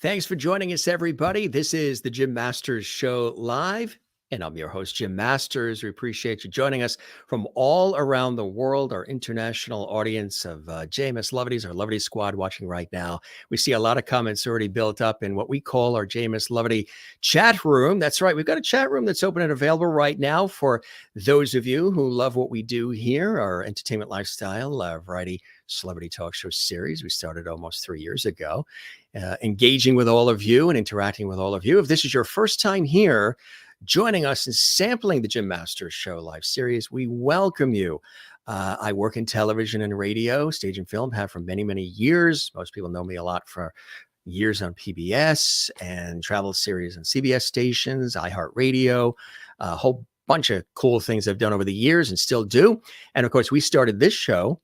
Thanks for joining us, everybody. This is the Jim Masters Show live, and I'm your host, Jim Masters. We appreciate you joining us from all around the world, our international audience of JMS Lovedies, our Lovedy squad watching right now. We see a lot of comments already built up in what we call our JMS Lovedy chat room. That's right. We've got a chat room that's open and available right now for those of you who love what we do here, our entertainment lifestyle, variety celebrity talk show series we started almost 3 years ago. Engaging with all of you and interacting with all of you. If this is your first time here, joining us and sampling the Jim Masters Show live series, we welcome you. I work in television and radio, stage and film, have for many, many years. Most people know me a lot for years on PBS and travel series on CBS stations, iHeartRadio, a whole bunch of cool things I've done over the years and still do. And of course, we started this show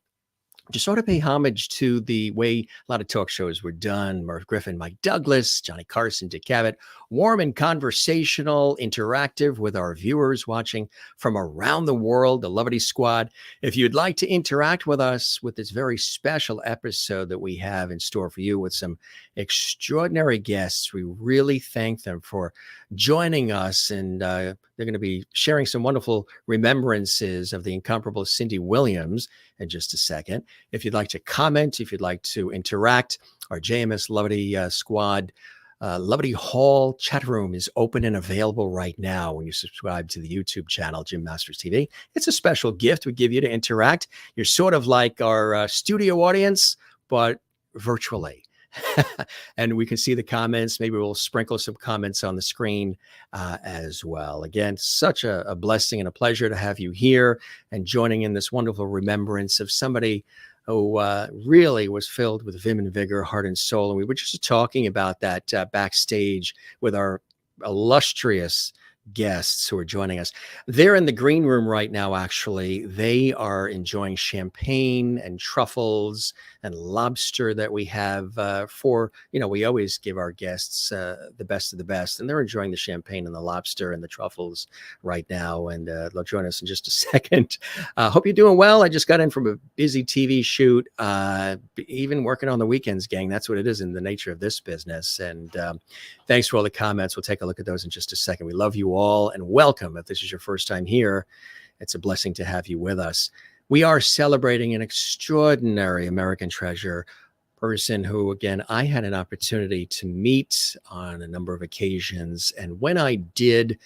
to sort of pay homage to the way a lot of talk shows were done. Merv Griffin, Mike Douglas, Johnny Carson, Dick Cavett, warm and conversational, interactive with our viewers watching from around the world, the Lovedy Squad. If you'd like to interact with us with this very special episode that we have in store for you with some extraordinary guests, we really thank them for joining us. And they're going to be sharing some wonderful remembrances of the incomparable Cindy Williams in just a second. If you'd like to comment, if you'd like to interact, our JMS Lovedy squad, Lovedy Hall chat room is open and available right now when you subscribe to the YouTube channel, Jim Masters TV. It's a special gift we give you to interact. You're sort of like our studio audience, but virtually. And we can see the comments. Maybe we'll sprinkle some comments on the screen as well. Again, such a blessing and a pleasure to have you here and joining in this wonderful remembrance of somebody who really was filled with vim and vigor, heart and soul. And we were just talking about that backstage with our illustrious guests who are joining us. They're in the green room right now, actually. They are enjoying champagne and truffles and lobster that we have we always give our guests the best of the best, and they're enjoying the champagne and the lobster and the truffles right now, and they'll join us in just a second. Hope you're doing well. I just got in from a busy TV shoot, even working on the weekends, gang. That's what it is in the nature of this business, and thanks for all the comments. We'll take a look at those in just a second. We love you all and welcome. If this is your first time here, it's a blessing to have you with us. We are celebrating an extraordinary American treasure, person who, again, I had an opportunity to meet on a number of occasions. And when I did,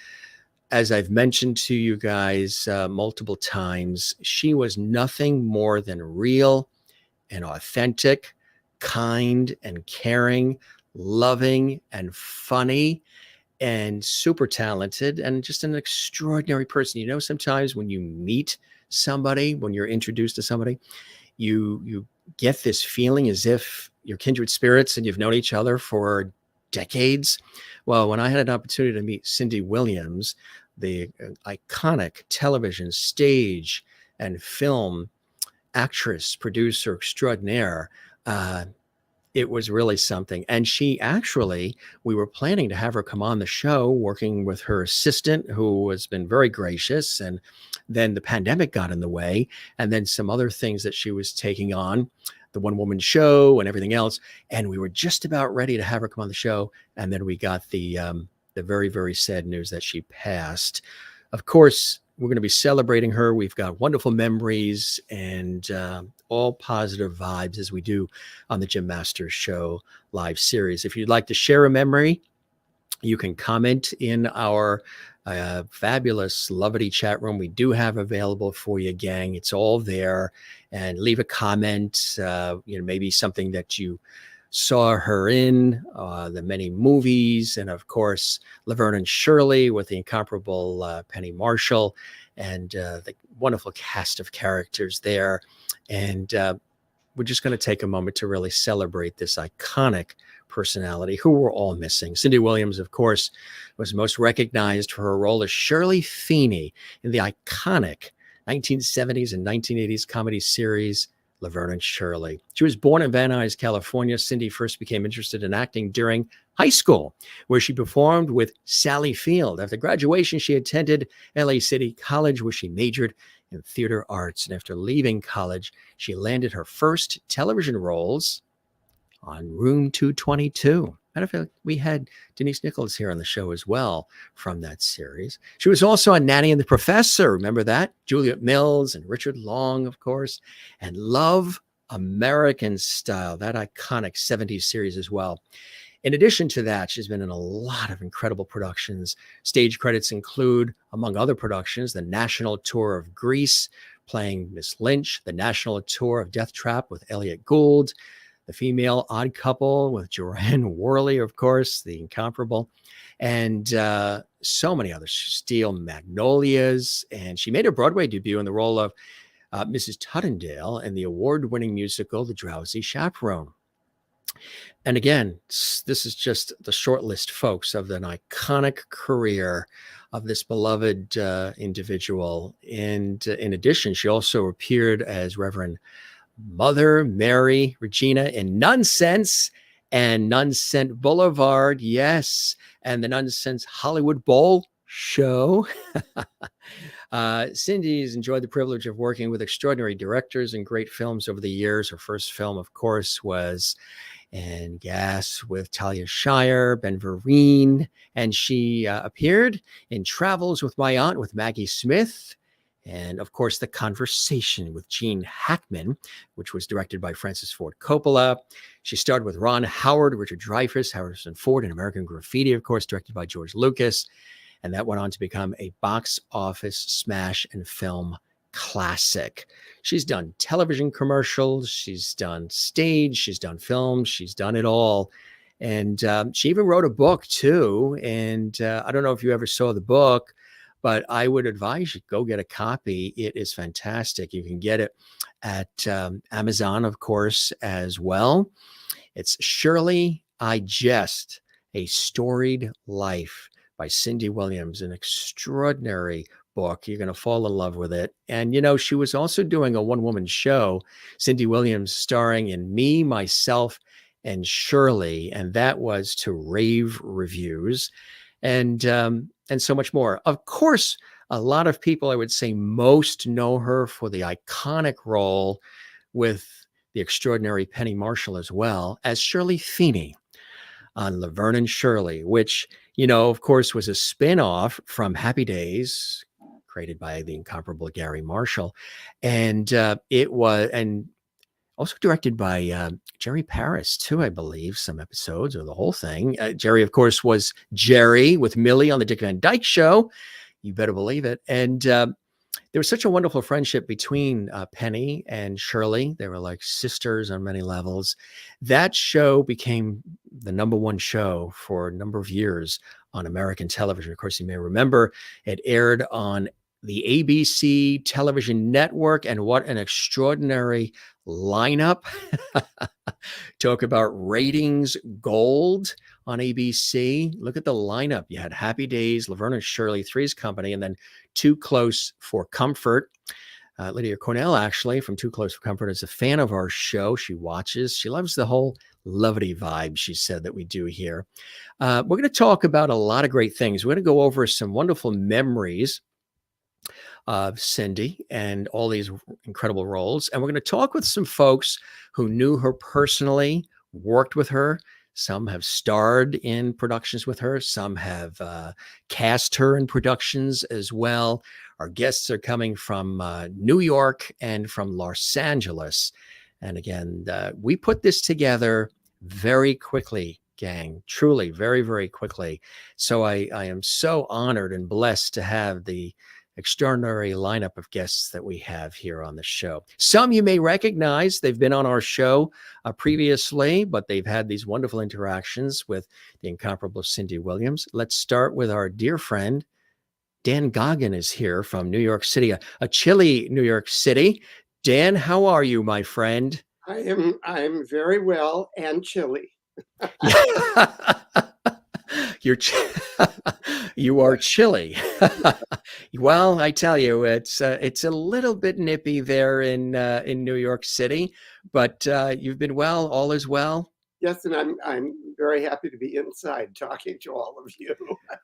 as I've mentioned to you guys multiple times, she was nothing more than real and authentic, kind and caring, loving and funny, and super talented, and just an extraordinary person. You know, sometimes when you meet somebody, when you're introduced to somebody, you get this feeling as if you're kindred spirits and you've known each other for decades. Well, when I had an opportunity to meet Cindy Williams, the iconic television, stage, and film actress, producer extraordinaire, it was really something. And she actually, we were planning to have her come on the show, working with her assistant, who has been very gracious. And then the pandemic got in the way, and then some other things that she was taking on, the one-woman show and everything else. And we were just about ready to have her come on the show. And then we got the very, very sad news that she passed. Of course, we're going to be celebrating her. We've got wonderful memories and all positive vibes as we do on the Jim Masters Show live series. If you'd like to share a memory, you can comment in our fabulous Lovedy chat room we do have available for you, gang. It's all there. And leave a comment, maybe something that you saw her in, the many movies, and of course, Laverne Shirley with the incomparable Penny Marshall, and the wonderful cast of characters there. And we're just going to take a moment to really celebrate this iconic personality who we're all missing. Cindy Williams, of course, was most recognized for her role as Shirley Feeney in the iconic 1970s and 1980s comedy series Laverne Shirley. She was born in Van Nuys, California. Cindy first became interested in acting during high school, where she performed with Sally Field. After graduation, she attended LA City College, where she majored in theater arts. And after leaving college, she landed her first television roles on Room 222. Matter of fact, we had Denise Nichols here on the show as well from that series. She was also on Nanny and the Professor. Remember that? Juliet Mills and Richard Long, of course, and Love American Style, that iconic 70s series as well. In addition to that, she's been in a lot of incredible productions. Stage credits include, among other productions, the National Tour of Grease, playing Miss Lynch, the National Tour of Death Trap with Elliot Gould, the Female Odd Couple with Joanne Worley, of course, the incomparable, and so many others. Steel Magnolias, and she made her Broadway debut in the role of Mrs. Tuttendale in the award-winning musical The Drowsy Chaperone. And again, this is just the short list, folks, of an iconic career of this beloved individual. And in addition, she also appeared as Reverend Mother Mary Regina in Nonsense and Nonsense Boulevard, yes, and the Nonsense Hollywood Bowl show. Cindy's enjoyed the privilege of working with extraordinary directors and great films over the years. Her first film, of course, was And Gas with Talia Shire, Ben Vereen, and she appeared in Travels with My Aunt with Maggie Smith, and of course, The Conversation with Gene Hackman, which was directed by Francis Ford Coppola. She starred with Ron Howard, Richard Dreyfuss, Harrison Ford in American Graffiti, of course, directed by George Lucas, and that went on to become a box office smash and film classic. She's done television commercials, she's done stage, she's done film, she's done it all. And she even wrote a book too. And I don't know if you ever saw the book, but I would advise you go get a copy. It is fantastic. You can get it at Amazon, of course, as well. It's Shirley I Jest, A Storied Life by Cindy Williams, an extraordinary book. You're going to fall in love with it. And, you know, she was also doing a one-woman show, Cindy Williams, starring in Me, Myself, and Shirley, and that was to rave reviews, and so much more. Of course, a lot of people, I would say most, know her for the iconic role with the extraordinary Penny Marshall, as well as Shirley Feeney on Laverne Shirley, which, you know, of course, was a spin-off from Happy Days, created by the incomparable Garry Marshall. And it was, and also directed by Jerry Paris, too, I believe, some episodes or the whole thing. Jerry, of course, was Jerry with Millie on the Dick Van Dyke Show. You better believe it. And there was such a wonderful friendship between Penny and Shirley. They were like sisters on many levels. That show became the #1 show for a number of years on American television. Of course, you may remember it aired on the ABC television network, and what an extraordinary lineup. Talk about ratings gold on ABC. Look at the lineup. You had Happy Days, Laverne and Shirley, Three's Company, and then Too Close for Comfort. Lydia Cornell, actually, from Too Close for Comfort, is a fan of our show. She watches. She loves the whole levity vibe, she said, that we do here. We're going to talk about a lot of great things. We're going to go over some wonderful memories of Cindy and all these incredible roles. And we're going to talk with some folks who knew her personally, worked with her. Some have starred in productions with her. Some have cast her in productions as well. Our guests are coming from New York and from Los Angeles. And again, we put this together very quickly, gang, truly very, very quickly. So I am so honored and blessed to have the extraordinary lineup of guests that we have here on the show. Some you may recognize. They've been on our show previously, but they've had these wonderful interactions with the incomparable Cindy Williams. Let's start with our dear friend, Dan Goggin is here from New York City, a chilly New York City. Dan, how are you, my friend? I'm very well and chilly. You are chilly. Well, I tell you, it's a little bit nippy there in New York City, but you've been well. All is well. Yes, and I'm very happy to be inside talking to all of you.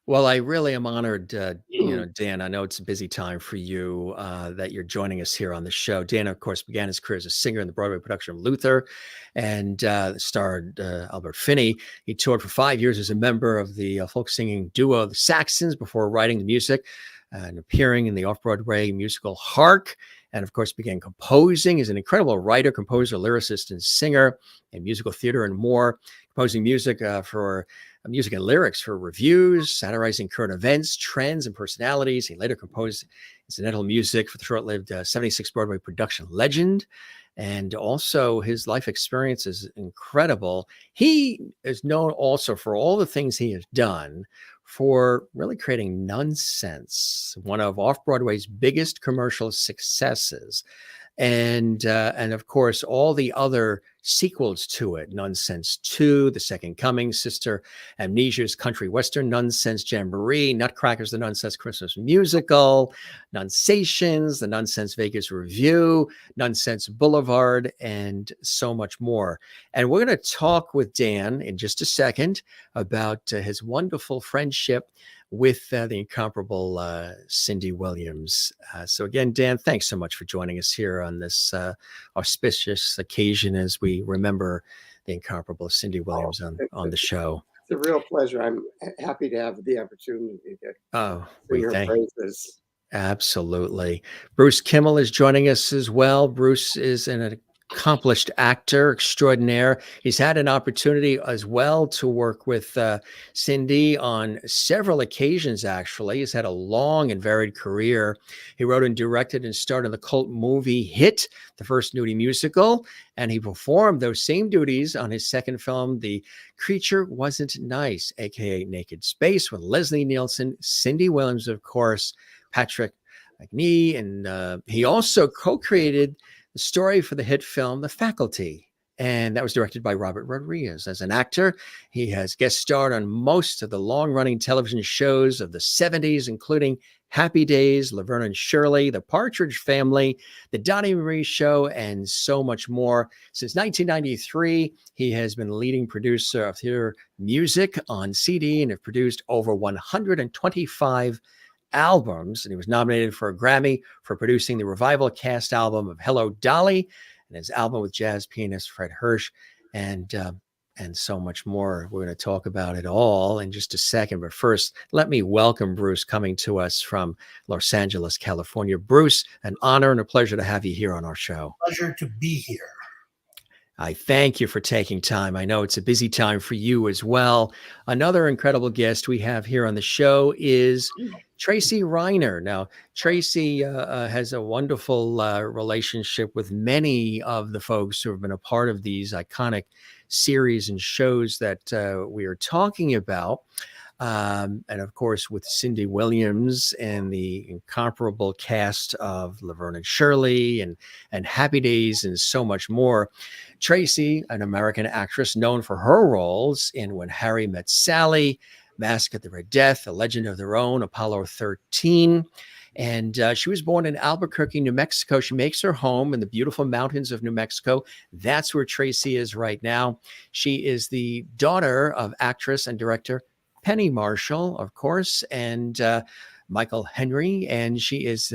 Well, I really am honored, Dan. I know it's a busy time for you that you're joining us here on the show. Dan, of course, began his career as a singer in the Broadway production of Luther and starred Albert Finney. He toured for 5 years as a member of the folk singing duo The Saxons before writing the music and appearing in the off-Broadway musical Hark. And of course, began composing. He's an incredible writer, composer, lyricist, and singer in musical theater and more, composing music for music and lyrics for reviews, satirizing current events, trends, and personalities. He later composed incidental music for the short-lived 76 Broadway production Legend. And also his life experience is incredible. He is known also for all the things he has done for really creating Nonsense, one of off-Broadway's biggest commercial successes. And of course, all the other sequels to it, Nonsense 2, The Second Coming, Sister Amnesia's Country Western, Nonsense Jamboree, Nutcrackers, The Nonsense Christmas Musical, Nonsations, The Nonsense Vegas Review, Nonsense Boulevard, and so much more. And we're going to talk with Dan in just a second about his wonderful friendship with the incomparable Cindy Williams. So again, Dan, thanks so much for joining us here on this auspicious occasion as we remember the incomparable Cindy Williams on the show. It's a real pleasure. I'm happy to have the opportunity to We sing her thank praises. Absolutely. Bruce Kimmel is joining us as well. Bruce is an accomplished actor extraordinaire. He's had an opportunity as well to work with Cindy on several occasions, actually. He's had a long and varied career. He wrote and directed and starred in the cult movie hit, The First Nudie Musical, and he performed those same duties on his second film, The Creature Wasn't Nice, aka Naked Space, with Leslie Nielsen, Cindy Williams, of course, Patrick McNee, and he also co-created the story for the hit film The Faculty, and that was directed by Robert Rodriguez. As an actor, he has guest starred on most of the long-running television shows of the 70s, including Happy Days, Laverne and Shirley, The Partridge Family, The Donny and Marie Show, and so much more. Since 1993, he has been leading producer of theater music on CD and have produced over 125 albums, and he was nominated for a Grammy for producing the revival cast album of Hello Dolly and his album with jazz pianist Fred Hirsch, and so much more. We're going to talk about it all in just a second, but first, let me welcome Bruce, coming to us from Los Angeles, California. Bruce, an honor and a pleasure to have you here on our show. Pleasure to be here. I thank you for taking time. I know it's a busy time for you as well. Another incredible guest we have here on the show is Tracy Reiner. Now, Tracy has a wonderful relationship with many of the folks who have been a part of these iconic series and shows that we are talking about. And of course, with Cindy Williams and the incomparable cast of Laverne and Shirley and Happy Days and so much more. Tracy, an American actress known for her roles in When Harry Met Sally, Mask at the Red Death, A Legend of Their Own, Apollo 13. And she was born in Albuquerque, New Mexico. She makes her home in the beautiful mountains of New Mexico. That's where Tracy is right now. She is the daughter of actress and director Penny Marshall, of course, and Michael Henry. And she is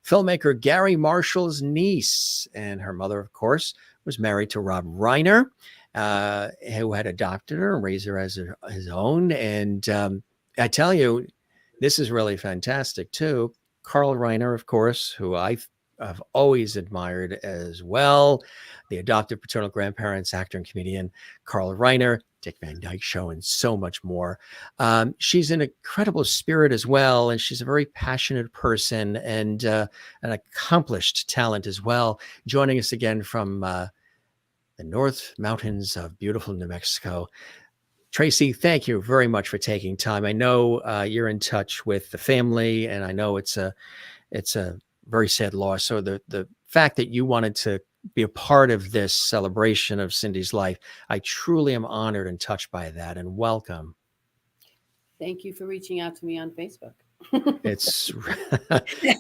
filmmaker Garry Marshall's niece. And her mother, of course, was married to Rob Reiner, who had adopted her and raised her as his own. And I tell you, this is really fantastic, too. Carl Reiner, of course, who I've always admired as well. The adoptive paternal grandparents, actor and comedian Carl Reiner, Dick Van Dyke Show, and so much more. She's an incredible spirit as well, and she's a very passionate person and an accomplished talent as well. Joining us again from the North Mountains of beautiful New Mexico. Tracy, thank you very much for taking time. I know you're in touch with the family, and I know it's a very sad loss. So the fact that you wanted to be a part of this celebration of Cindy's life, I truly am honored and touched by that, and welcome. Thank you for reaching out to me on Facebook. It's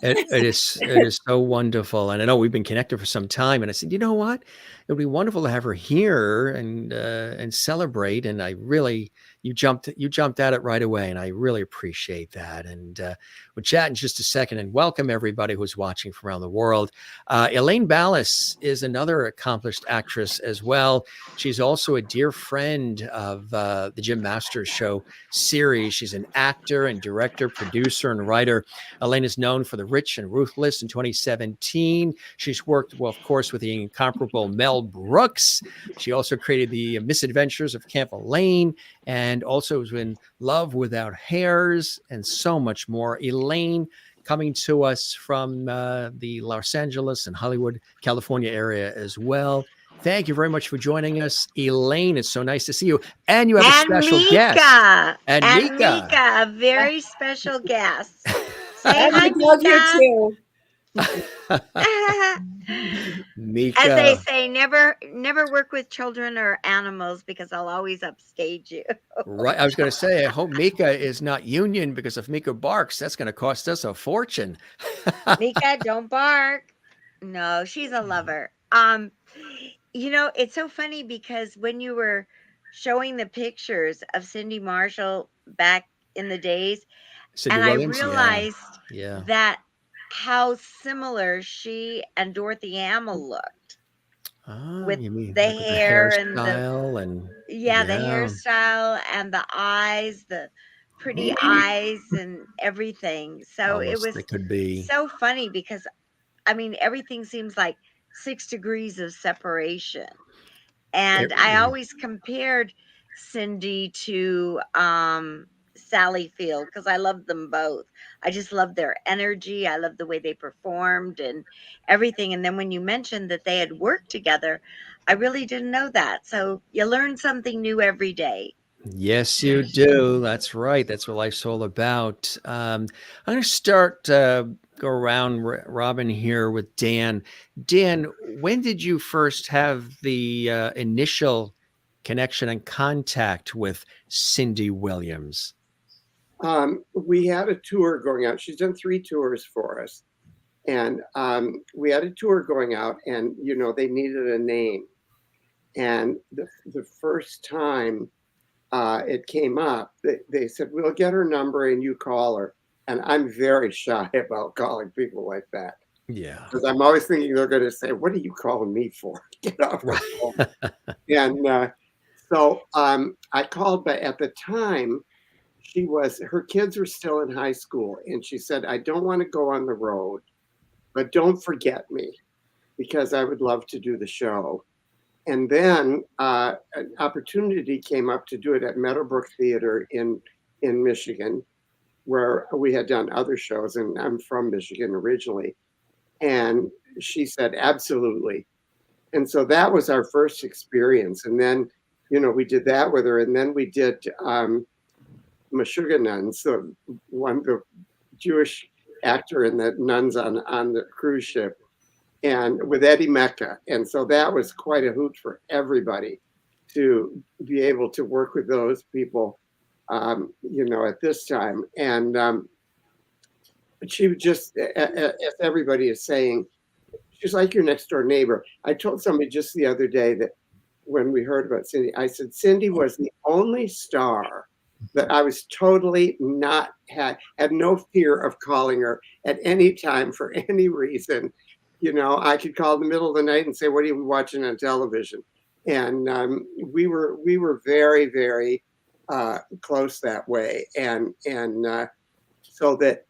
it is so wonderful, and I know we've been connected for some time. And I said, you know what, it would be wonderful to have her here and celebrate. And I really you jumped at it right away, and I really appreciate that. And we'll chat in just a second, and welcome everybody who's watching from around the world. Elaine Ballas is another accomplished actress as well. She's also a dear friend of the Jim Masters Show series. She's an actor and director, producer, and writer. Elaine is known for The Rich and Ruthless in 2017. She's worked, well, of course, with the incomparable Mel Brooks. She also created The Misadventures of Camp Elaine, and also was in Love Without Hairs, and so much more. Elaine, coming to us from the Los Angeles and Hollywood, California area as well. Thank you very much for joining us, Elaine. It's so nice to see you. And you have a special guest. And Mika, a very special guest. Say hi, Mika. Mika. As they say, never work with children or animals, because I'll always upstage you. Right. I was going to say, I hope Mika is not union, because if Mika barks, that's going to cost us a fortune. Mika, don't bark. No, she's a lover. It's so funny, because when you were showing the pictures of Cindy Marshall back in the days, Cindy and Williams? I realized Yeah. that how similar she and Dorothy Hamill looked. With you mean the like with hair the and the hairstyle and the eyes, the pretty eyes and everything. So it was it could be so funny, because I mean, everything seems like 6 degrees of separation. And I always compared Cindy to Sally Field, because I love them both. I just love their energy. I love the way they performed and everything. And then when you mentioned that they had worked together, I really didn't know that. So you learn something new every day. Yes, you do. That's right. That's what life's all about. I'm going to start, go around Robin here with Dan. Dan, when did you first have the initial connection and contact with Cindy Williams? We had a tour going out. She's done 3 tours for us. And we had a tour going out, and, they needed a name. And the first time it came up, they said, we'll get her number and you call her. And I'm very shy about calling people like that. Yeah. Because I'm always thinking they're going to say, what are you calling me for? Get off the phone. And so I called, but at the time, her kids were still in high school. And she said, I don't want to go on the road, but don't forget me, because I would love to do the show. And then an opportunity came up to do it at Meadowbrook Theater in Michigan, where we had done other shows, and I'm from Michigan originally. And she said, absolutely. And so that was our first experience. And then, we did that with her. And then we did Meshuggah Nuns, the Jewish actor in the Nuns on the cruise ship, and with Eddie Mecca. And so that was quite a hoot for everybody to be able to work with those people, at this time. And she would just, as everybody is saying, she's like your next door neighbor. I told somebody just the other day that when we heard about Cindy, I said, Cindy was the only star that I was totally had no fear of calling her at any time for any reason. I could call in the middle of the night and say, what are you watching on television? And we were very, very close that way. And so that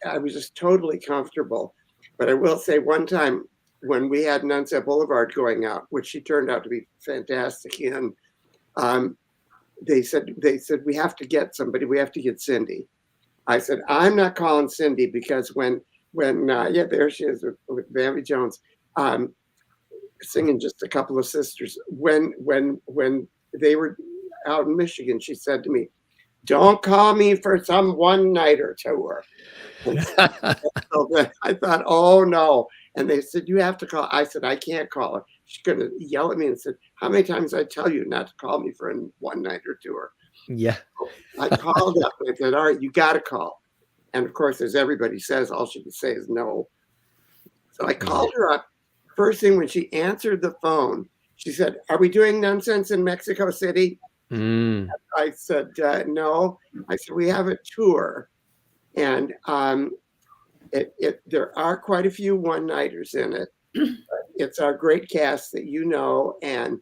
I was just totally comfortable. But I will say, one time when we had Sunset Boulevard going out, which she turned out to be fantastic in, they said, we have to get somebody. We have to get Cindy. I said, I'm not calling Cindy, because when there she is with Bambi Jones, singing Just a Couple of Sisters. When they were out in Michigan, she said to me, don't call me for some one-nighter tour. So I thought, oh no. And they said, you have to call. I said, I can't call her. She's going to yell at me and said, how many times I tell you not to call me for a one-nighter tour? Yeah. I called up and I said, all right, you got to call. And of course, as everybody says, all she could say is no. So I called her up. First thing when she answered the phone, she said, "Are we doing Nonsense in Mexico City?" I said, "No." I said, "We have a tour, and there are quite a few one-nighters in it. It's our great cast that you know, and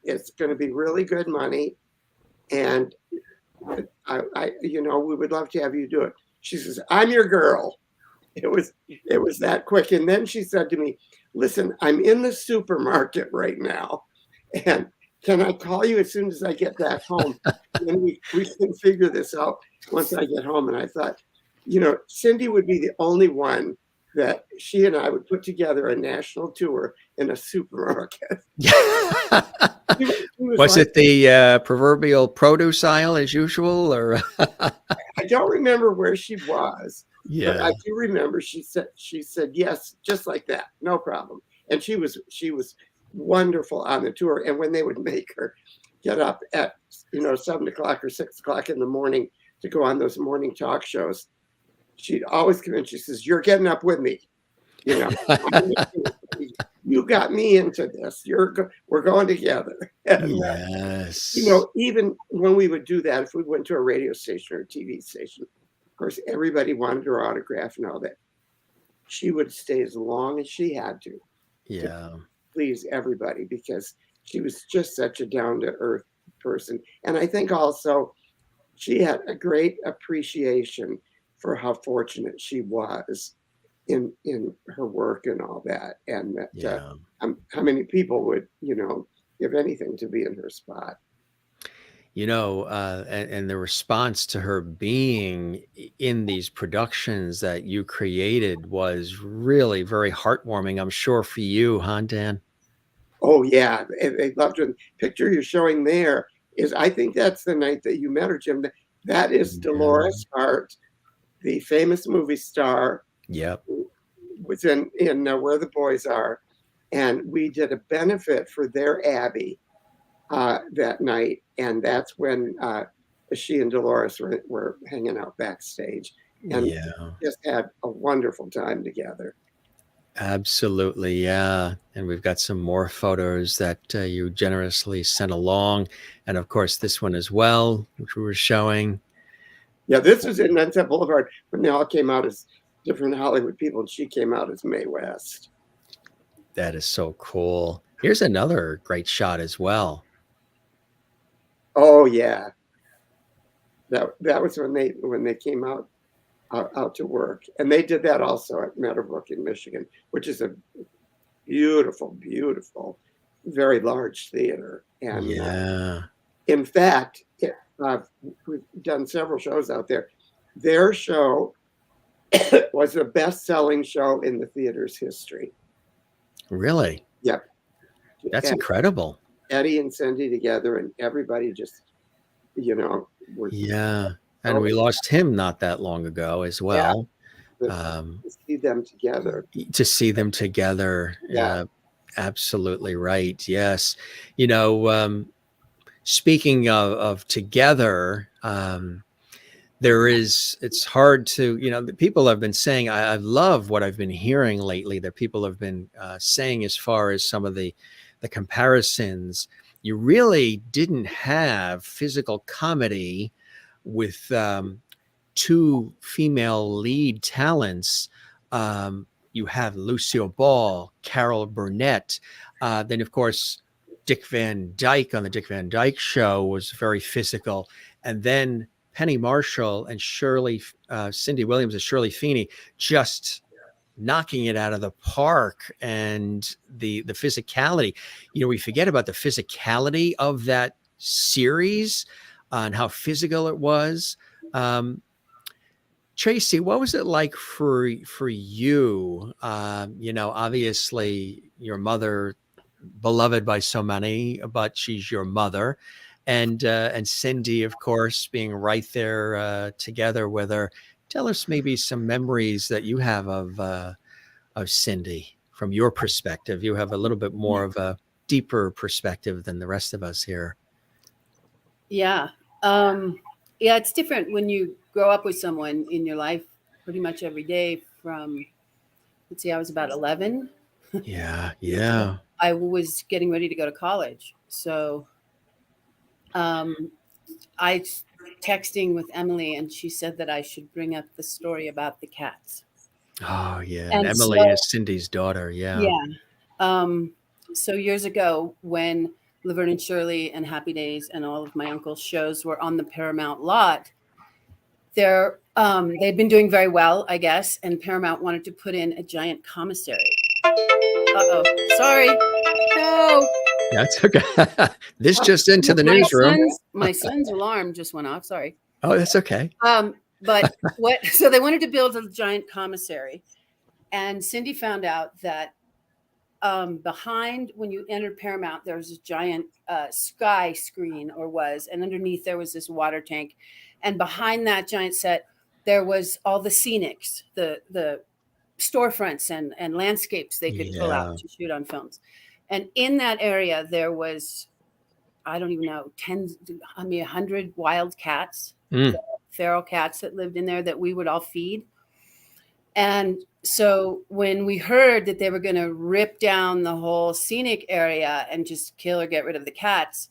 it's going to be really good money, and we would love to have you do it." She says, "I'm your girl." It was that quick. And then she said to me, "Listen, I'm in the supermarket right now, and can I call you as soon as I get back home? And then we can figure this out once I get home." And I thought, Cindy would be the only one that she and I would put together a national tour in a supermarket. Was it the proverbial produce aisle as usual, or? I don't remember where she was. Yeah. But I do remember she said yes, just like that, no problem. And she was wonderful on the tour. And when they would make her get up at 7 o'clock or 6 o'clock in the morning to go on those morning talk shows, she'd always come in. She says, "You're getting up with me. You got me into this. We're going together." And, yes. Even when we would do that, if we went to a radio station or a TV station, of course, everybody wanted her autograph and all that. She would stay as long as she had to please everybody, because she was just such a down-to-earth person. And I think also she had a great appreciation for how fortunate she was in her work and all that. And that how many people would, give anything to be in her spot. And the response to her being in these productions that you created was really very heartwarming, I'm sure, for you, huh, Dan? Oh, yeah. They loved her. The picture you're showing there is, I think that's the night that you met her, Jim. That is Dolores Hart, the famous movie star. Yep. Who was in Where the Boys Are. And we did a benefit for their Abbey that night, and that's when she and Dolores were hanging out backstage, and just had a wonderful time together. Absolutely, yeah. And we've got some more photos that you generously sent along, and of course this one as well, which we were showing. Yeah, this was in Sunset Boulevard when they all came out as different Hollywood people, and she came out as Mae West. That is so cool. Here's another great shot as well. Oh yeah, that was when they came out to work, and they did that also at Meadowbrook in Michigan, which is a beautiful, beautiful, very large theater. And in fact, we've done several shows out there. Their show was the best-selling show in the theater's history. Really? Yep. That's incredible. Eddie and Cindy together, and everybody just, were. Yeah. And we lost him not that long ago as well. To see them together. Yeah. Absolutely right. Yes. Speaking of together, it's hard to, people have been saying, I love what I've been hearing lately that people have been saying as far as some of the comparisons. You really didn't have physical comedy with two female lead talents. You have Lucille Ball, Carol Burnett, then of course Dick Van Dyke on the Dick Van Dyke Show was very physical, and then Penny Marshall and Cindy Williams and Shirley Feeney just knocking it out of the park, and the physicality. We forget about the physicality of that series and how physical it was. Tracy, what was it like for you? Obviously your mother, beloved by so many, but she's your mother, and Cindy, of course, being right there together with her. Tell us maybe some memories that you have of Cindy from your perspective. You have a little bit more of a deeper perspective than the rest of us here. Yeah. Yeah, it's different when you grow up with someone in your life pretty much every day from, let's see, I was about 11. Yeah. I was getting ready to go to college. So I texting with Emily, and she said that I should bring up the story about the cats. Oh, yeah. And And Emily so, is Cindy's daughter. Yeah. so years ago, when Laverne and Shirley and Happy Days and all of my uncle's shows were on the Paramount lot, they'd been doing very well, I guess, and Paramount wanted to put in a giant commissary. Uh-oh, sorry. No. That's okay. This just into the newsroom. My son's alarm just went off. Sorry. Oh, that's okay. But so they wanted to build a giant commissary, and Cindy found out that behind, when you entered Paramount, there was a giant sky screen, and underneath there was this water tank, and behind that giant set there was all the scenics, the storefronts and landscapes they could pull out to shoot on films. And in that area there was, I don't even know, 100 wild cats, feral cats that lived in there that we would all feed. And so when we heard that they were going to rip down the whole scenic area and just kill or get rid of the cats,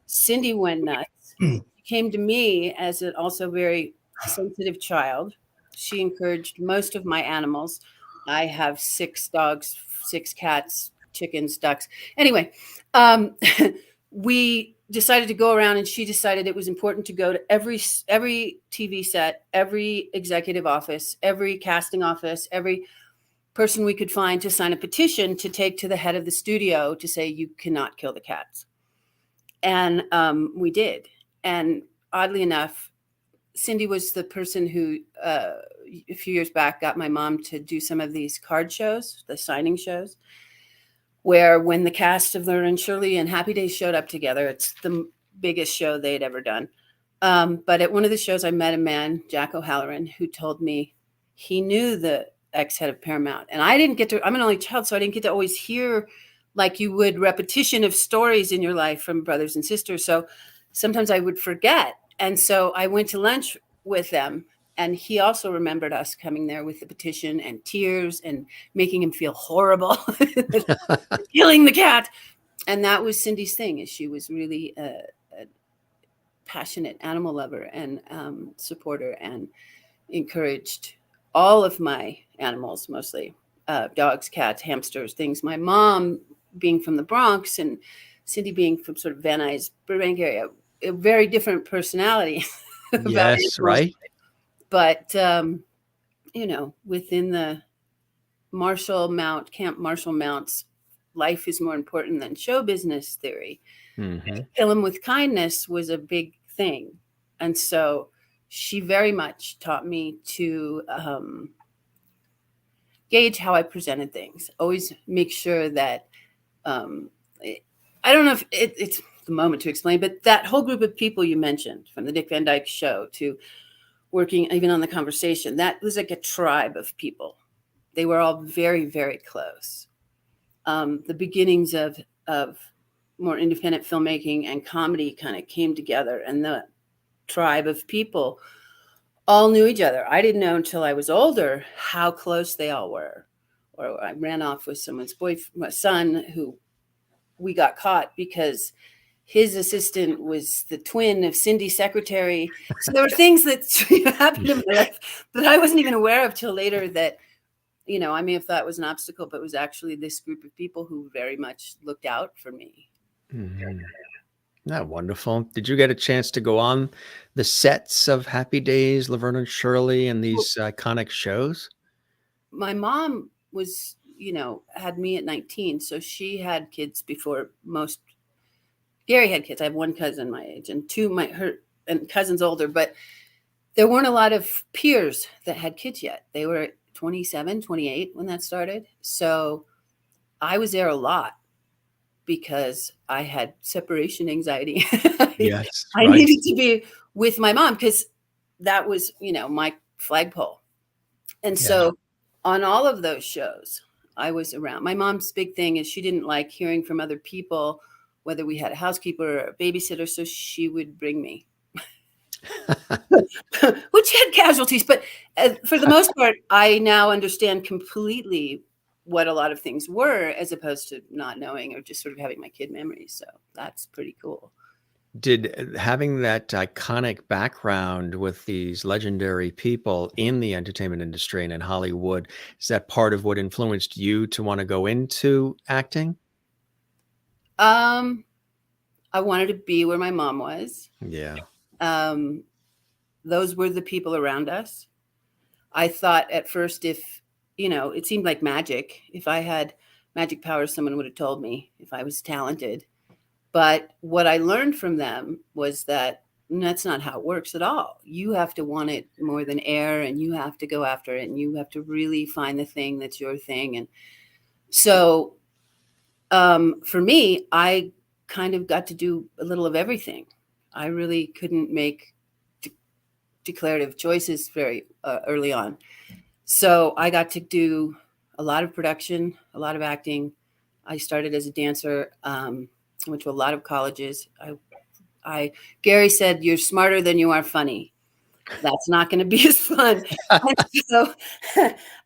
Cindy went nuts. She came to me as an also very sensitive child. She encouraged most of my animals. I have 6 dogs, 6 cats, chickens, ducks. Anyway, we decided to go around, and she decided it was important to go to every TV set, every executive office, every casting office, every person we could find to sign a petition to take to the head of the studio to say, you cannot kill the cats. And we did. And oddly enough, Cindy was the person who a few years back got my mom to do some of these card shows, the signing shows, where when the cast of Laverne and Shirley and Happy Days showed up together, it's the biggest show they'd ever done. But at one of the shows, I met a man, Jack O'Halloran, who told me he knew the ex-head of Paramount. And I didn't get to, I'm an only child, so I didn't get to always hear like you would repetition of stories in your life from brothers and sisters. So sometimes I would forget. And so I went to lunch with them. And he also remembered us coming there with the petition and tears and making him feel horrible, killing the cat. And that was Cindy's thing, is she was really a passionate animal lover and supporter, and encouraged all of my animals, mostly dogs, cats, hamsters, things. My mom being from the Bronx and Cindy being from sort of Van Nuys, Burbank area, a very different personality. Yes, right. But, within the Camp Marshall Mount's life is more important than show business theory. Kill him with kindness was a big thing. And so she very much taught me to gauge how I presented things. Always make sure that, I don't know if it's the moment to explain, but that whole group of people you mentioned, from the Dick Van Dyke Show to working even on The Conversation, that was like a tribe of people. They were all very, very close. The beginnings of more independent filmmaking and comedy kind of came together, and the tribe of people all knew each other. I didn't know until I was older how close they all were. Or I ran off with someone's son who we got caught because his assistant was the twin of Cindy's secretary. So there were things that happened in my life that I wasn't even aware of till later, that, I may have thought was an obstacle, but it was actually this group of people who very much looked out for me. Isn't that wonderful? Did you get a chance to go on the sets of Happy Days, Laverne and Shirley, and these iconic shows? My mom was, had me at 19. So she had kids before most. Garry had kids. I have one cousin my age, and her cousins older, but there weren't a lot of peers that had kids yet. They were 27, 28 when that started. So I was there a lot because I had separation anxiety. Yes, I needed to be with my mom because that was, my flagpole. And so on all of those shows, I was around. My mom's big thing is she didn't like hearing from other people, whether we had a housekeeper or a babysitter, so she would bring me. which had casualties. But for the most part, I now understand completely what a lot of things were, as opposed to not knowing or just sort of having my kid memories. So that's pretty cool. Did having that iconic background with these legendary people in the entertainment industry and in Hollywood, is that part of what influenced you to want to go into acting? I wanted to be where my mom was. Yeah. Those were the people around us. I thought at first, if, it seemed like magic. If I had magic powers, someone would have told me if I was talented. But what I learned from them was that that's not how it works at all. You have to want it more than air, and you have to go after it, and you have to really find the thing that's your thing. And so for me, I kind of got to do a little of everything. I really couldn't make declarative choices very early on. So I got to do a lot of production, a lot of acting. I started as a dancer, went to a lot of colleges. Garry said, "You're smarter than you are funny." That's not going to be as fun. So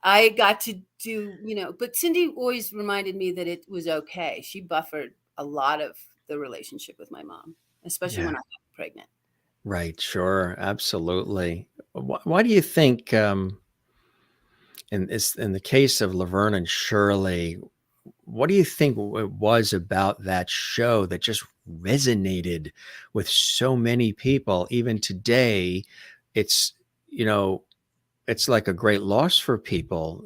I got to do, but Cindy always reminded me that it was okay. She buffered a lot of the relationship with my mom, especially when I got pregnant. Right. Sure. Absolutely. Why do you think, in the case of Laverne and Shirley, what do you think it was about that show that just resonated with so many people? Even today, it's, it's like a great loss for people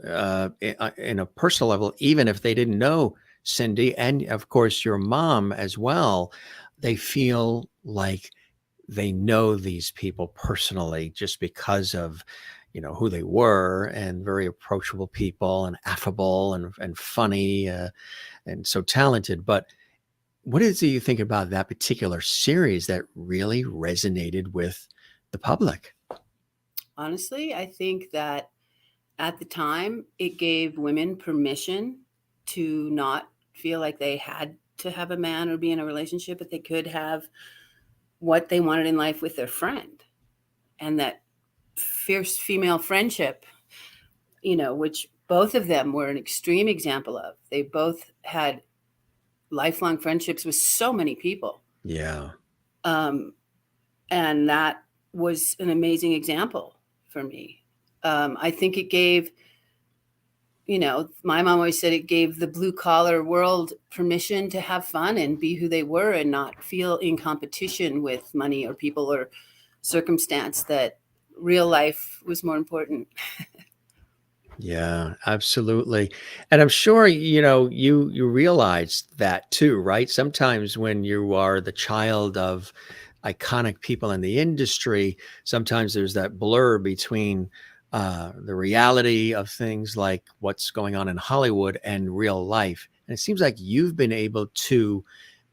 in a personal level, even if they didn't know Cindy and, of course, your mom as well. They feel like they know these people personally just because of, who they were, and very approachable people and affable and funny and so talented. But what is it you think about that particular series that really resonated with the public? Honestly, I think that at the time it gave women permission to not feel like they had to have a man or be in a relationship, but they could have what they wanted in life with their friend. And that fierce female friendship, which both of them were an extreme example of. They both had lifelong friendships with so many people. Yeah. And that was an amazing example for me. I think it gave, my mom always said it gave the blue collar world permission to have fun and be who they were and not feel in competition with money or people or circumstance, that real life was more important. Yeah, absolutely. And I'm sure, you realized that too, right? Sometimes when you are the child of iconic people in the industry, sometimes there's that blur between the reality of things like what's going on in Hollywood and real life. And it seems like you've been able to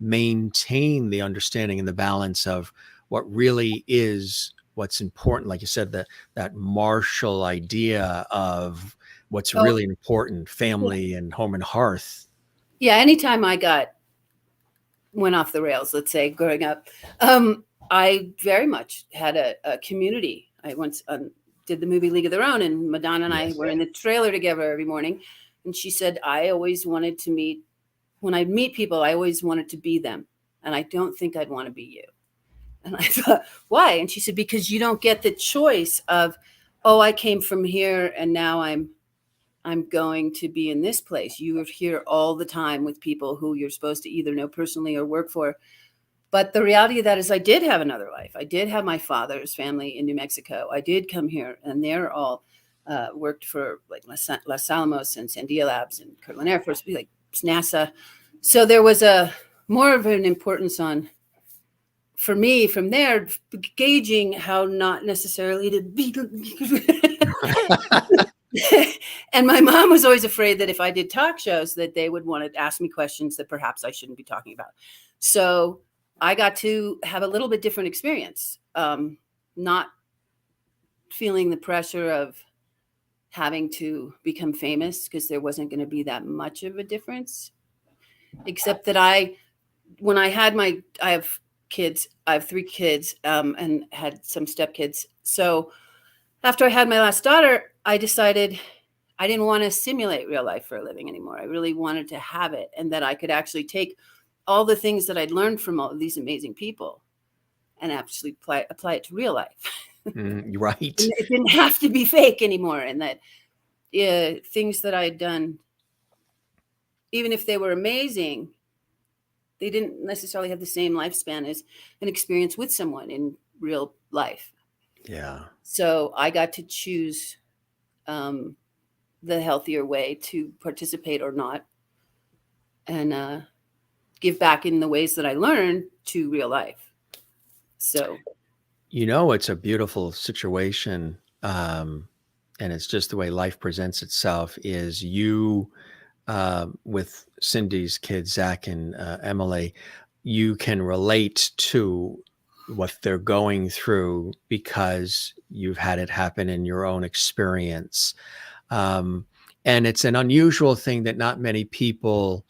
maintain the understanding and the balance of what really is what's important. Like you said, that Marshall idea of what's really important, family and home and hearth. Yeah. Anytime I went off the rails, let's say growing up, I very much had a community. I once did the movie League of Their Own, and Madonna and I were in the trailer together every morning. And she said, I always wanted to meet, when I meet people, I always wanted to be them. And I don't think I'd want to be you. And I thought, why? And she said, because you don't get the choice of, oh, I came from here and now I'm going to be in this place. You are here all the time with people who you're supposed to either know personally or work for. But the reality of that is I did have another life. I did have my father's family in New Mexico. I did come here, and they're all worked for like Los Alamos and Sandia Labs and Kirtland Air Force, like NASA. So there was a more of an importance on, for me, from there, gauging how not necessarily to be. And my mom was always afraid that if I did talk shows, that they would want to ask me questions that perhaps I shouldn't be talking about. So I got to have a little bit different experience, not feeling the pressure of having to become famous, because there wasn't going to be that much of a difference, except that when I had I have kids. I have 3 kids and had some stepkids. So after I had my last daughter, I decided I didn't want to simulate real life for a living anymore. I really wanted to have it, and that I could actually take all the things that I'd learned from all of these amazing people and actually apply it to real life. Right. It didn't have to be fake anymore. And that things that I had done, even if they were amazing, they didn't necessarily have the same lifespan as an experience with someone in real life. Yeah. So I got to choose the healthier way to participate or not, and give back in the ways that I learned to real life. So, It's a beautiful situation. And it's just the way life presents itself is you, with Cindy's kids, Zach and Emily, you can relate to what they're going through because you've had it happen in your own experience. And it's an unusual thing that not many people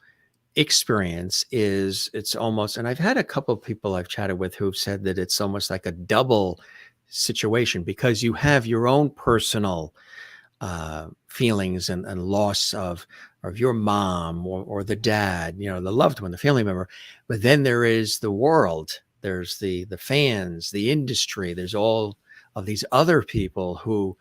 experience. It's almost, and I've had a couple of people I've chatted with who've said that it's almost like a double situation because you have your own personal feelings and loss of your mom or the dad, the loved one, the family member. But then there is the world, there's the fans, the industry, there's all of these other people who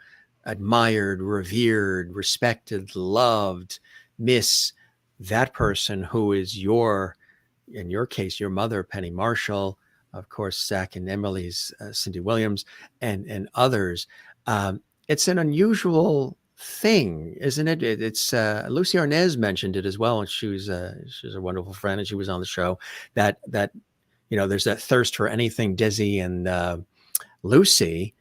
admired, revered, respected, loved, miss that person who is in your case, your mother, Penny Marshall, of course, Zach and Emily's Cindy Williams, and others. It's an unusual thing, isn't it? It's Lucy Arnaz mentioned it as well, and she's a wonderful friend, and she was on the show. That there's that thirst for anything Desi and Lucy,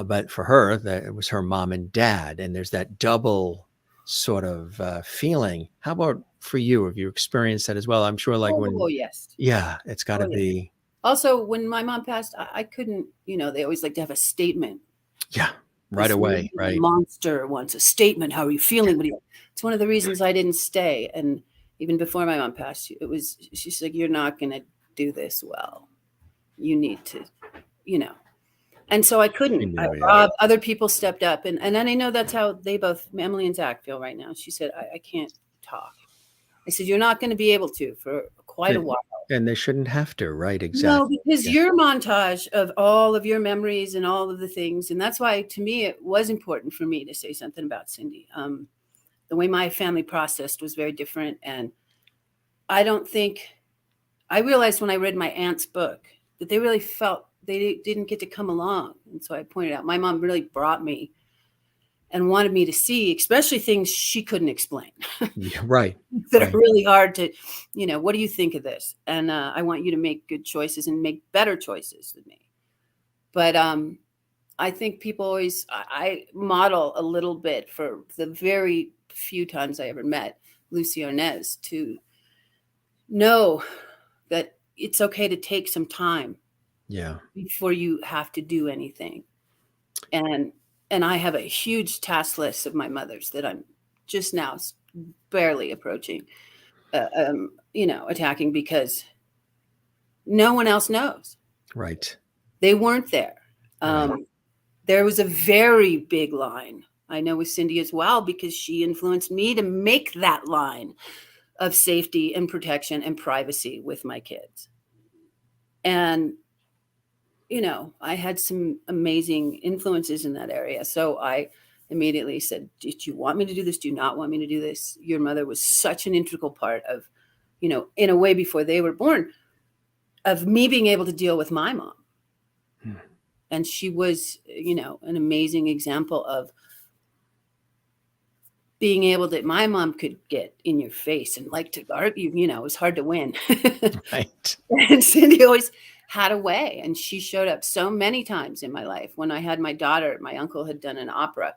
but for her, that it was her mom and dad, and there's that double sort of feeling. How about for you? Have you experienced that as well? I'm sure, like yes, yeah, it's got to be. Also, when my mom passed, I couldn't. They always like to have a statement. Yeah. Right away, right? Monster wants a statement. How are you feeling? It's one of the reasons I didn't stay. And even before my mom passed, she's like, "You're not going to do this well. You need to, And so I couldn't. Other people stepped up, and then I know that's how they both, Emily and Zach, feel right now. She said, "I can't talk." I said, "You're not going to be able to for quite a while." And they shouldn't have to, right? Exactly. No, because your montage of all of your memories and all of the things, and that's why, to me, it was important for me to say something about Cindy. The way my family processed was very different, and I realized when I read my aunt's book that they really felt they didn't get to come along, and so I pointed out my mom really brought me and wanted me to see, especially things she couldn't explain. Yeah, right. That are really hard to, what do you think of this? And I want you to make good choices and make better choices than me. But I think people always, I model a little bit for the very few times I ever met Lucy Arnaz to know that it's okay to take some time. Yeah. Before you have to do anything. And I have a huge task list of my mother's that I'm just now barely approaching, attacking because no one else knows. Right. They weren't there. There was a very big line, I know, with Cindy as well, because she influenced me to make that line of safety and protection and privacy with my kids. And I had some amazing influences in that area. So I immediately said, "Did you want me to do this? Do you not want me to do this?" Your mother was such an integral part of, in a way before they were born, of me being able to deal with my mom. And she was, an amazing example of being able that my mom could get in your face and like to argue, it was hard to win. Right. And Cindy always had a way, and she showed up so many times in my life. When I had my daughter, my uncle had done an opera.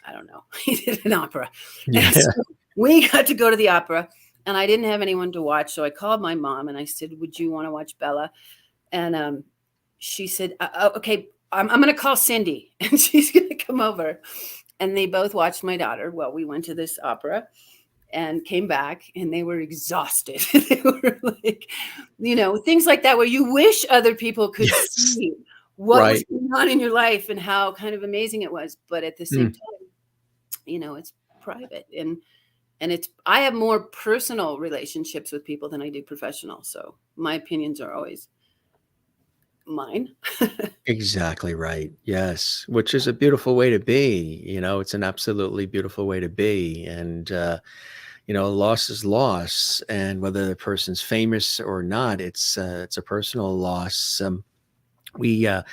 I don't know. He did an opera. Yeah. So we got to go to the opera, and I didn't have anyone to watch. So I called my mom and I said, "Would you want to watch Bella?" And she said, "Okay, I'm going to call Cindy and she's going to come over." And they both watched my daughter while we went to this opera. and came back, and they were exhausted. They were like, things like that, where you wish other people could see what was going on in your life and how kind of amazing it was. But at the same time, it's private, and I have more personal relationships with people than I do professional. So my opinions are always mine. Exactly right. Yes. Which is a beautiful way to be. It's an absolutely beautiful way to be. And, loss is loss. And whether the person's famous or not, it's a personal loss. We have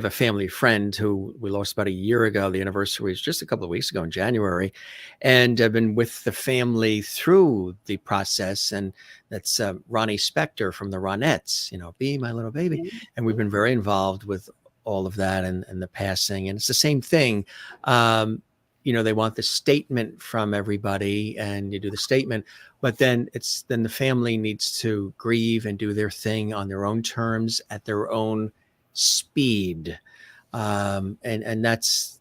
a family friend who we lost about a year ago. The anniversary was just a couple of weeks ago in January, and I've been with the family through the process. And that's Ronnie Spector from the Ronettes. Be My Little Baby, and we've been very involved with all of that and the passing. And it's the same thing. They want the statement from everybody, and you do the statement, but then the family needs to grieve and do their thing on their own terms at their own speed, and that's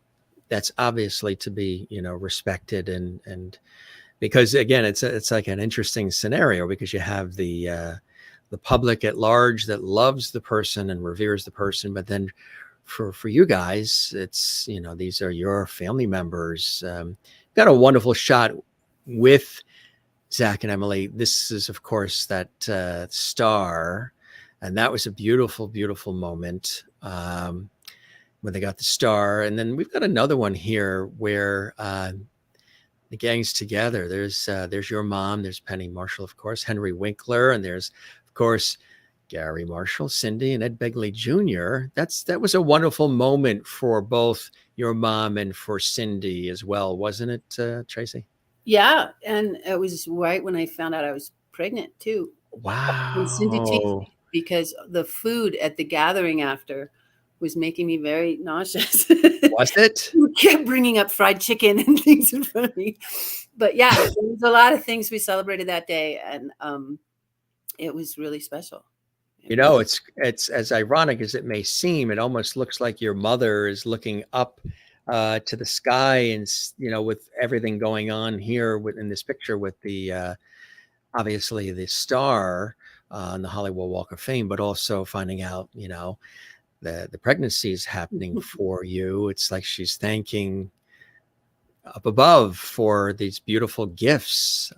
obviously to be respected, and because again it's like an interesting scenario, because you have the public at large that loves the person and reveres the person, but then for you guys, it's these are your family members. Got a wonderful shot with Zach and Emily. This is of course that star. And that was a beautiful, beautiful moment when they got the star. And then we've got another one here where the gang's together. There's your mom. There's Penny Marshall, of course, Henry Winkler. And there's, of course, Garry Marshall, Cindy, and Ed Begley Jr. That was a wonderful moment for both your mom and for Cindy as well, wasn't it, Tracy? Yeah. And it was right when I found out I was pregnant, too. Wow. And Cindy teased me because the food at the gathering after was making me very nauseous. Was it? We kept bringing up fried chicken and things in front of me. But yeah, there was a lot of things we celebrated that day, and it was really special. It's as ironic as it may seem. It almost looks like your mother is looking up to the sky, and with everything going on here in this picture with the obviously the star on the Hollywood Walk of Fame, but also finding out, the pregnancy is happening for you. It's like she's thanking up above for these beautiful gifts.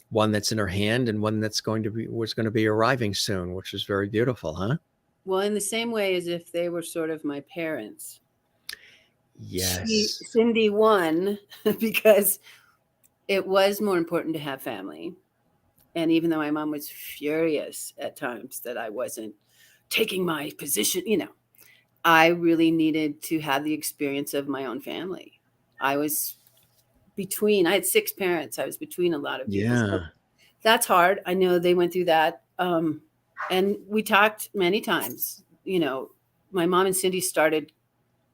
One that's in her hand and one that's going to be arriving soon, which is very beautiful, huh? Well, in the same way as if they were sort of my parents. Yes. Cindy won because it was more important to have family. And even though my mom was furious at times that I wasn't taking my position, I really needed to have the experience of my own family. I had 6 parents. I was between a lot of people. Yeah. So that's hard. I know they went through that. And we talked many times. My mom and Cindy started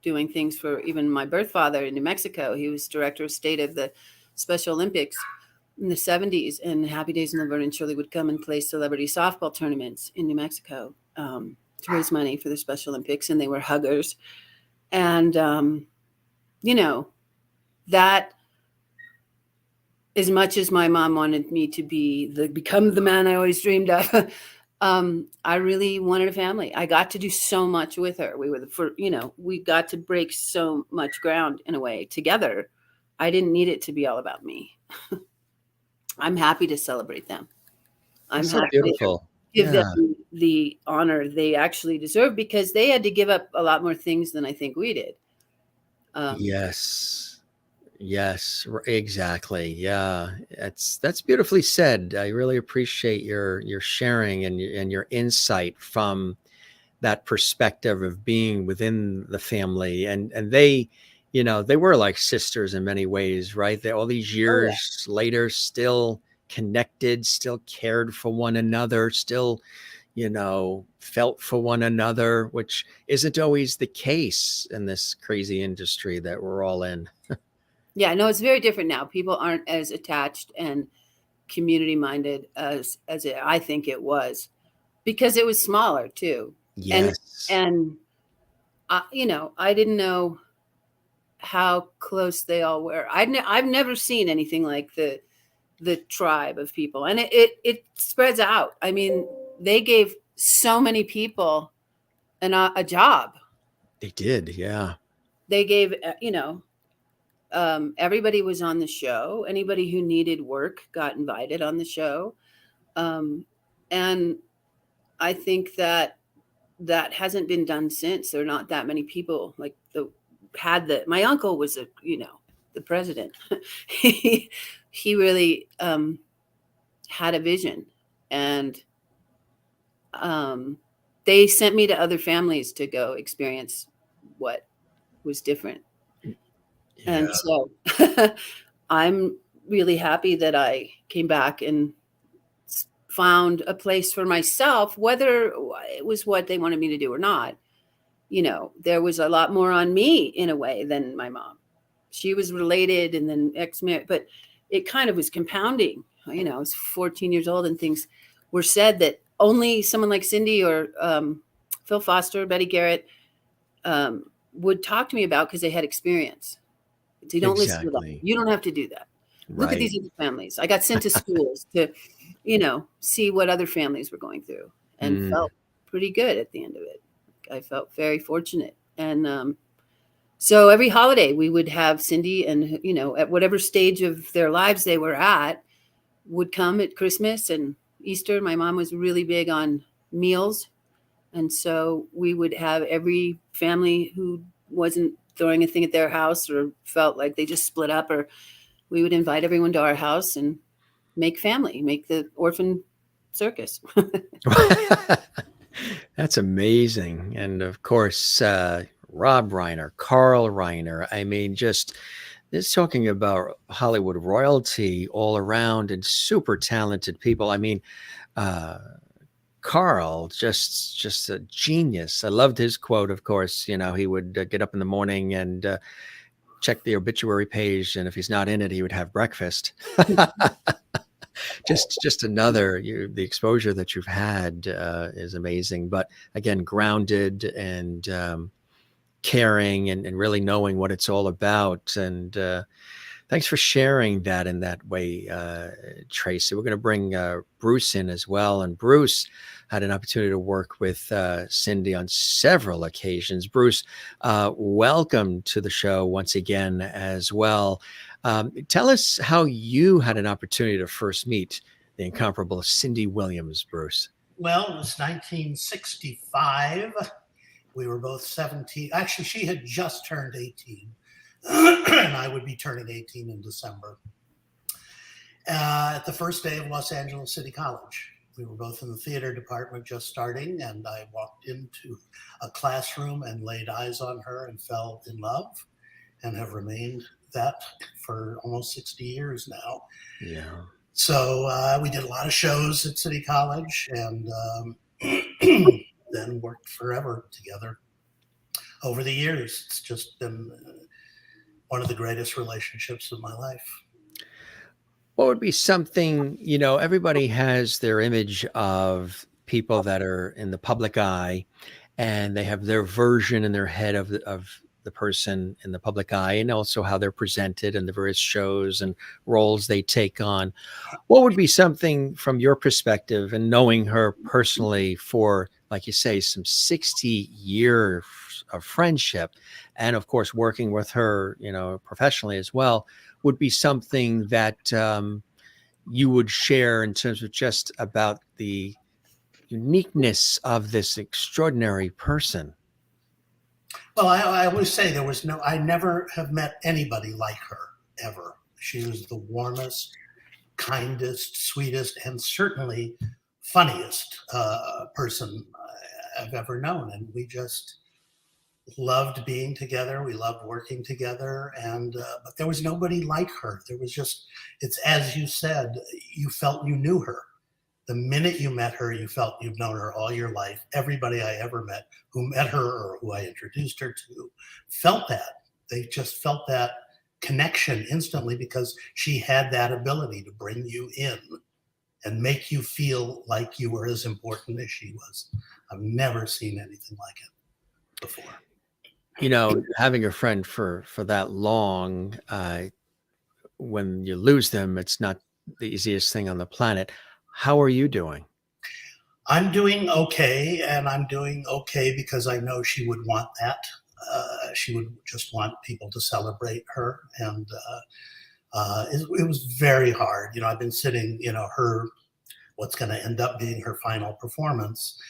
doing things for even my birth father in New Mexico. He was director of state of the Special Olympics in the 70s, and Happy Days and Laverne and Shirley would come and play celebrity softball tournaments in New Mexico to raise money for the Special Olympics, and they were huggers. And, that as much as my mom wanted me to become the man I always dreamed of, I really wanted a family. I got to do so much with her. We got to break so much ground in a way together. I didn't need it to be all about me. I'm happy to celebrate them. I'm so happy beautiful. to give them the honor they actually deserve, because they had to give up a lot more things than I think we did. Yes, exactly. Yeah, that's beautifully said. I really appreciate your sharing and your insight from that perspective of being within the family, and they, they were like sisters in many ways, right? They all these years later still connected, still cared for one another, still felt for one another, which isn't always the case in this crazy industry that we're all in. Yeah, no, it's very different now. People aren't as attached and community minded as I think it was, because it was smaller too. Yes. And I didn't know how close they all were. I've never seen anything like the the tribe of people, and it spreads out. I mean, they gave so many people a job. They did, yeah. They gave, everybody was on the show. Anybody who needed work got invited on the show. And I think that hasn't been done since. There are not that many people like my uncle was the president. he really had a vision, and they sent me to other families to go experience what was different. Yeah. And so I'm really happy that I came back and found a place for myself, whether it was what they wanted me to do or not. There was a lot more on me in a way than my mom. She was related and then ex-married, but it kind of was compounding. I was 14 years old, and things were said that only someone like Cindy or Phil Foster, Betty Garrett would talk to me about, because they had experience. So you don't listen to them. You don't have to do that. Right. Look at these other families. I got sent to schools to, see what other families were going through, and felt pretty good at the end of it. I felt very fortunate. And so every holiday we would have Cindy and, at whatever stage of their lives they were at, would come at Christmas and Easter. My mom was really big on meals. And so we would have every family who wasn't throwing a thing at their house or felt like they just split up, or we would invite everyone to our house and make the orphan circus. That's amazing. And of course, Rob Reiner, Carl Reiner. I mean, just talking about Hollywood royalty all around and super talented people. I mean, Carl, just a genius. I loved his quote, of course. He would get up in the morning and check the obituary page, and if he's not in it, he would have breakfast. just another, the exposure that you've had is amazing. But again, grounded and caring and really knowing what it's all about. And thanks for sharing that in that way, Tracy. We're going to bring Bruce in as well. And Bruce had an opportunity to work with Cindy on several occasions. Bruce, welcome to the show once again as well. Tell us how you had an opportunity to first meet the incomparable Cindy Williams, Bruce. Well, it was 1965. We were both 17. Actually, she had just turned 18. And I would be turning 18 in December. At the first day of Los Angeles City College. We were both in the theater department just starting, and I walked into a classroom and laid eyes on her and fell in love, and have remained that for almost 60 years now. Yeah. So we did a lot of shows at City College, and then worked forever together over the years. It's just been one of the greatest relationships of my life. What would be something, everybody has their image of people that are in the public eye, and they have their version in their head of the person in the public eye, and also how they're presented in the various shows and roles they take on. What would be something from your perspective, and knowing her personally for, like you say, some 60 years of friendship, and of course working with her, professionally as well, would be something that you would share in terms of just about the uniqueness of this extraordinary person? Well, I always say I never have met anybody like her, ever. She was the warmest, kindest, sweetest, and certainly funniest person I've ever known. And we just loved being together. We loved working together. And but there was nobody like her. There was just, it's as you said, you felt you knew her. The minute you met her, you felt you've known her all your life. Everybody I ever met who met her or who I introduced her to felt that. They just felt that connection instantly, because she had that ability to bring you in and make you feel like you were as important as she was. I've never seen anything like it before. Having a friend for that long, when you lose them, it's not the easiest thing on the planet. How are you doing? I'm doing okay, and I'm doing okay because I know she would want that. She would just want people to celebrate her, and it was very hard. I've been sitting, what's going to end up being her final performance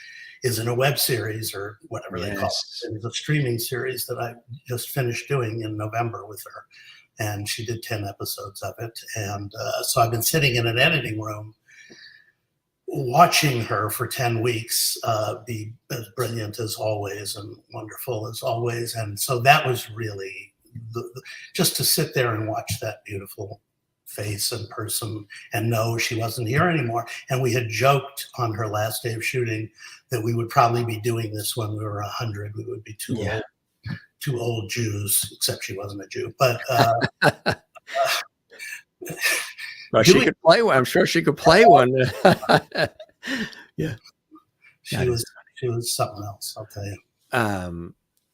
is in a web series or whatever they call it. It's a streaming series that I just finished doing in November with her, and she did 10 episodes of it. And so I've been sitting in an editing room watching her for 10 weeks be as brilliant as always and wonderful as always. And so that was really just to sit there and watch that beautiful face and person and know she wasn't here anymore. And we had joked on her last day of shooting that we would probably be doing this when we were 100. We would be two old Jews, except she wasn't a Jew. But well, she could play one. I'm sure she could play one. Yeah, she was something else, I'll tell you.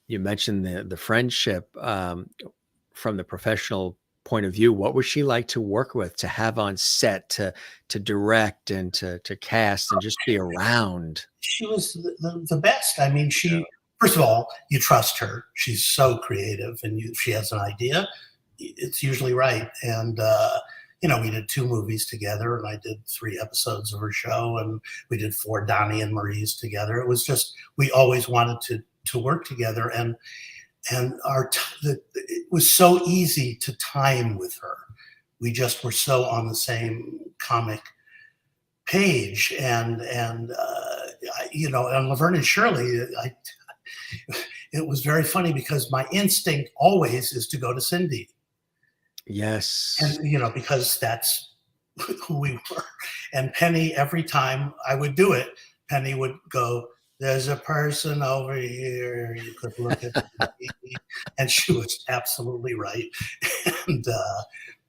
You mentioned the friendship from the professional point of view. What was she like to work with, to have on set, to direct and to cast and just be around? She was the best. I mean, first of all, you trust her. She's so creative, and she has an idea, it's usually right. And we did 2 movies together, and I did 3 episodes of her show, and we did 4 Donny and Marie's together. It was just, we always wanted to work together, and it was so easy to time with her. We just were so on the same comic page, and on Laverne and Shirley, it was very funny because my instinct always is to go to Cindy. Yes. And, because that's who we were. And Penny, every time I would do it, Penny would go, "There's a person over here. You could look at me." And she was absolutely right. And,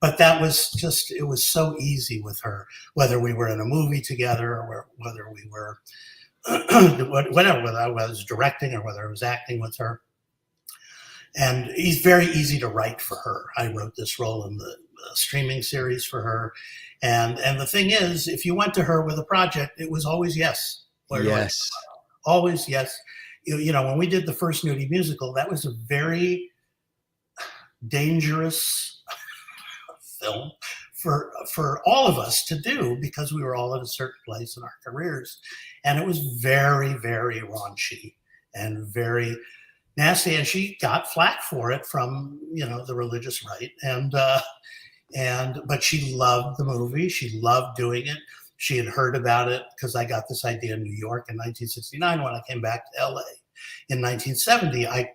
but that was just, it was so easy with her, whether we were in a movie together or whether we were, whether I was directing or whether I was acting with her. And he's very easy to write for her. I wrote this role in the streaming series for her. And the thing is, if you went to her with a project, it was always yes. Yes. Always yes. When we did the First Nudie Musical, that was a very dangerous film for all of us to do because we were all at a certain place in our careers. And it was very, very raunchy and very nasty, and she got flack for it from the religious right, but she loved the movie. She loved doing it. She had heard about it because I got this idea in New York in 1969 when I came back to LA. In 1970, the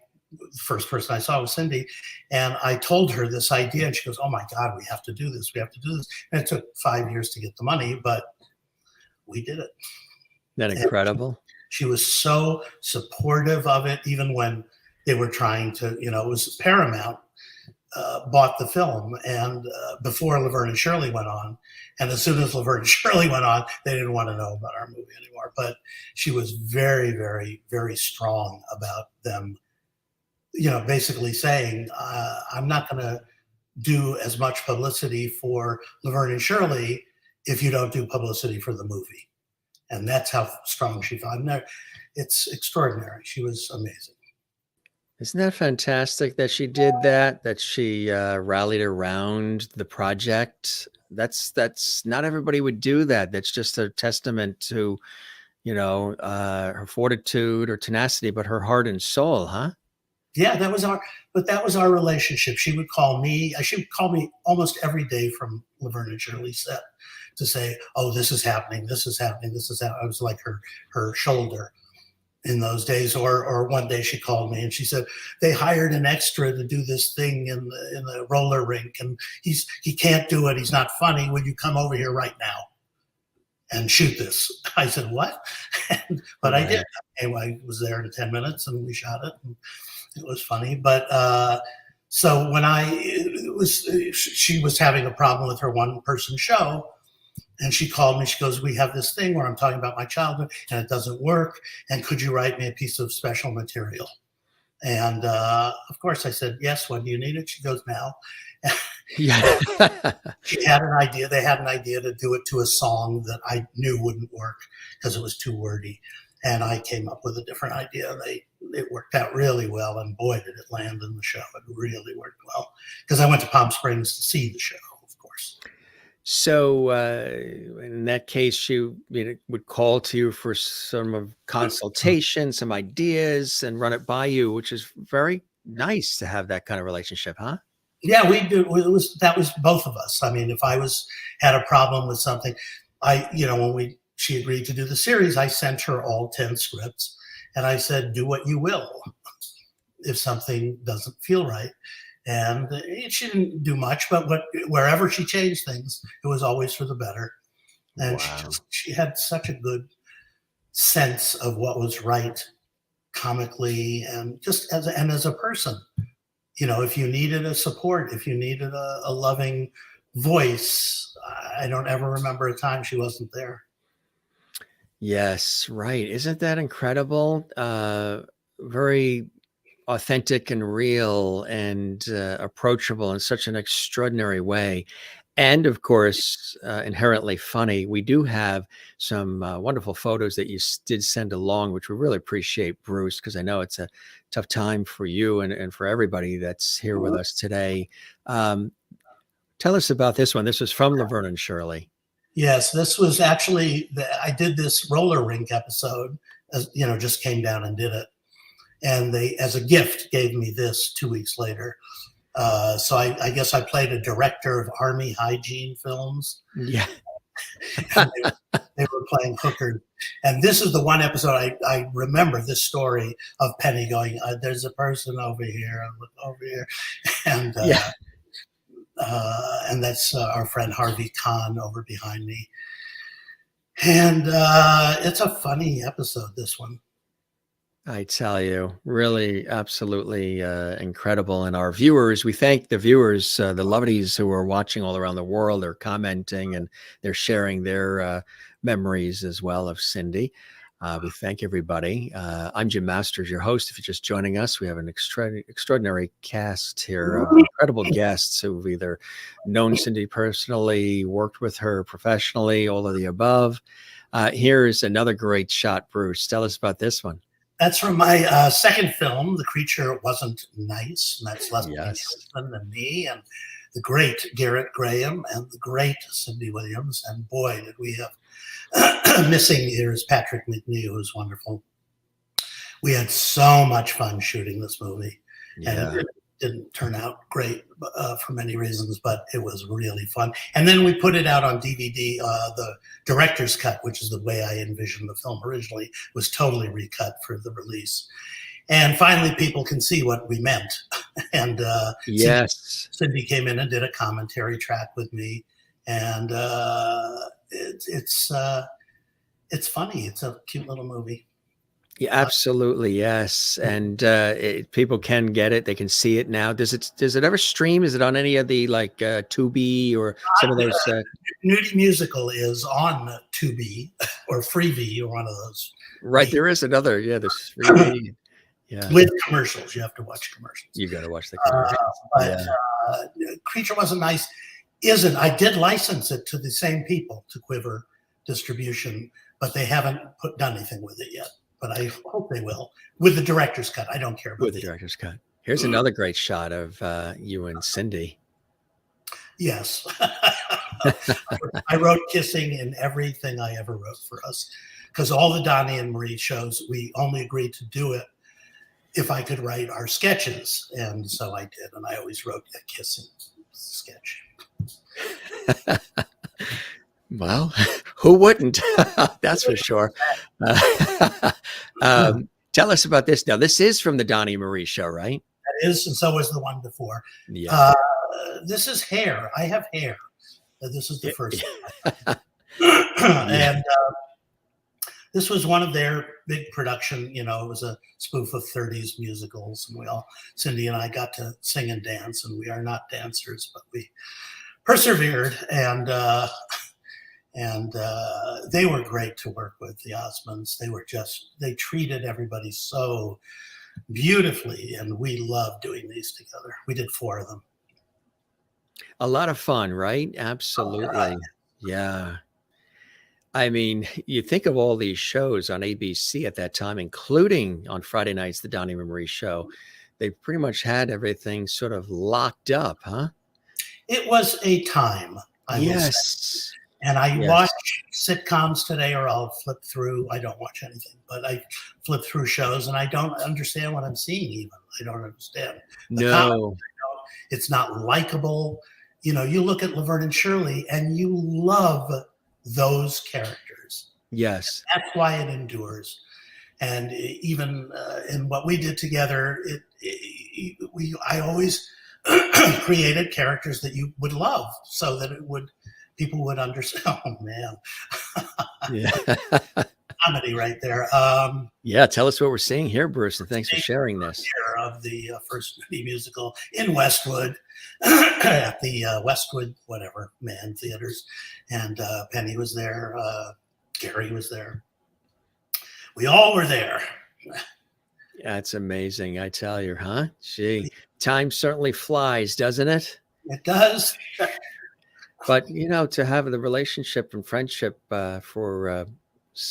first person I saw was Cindy, and I told her this idea, and she goes, "Oh my God, we have to do this. We have to do this." And it took 5 years to get the money, but we did it. Isn't that incredible? She was so supportive of it, even when they were trying to, it was Paramount bought the film, and before Laverne and Shirley went on. And as soon as Laverne and Shirley went on, they didn't want to know about our movie anymore. But she was very, very, very strong about them, basically saying, I'm not going to do as much publicity for Laverne and Shirley if you don't do publicity for the movie. And that's how strong she felt. It's extraordinary. She was amazing. Isn't that fantastic that she did that she rallied around the project? That's not everybody would do that. That's just a testament to, her fortitude or tenacity, but her heart and soul, huh? Yeah, that was our relationship. She would call me almost every day from Laverne and Shirley's set to say, "Oh, this is happening, this is happening, this is happening." I was like her shoulder in those days. Or one day she called me and she said, "They hired an extra to do this thing in the roller rink, and he can't do it. He's not funny. Would you come over here right now and shoot this?" I said, "What?" But I did. Anyway, I was there in 10 minutes and we shot it. And it was funny. But so when she was having a problem with her one-person show, and she called me. She goes, "We have this thing where I'm talking about my childhood and it doesn't work. And could you write me a piece of special material?" And of course I said, "Yes, when do you need it?" She goes, "Now." Yeah. She had an idea. They had an idea to do it to a song that I knew wouldn't work because it was too wordy. And I came up with a different idea. It worked out really well. And boy, did it land in the show. It really worked well because I went to Palm Springs to see the show, of course. So in that case, she would call to you for some consultation, some ideas, and run it by you, which is very nice to have that kind of relationship, huh? Yeah, we do. That was both of us. I mean, if I had a problem with something, when she agreed to do the series, I sent her all 10 scripts, and I said, "Do what you will if something doesn't feel right." And she didn't do much, but wherever she changed things, it was always for the better. And Wow. she had such a good sense of what was right, comically, and just as a person. If you needed a support, if you needed a loving voice, I don't ever remember a time she wasn't there. Yes, right. Isn't that incredible? Very authentic and real and approachable in such an extraordinary way. And of course, inherently funny. We do have some wonderful photos that you did send along, which we really appreciate, Bruce, because I know it's a tough time for you and for everybody that's here with us today. Tell us about this one. This was from Laverne and Shirley. Yes, this was actually, I did this roller rink episode, just came down and did it. And they, as a gift, gave me this 2 weeks later. So I guess I played a director of Army hygiene films. Yeah. They were playing hookers. And this is the one episode I remember this story of Penny going, "There's a person over here, and look over here." And and that's our friend Harvey Kahn over behind me. And it's a funny episode, this one. I tell you, really, absolutely incredible. And our viewers, we thank the viewers, the lovelies who are watching all around the world. They're commenting and they're sharing their memories as well of Cindy. We thank everybody. I'm Jim Masters, your host. If you're just joining us, we have an extraordinary cast here of incredible guests who've either known Cindy personally, worked with her professionally, all of the above. Here's another great shot, Bruce. Tell us about this one. That's from my second film, The Creature Wasn't Nice. And that's Leslie Nielsen and me and the great Garrett Graham and the great Cindy Williams. And boy, did we have missing here is Patrick McNee, who's wonderful. We had so much fun shooting this movie. Yeah. And it didn't turn out great for many reasons, but it was really fun. And then we put it out on DVD. The director's cut, which is the way I envisioned the film originally, was totally recut for the release. And finally, people can see what we meant. And yes, Cindy came in and did a commentary track with me, and it's funny. It's a cute little movie. Yeah, absolutely, yes. And people can get it; they can see it now. Does it ever stream? Is it on any of the like Tubi or some of those? Nudie Musical is on Tubi or Freevee or one of those. Right, there is another. Yeah, there's Freevee. Yeah, with commercials. You have to watch commercials. You got to watch the commercials. Creature Wasn't Nice isn't. I did license it to the same people, to Quiver Distribution, but they haven't done anything with it yet. But I hope they will with the director's cut. I don't care about with the director's cut. Here's another great shot of you and Cindy. Yes. I wrote kissing in everything I ever wrote for us, because all the Donny and Marie shows, we only agreed to do it if I could write our sketches. And so I did. And I always wrote a kissing sketch. Well, who wouldn't? That's for sure. Tell us about this. Now, this is from the Donny and Marie Show, right? That is, and so was the one before. Yeah. This is hair. I have hair. This is the first one. And this was one of their big production. It was a spoof of 30s musicals, and Cindy and I got to sing and dance, and we are not dancers, but we persevered, and they were great to work with, the Osmonds. They treated everybody so beautifully, and we loved doing these together. We did 4 of them. A lot of fun, right? Oh, God. Absolutely. Yeah. I mean, you think of all these shows on ABC at that time, including on Friday nights, the Donny and Marie Show. They pretty much had everything sort of locked up, huh? It was a time, I will say. Yes. And I watch Yes. sitcoms today, or I'll flip through. I don't watch anything, but I flip through shows, and I don't understand what I'm seeing. Even I don't understand the comedy. No. It's not likable. You know, you look at Laverne and Shirley, and you love those characters. Yes. That's why it endures. And even in what we did together, I always created characters that you would love, so that people would understand. Oh man, Yeah. comedy right there. Yeah. Tell us what we're seeing here, Bruce, and thanks for sharing this. Of the First Nudie Musical in Westwood at the Westwood whatever man theaters, and Penny was there, Garry was there. We all were there. That's amazing. I tell you, huh? Gee, time certainly flies, doesn't it? It does. But, to have the relationship and friendship for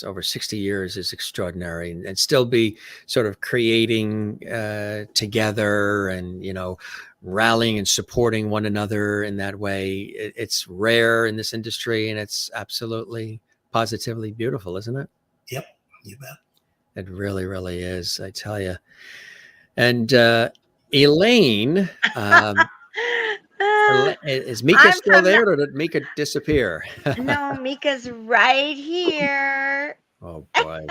over 60 years is extraordinary, and still be sort of creating together and, rallying and supporting one another in that way. It's rare in this industry, and it's absolutely positively beautiful, isn't it? Yep, you bet. It really, really is, I tell you. And Elaine, is Mika I'm still from there, or did Mika disappear? No, Mika's right here. Oh boy.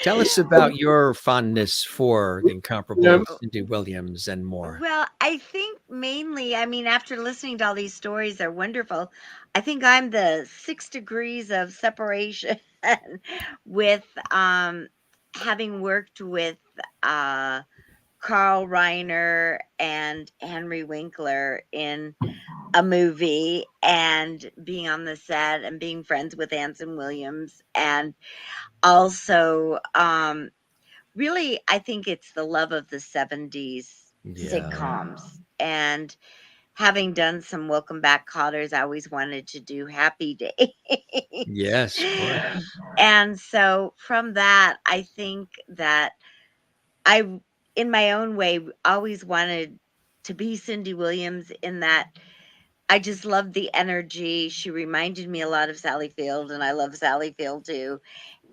Tell us about your fondness for the incomparable Yeah. Cindy Williams and more. Well, I think mainly, after listening to all these stories, they're wonderful. I think I'm the 6 degrees of separation with having worked with Carl Reiner and Henry Winkler in a movie, and being on the set and being friends with Anson Williams, and also really, I think it's the love of the 70s Yeah. sitcoms. And having done some Welcome Back Cotters, I always wanted to do Happy Days. Yes, of course. And so from that, I think that I, in my own way, always wanted to be Cindy Williams, in that I just loved the energy. She reminded me a lot of Sally Field, and I love Sally Field too.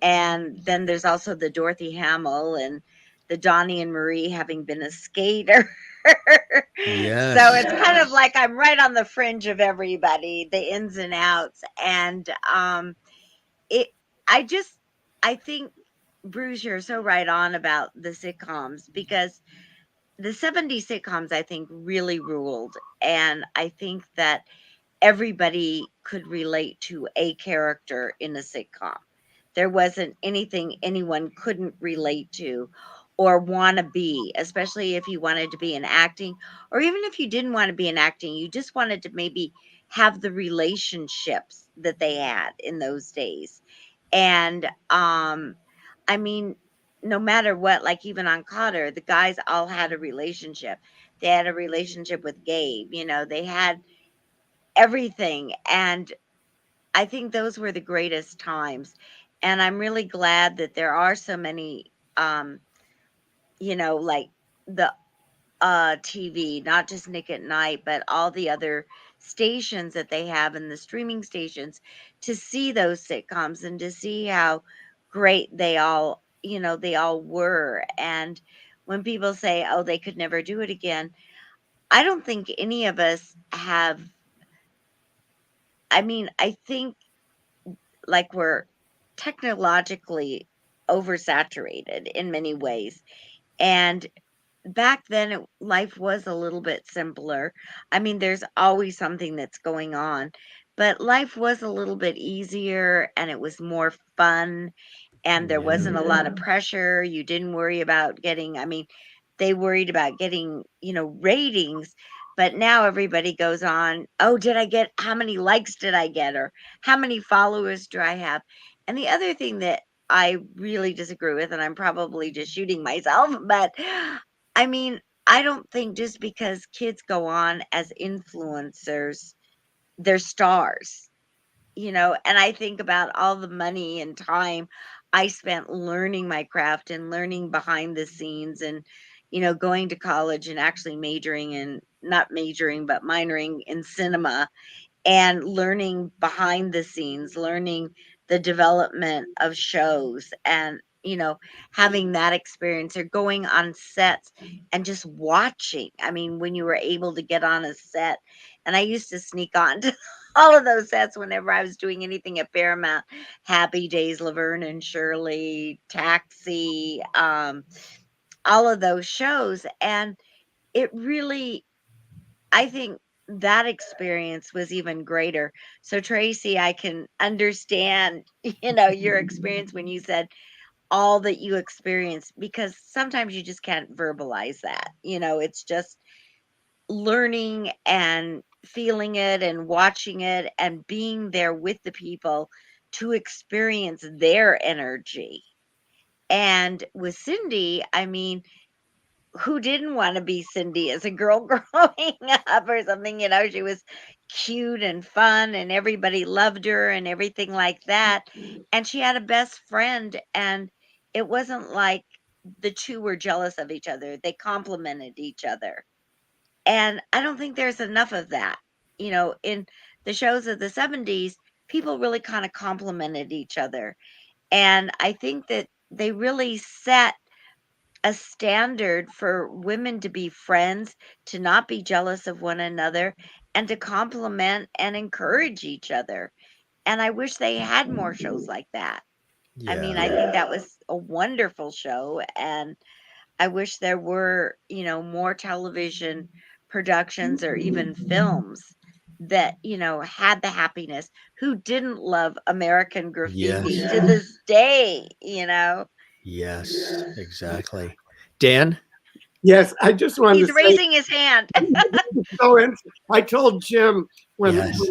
And then there's also the Dorothy Hamill and the Donny and Marie, having been a skater. Yes. So it's kind of like I'm right on the fringe of everybody, the ins and outs. And it I think, Bruce, you're so right on about the sitcoms, because the 70s sitcoms, I think, really ruled. And I think that everybody could relate to a character in a sitcom. There wasn't anything anyone couldn't relate to or want to be, especially if you wanted to be in acting, or even if you didn't want to be in acting, you just wanted to maybe have the relationships that they had in those days. And I mean, no matter what, like even on Cotter, the guys all had a relationship. They had a relationship with Gabe, they had everything. And I think those were the greatest times. And I'm really glad that there are so many, like the TV, not just Nick at Night, but all the other stations that they have, and the streaming stations, to see those sitcoms and to see how great they all were. And when people say, oh, they could never do it again, I don't think any of us have. I think, like, we're technologically oversaturated in many ways. And back then, life was a little bit simpler. There's always something that's going on, but life was a little bit easier, and it was more fun, and there wasn't a lot of pressure. You didn't worry about getting, they worried about getting, ratings. But now everybody goes on, oh, how many likes did I get? Or how many followers do I have? And the other thing that I really disagree with, and I'm probably just shooting myself, but I mean, I don't think just because kids go on as influencers, they're stars, and I think about all the money and time I spent learning my craft and learning behind the scenes and, going to college and actually not majoring, but minoring in cinema and learning behind the scenes, learning the development of shows and, having that experience or going on sets and just watching. I mean, when you were able to get on a set, and I used to sneak on to all of those sets whenever I was doing anything at Paramount, Happy Days, Laverne and Shirley, Taxi, all of those shows. And it really, I think that experience was even greater. So Tracy, I can understand, your experience when you said all that you experienced, because sometimes you just can't verbalize that. It's just learning and feeling it and watching it and being there with the people to experience their energy. And with Cindy, I mean, who didn't want to be Cindy as a girl growing up or something? She was cute and fun and everybody loved her and everything like that. And she had a best friend, and it wasn't like the two were jealous of each other. They complemented each other. And I don't think there's enough of that. In the shows of the 70s, people really kind of complimented each other. And I think that they really set a standard for women to be friends, to not be jealous of one another, and to compliment and encourage each other. And I wish they had more shows like that. I mean, I think that was a wonderful show, and I wish there were, more television productions or even films that, had the happiness. Who didn't love American Graffiti to this day, Yes, exactly. Dan? Yes, I just wanted He's to say, raising his hand. so I told Jim when Yes.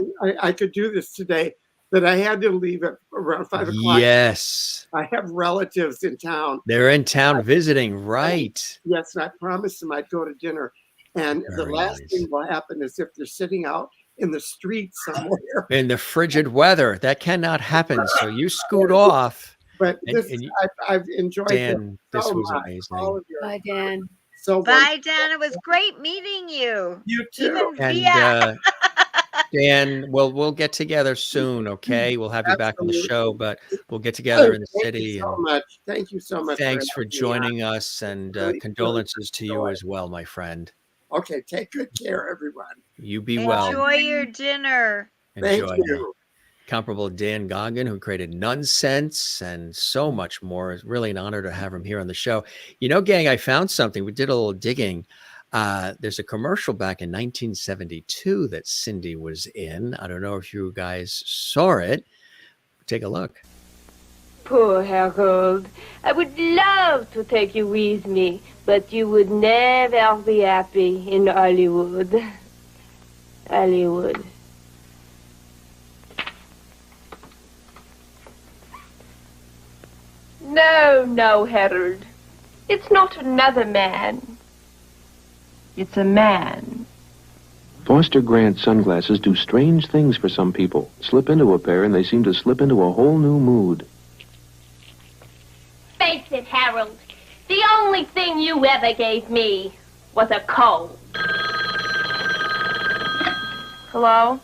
I could do this today that I had to leave at around 5 o'clock. Yes. I have relatives in town. They're in town visiting, right? Yes, and I promised them I'd go to dinner. And the Very last nice. thing will happen is if they're sitting out in the street somewhere. In the frigid weather, that cannot happen. So you scoot off. But And- this, and you- I've enjoyed Dan, this this so was much. amazing. All of you. Bye, Dan. So Bye, Dan. It was great meeting you. You too. Even And via. Dan, we'll get together soon, okay? We'll have you back on the Absolutely. show, but we'll get together in the Thank city. you so And much. Thank you so much. thanks for having me on. joining us, and Really, condolences to you enjoy. as well, my friend. Okay, take good care, everyone. You be well. Enjoy your dinner. Thank Enjoy. you. Comparable Dan Goggin, who created Nonsense and so much more. It's really an honor to have him here on the show. Gang, I found something. We did a little digging. There's a commercial back in 1972 that Cindy was in. I don't know if you guys saw it. Take a look. Poor Harold. I would love to take you with me, but you would never be happy in Hollywood. Hollywood. No, Harold. It's not another man. It's a man. Foster Grant sunglasses do strange things for some people. Slip into a pair and they seem to slip into a whole new mood. Face it, Harold. The only thing you ever gave me was a cold. Hello?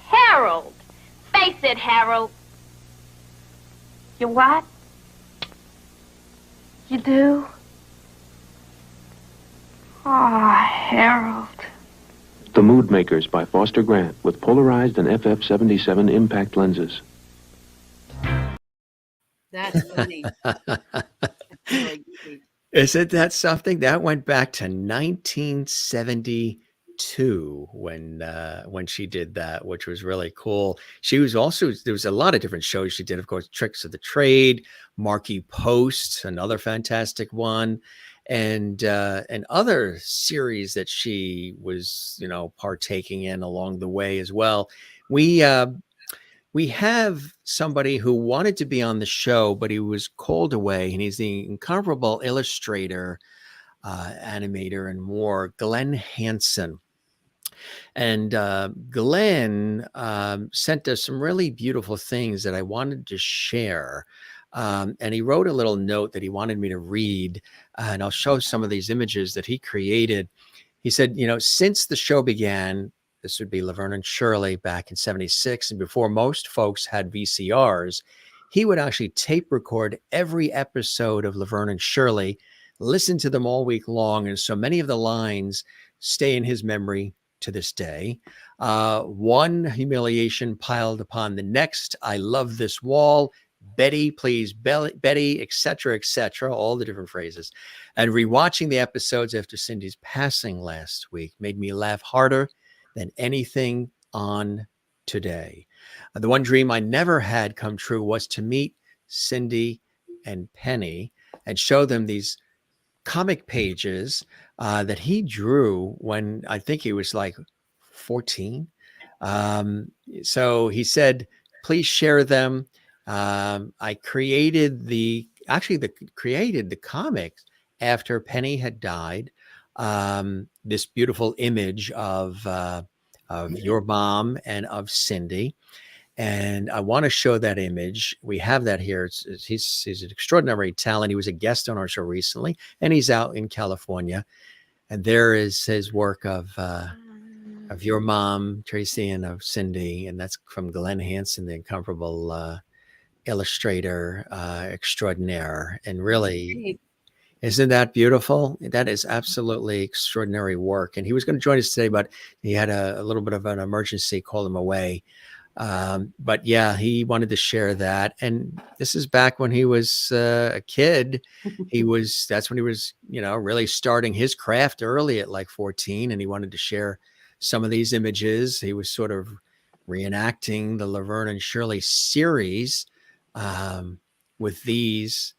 Harold. Face it, Harold. You what? You do? Ah, Harold. The Mood Makers by Foster Grant with polarized and FF77 impact lenses. That's funny. Isn't that something? That went back to 1972 when she did that, which was really cool. She was also, there was a lot of different shows she did, of course, Tricks of the Trade, Marquee Post, another fantastic one, and other series that she was, partaking in along the way as well. We have somebody who wanted to be on the show, but he was called away, and he's the incomparable illustrator animator, and more, Glenn Hansen. And Glenn sent us some really beautiful things that I wanted to share. And he wrote a little note that he wanted me to read. And I'll show some of these images that he created. He said, since the show began, this would be Laverne and Shirley back in '76, and before most folks had VCRs, he would actually tape record every episode of Laverne and Shirley, listen to them all week long. And so many of the lines stay in his memory to this day. One humiliation piled upon the next. I love this wall. Betty, please, Betty, etc., all the different phrases. And rewatching the episodes after Cindy's passing last week made me laugh harder than anything on today. The one dream I never had come true was to meet Cindy and Penny and show them these comic pages that he drew when I think he was like 14. So he said, please share them. I created the comics after Penny had died. This beautiful image of your mom and of Cindy. And I want to show that image. We have that here. He's an extraordinary talent. He was a guest on our show recently, and he's out in California. And there is his work of your mom, Tracy, and of Cindy. And that's from Glenn Hansen, the incomparable illustrator extraordinaire. And really, isn't that beautiful? That is absolutely extraordinary work. And he was going to join us today, but he had a little bit of an emergency, called him away. But yeah, he wanted to share that. And this is back when he was a kid. That's when he was, really starting his craft early at like 14. And he wanted to share some of these images. He was sort of reenacting the Laverne and Shirley series with these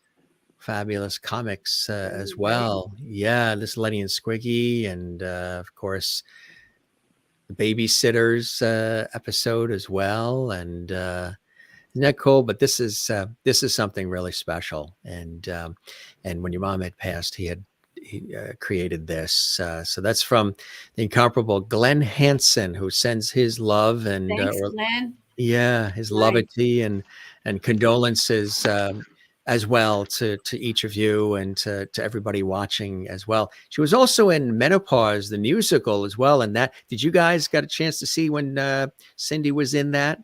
fabulous comics as well. Yeah, this Lenny and Squiggy, and of course, Babysitters episode as well. And isn't that cool? But this is something really special. And when your mom had passed, he created this. So that's from the incomparable Glenn Hansen, who sends his love and thanks, Glenn. Yeah, his levity and condolences as well to each of you and to everybody watching as well. She was also in Menopause, the musical as well. And that, did you guys got a chance to see when Cindy was in that?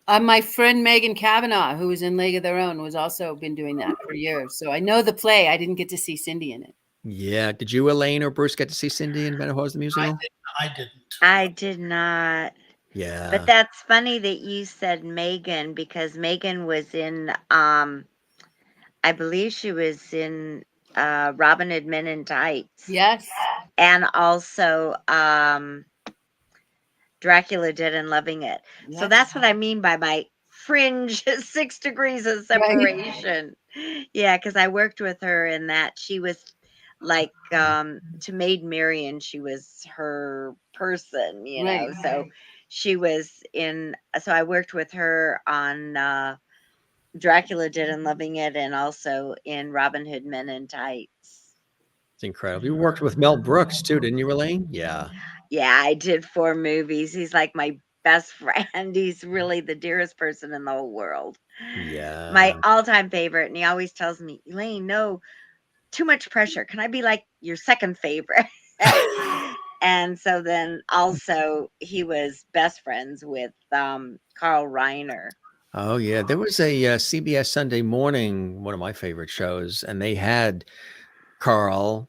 My friend Megan Cavanaugh, who was in League of Their Own, was also been doing that for years. So I know the play. I didn't get to see Cindy in it. Yeah. Did you, Elaine or Bruce, get to see Cindy in Menopause, the musical? I didn't. I did not. Yeah. But that's funny that you said Megan, because Megan was in, I believe she was in Robin Hood Men in Tights. Yes. And also Dracula Dead and Loving It. Yes. So that's what I mean by my fringe 6 degrees of separation. Right. Yeah, because I worked with her in that. She was like to Maid Marian, she was her person, know. So she was in, so I worked with her on Dracula Dead and Loving It, and also in Robin Hood Men in Tights. It's incredible. You worked with Mel Brooks too, didn't you, Elaine? Yeah. Yeah, I did 4 movies. He's like my best friend. He's really the dearest person in the whole world. Yeah. My all-time favorite. And he always tells me, Elaine, no, too much pressure. Can I be like your second favorite? And so then also he was best friends with Carl Reiner. Oh, yeah. There was a CBS Sunday Morning, one of my favorite shows, and they had Carl,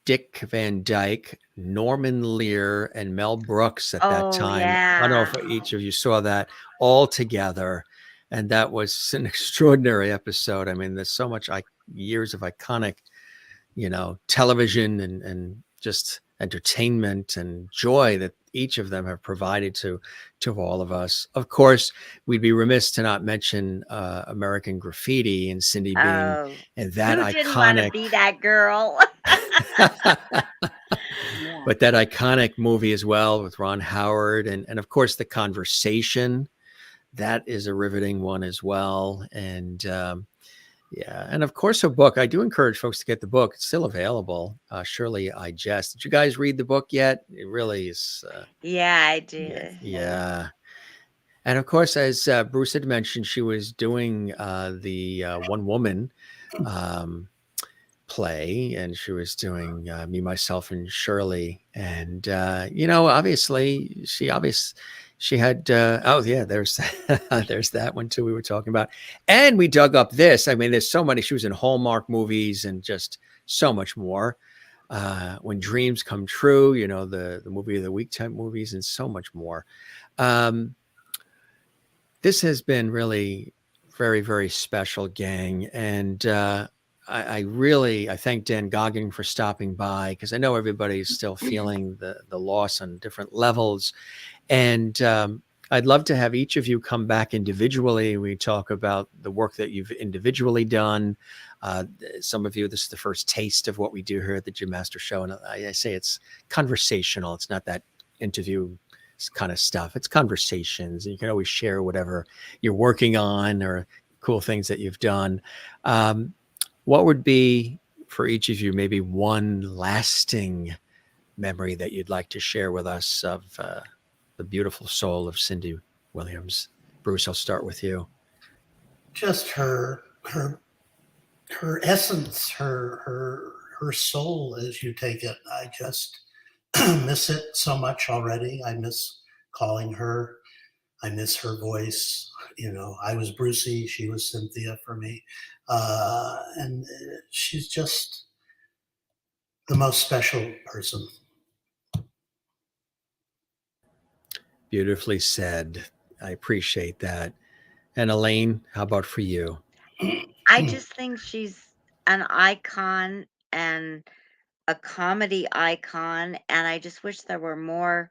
Dick Van Dyke, Norman Lear, and Mel Brooks at that time. Yeah. I don't know if each of you saw that all together. And that was an extraordinary episode. I mean, there's so much years of iconic, television and just entertainment and joy that each of them have provided to all of us. Of course, we'd be remiss to not mention American Graffiti and Cindy Bean and that who didn't want to be that girl? But that iconic movie as well with Ron Howard and of course The Conversation. That is a riveting one as well. And Yeah. And of course, her book, I do encourage folks to get the book. It's still available. Shirley I Jest. Did you guys read the book yet? It really is. Yeah, I Yeah. did. Yeah. And of course, as Bruce had mentioned, she was doing the One Woman um, play, and she was doing Me, Myself, and Shirley. And, obviously, she had, oh, yeah, there's, there's that one too we were talking about. And we dug up this. I mean, there's so many. She was in Hallmark movies and just so much more. When Dreams Come True, the movie of the week type movies, and so much more. This has been really very, very special, gang. And I thank Dan Goggin for stopping by, because I know everybody's still feeling the loss on different levels. And I'd love to have each of you come back individually. We talk about the work that you've individually done. Some of you, this is the first taste of what we do here at the Jim Master Show. And I say it's conversational. It's not that interview kind of stuff. It's conversations. And you can always share whatever you're working on or cool things that you've done. What would be, for each of you, maybe one lasting memory that you'd like to share with us of the beautiful soul of Cindy Williams? Bruce, I'll start with you. Just her essence, her soul, as you take it. I just miss it so much already. I miss calling her. I miss her voice. I was Brucey, she was Cynthia for me. And she's just the most special person. Beautifully said. I appreciate that. And Elaine, how about for you? I just think she's an icon and a comedy icon, and I just wish there were more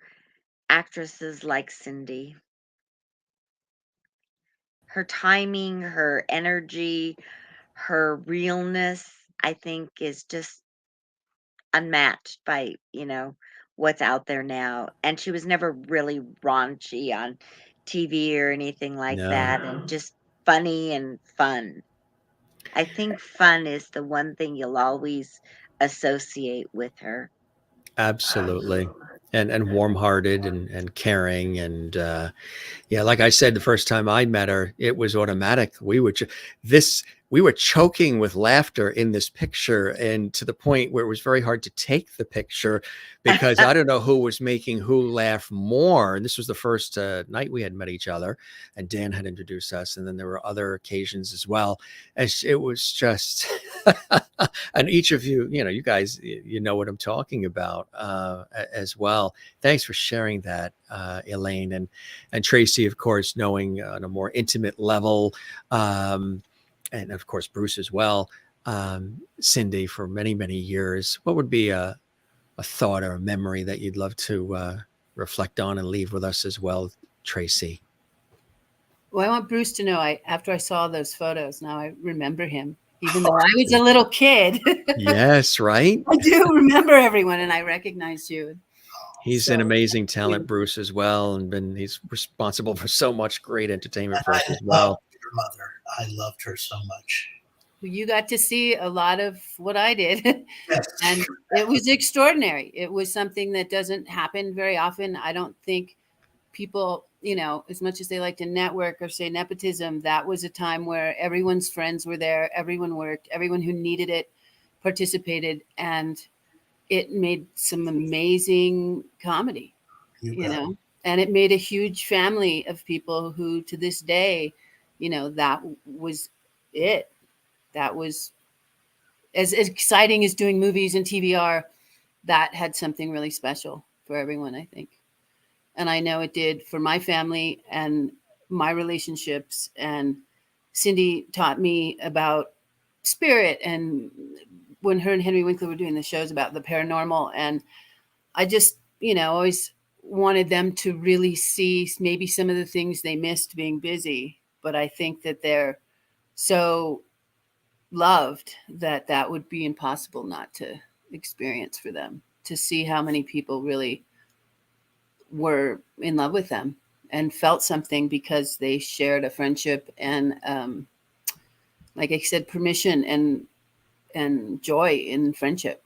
actresses like Cindy. Her timing, her energy, her realness, I think is just unmatched by, what's out there now. And she was never really raunchy on TV or anything like that, No, and just funny and fun. I think fun is the one thing you'll always associate with her. absolutely. And warm-hearted and caring. And yeah, like I said, the first time I met her, it was automatic. We were choking with laughter in this picture, and to the point where it was very hard to take the picture, because I don't know who was making who laugh more. And this was the first night we had met each other, and Dan had introduced us, and then there were other occasions as well. And it was just, and each of you, you guys, you know what I'm talking about as well. Thanks for sharing that, Elaine, and Tracy, of course, knowing on a more intimate level. And of course, Bruce as well, Cindy for many, many years. What would be a thought or a memory that you'd love to reflect on and leave with us as well, Tracy? Well, I want Bruce to know, after I saw those photos, now I remember him, even though I was a little kid. Yes, right? I do remember everyone, and I recognize you. He's an amazing talent, Bruce, as well, and he's responsible for so much great entertainment for us as well. Your mother, I loved her so much. You got to see a lot of what I did. Yes. And it was extraordinary. It was something that doesn't happen very often. I don't think people, as much as they like to network or say nepotism, that was a time where everyone's friends were there. Everyone worked. Everyone who needed it participated. And it made some amazing comedy, and it made a huge family of people who, to this day, that was it. That was as exciting as doing movies and TV are. That had something really special for everyone, I think. And I know it did for my family and my relationships. And Cindy taught me about spirit, and when her and Henry Winkler were doing the shows about the paranormal, and I just, always wanted them to really see maybe some of the things they missed being busy. But I think that they're so loved that would be impossible not to experience for them, to see how many people really were in love with them and felt something because they shared a friendship and like I said, permission and joy in friendship.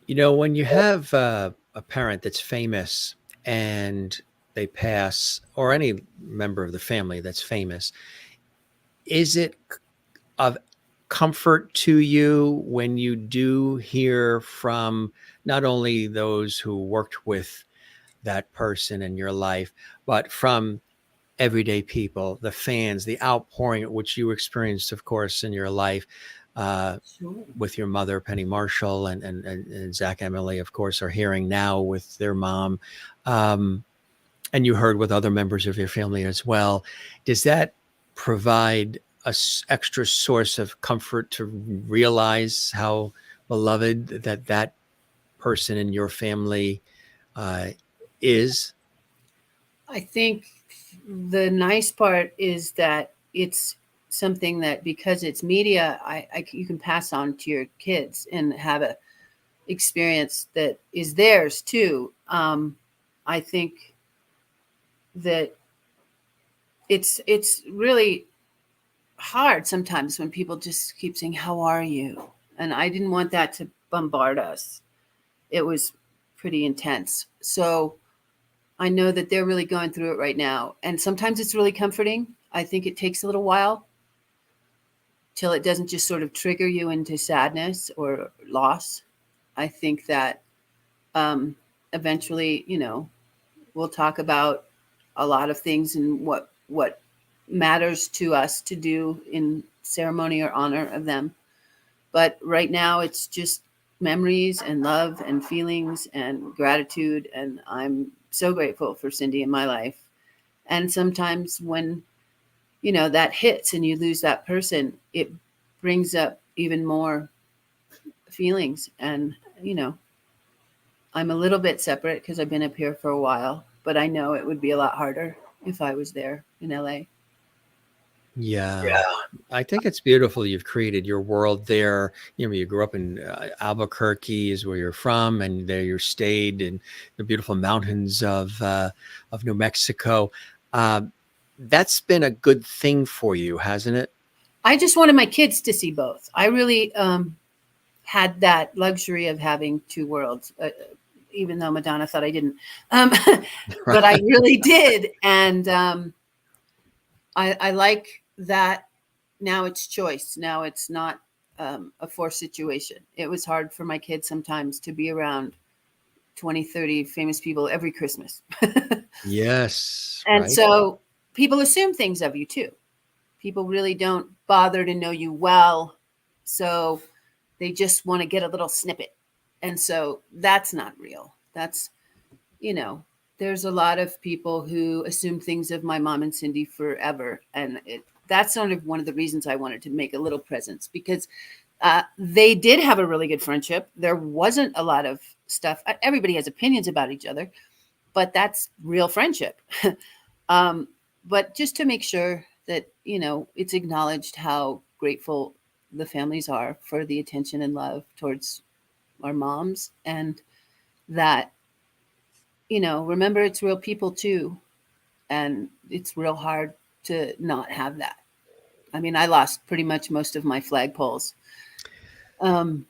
You know, when you have a parent that's famous and they pass, or any member of the family that's famous, is it of comfort to you when you do hear from not only those who worked with that person in your life, but from everyday people, the fans, the outpouring which you experienced, of course, in your life Sure. with your mother, Penny Marshall, and Zach Emily, of course, are hearing now with their mom. And you heard with other members of your family as well. Does that provide extra source of comfort to realize how beloved that person in your family is? I think the nice part is that it's something that, because it's media, you can pass on to your kids and have a experience that is theirs too. I think that it's really hard sometimes when people just keep saying, "How are you?" And I didn't want that to bombard us. It was pretty intense. So I know that they're really going through it right now. And sometimes it's really comforting. I think it takes a little while till it doesn't just sort of trigger you into sadness or loss. I think that eventually, we'll talk about a lot of things and what matters to us to do in ceremony or honor of them. But right now it's just memories and love and feelings and gratitude. And I'm so grateful for Cindy in my life. And sometimes when, that hits and you lose that person, it brings up even more feelings. And, I'm a little bit separate because I've been up here for a while, but I know it would be a lot harder if I was there in LA. Yeah. I think it's beautiful. You've created your world there. You grew up in Albuquerque is where you're from, and there you stayed in the beautiful mountains of New Mexico. That's been a good thing for you, hasn't it? I just wanted my kids to see both. I really had that luxury of having two worlds, even though Madonna thought I didn't. But I really did. And I like that now it's choice. Now it's not a forced situation. It was hard for my kids sometimes to be around 20, 30 famous people every Christmas. Yes. And right. so people assume things of you too. People really don't bother to know you well. So they just want to get a little snippet. And so that's not real. That's, there's a lot of people who assume things of my mom and Cindy forever. And that's sort of one of the reasons I wanted to make a little presence, because they did have a really good friendship. There wasn't a lot of stuff. Everybody has opinions about each other, but that's real friendship. But just to make sure that, it's acknowledged how grateful the families are for the attention and love towards our moms, and that, remember, it's real people too. And it's real hard to not have that. I mean, I lost pretty much most of my flagpoles. And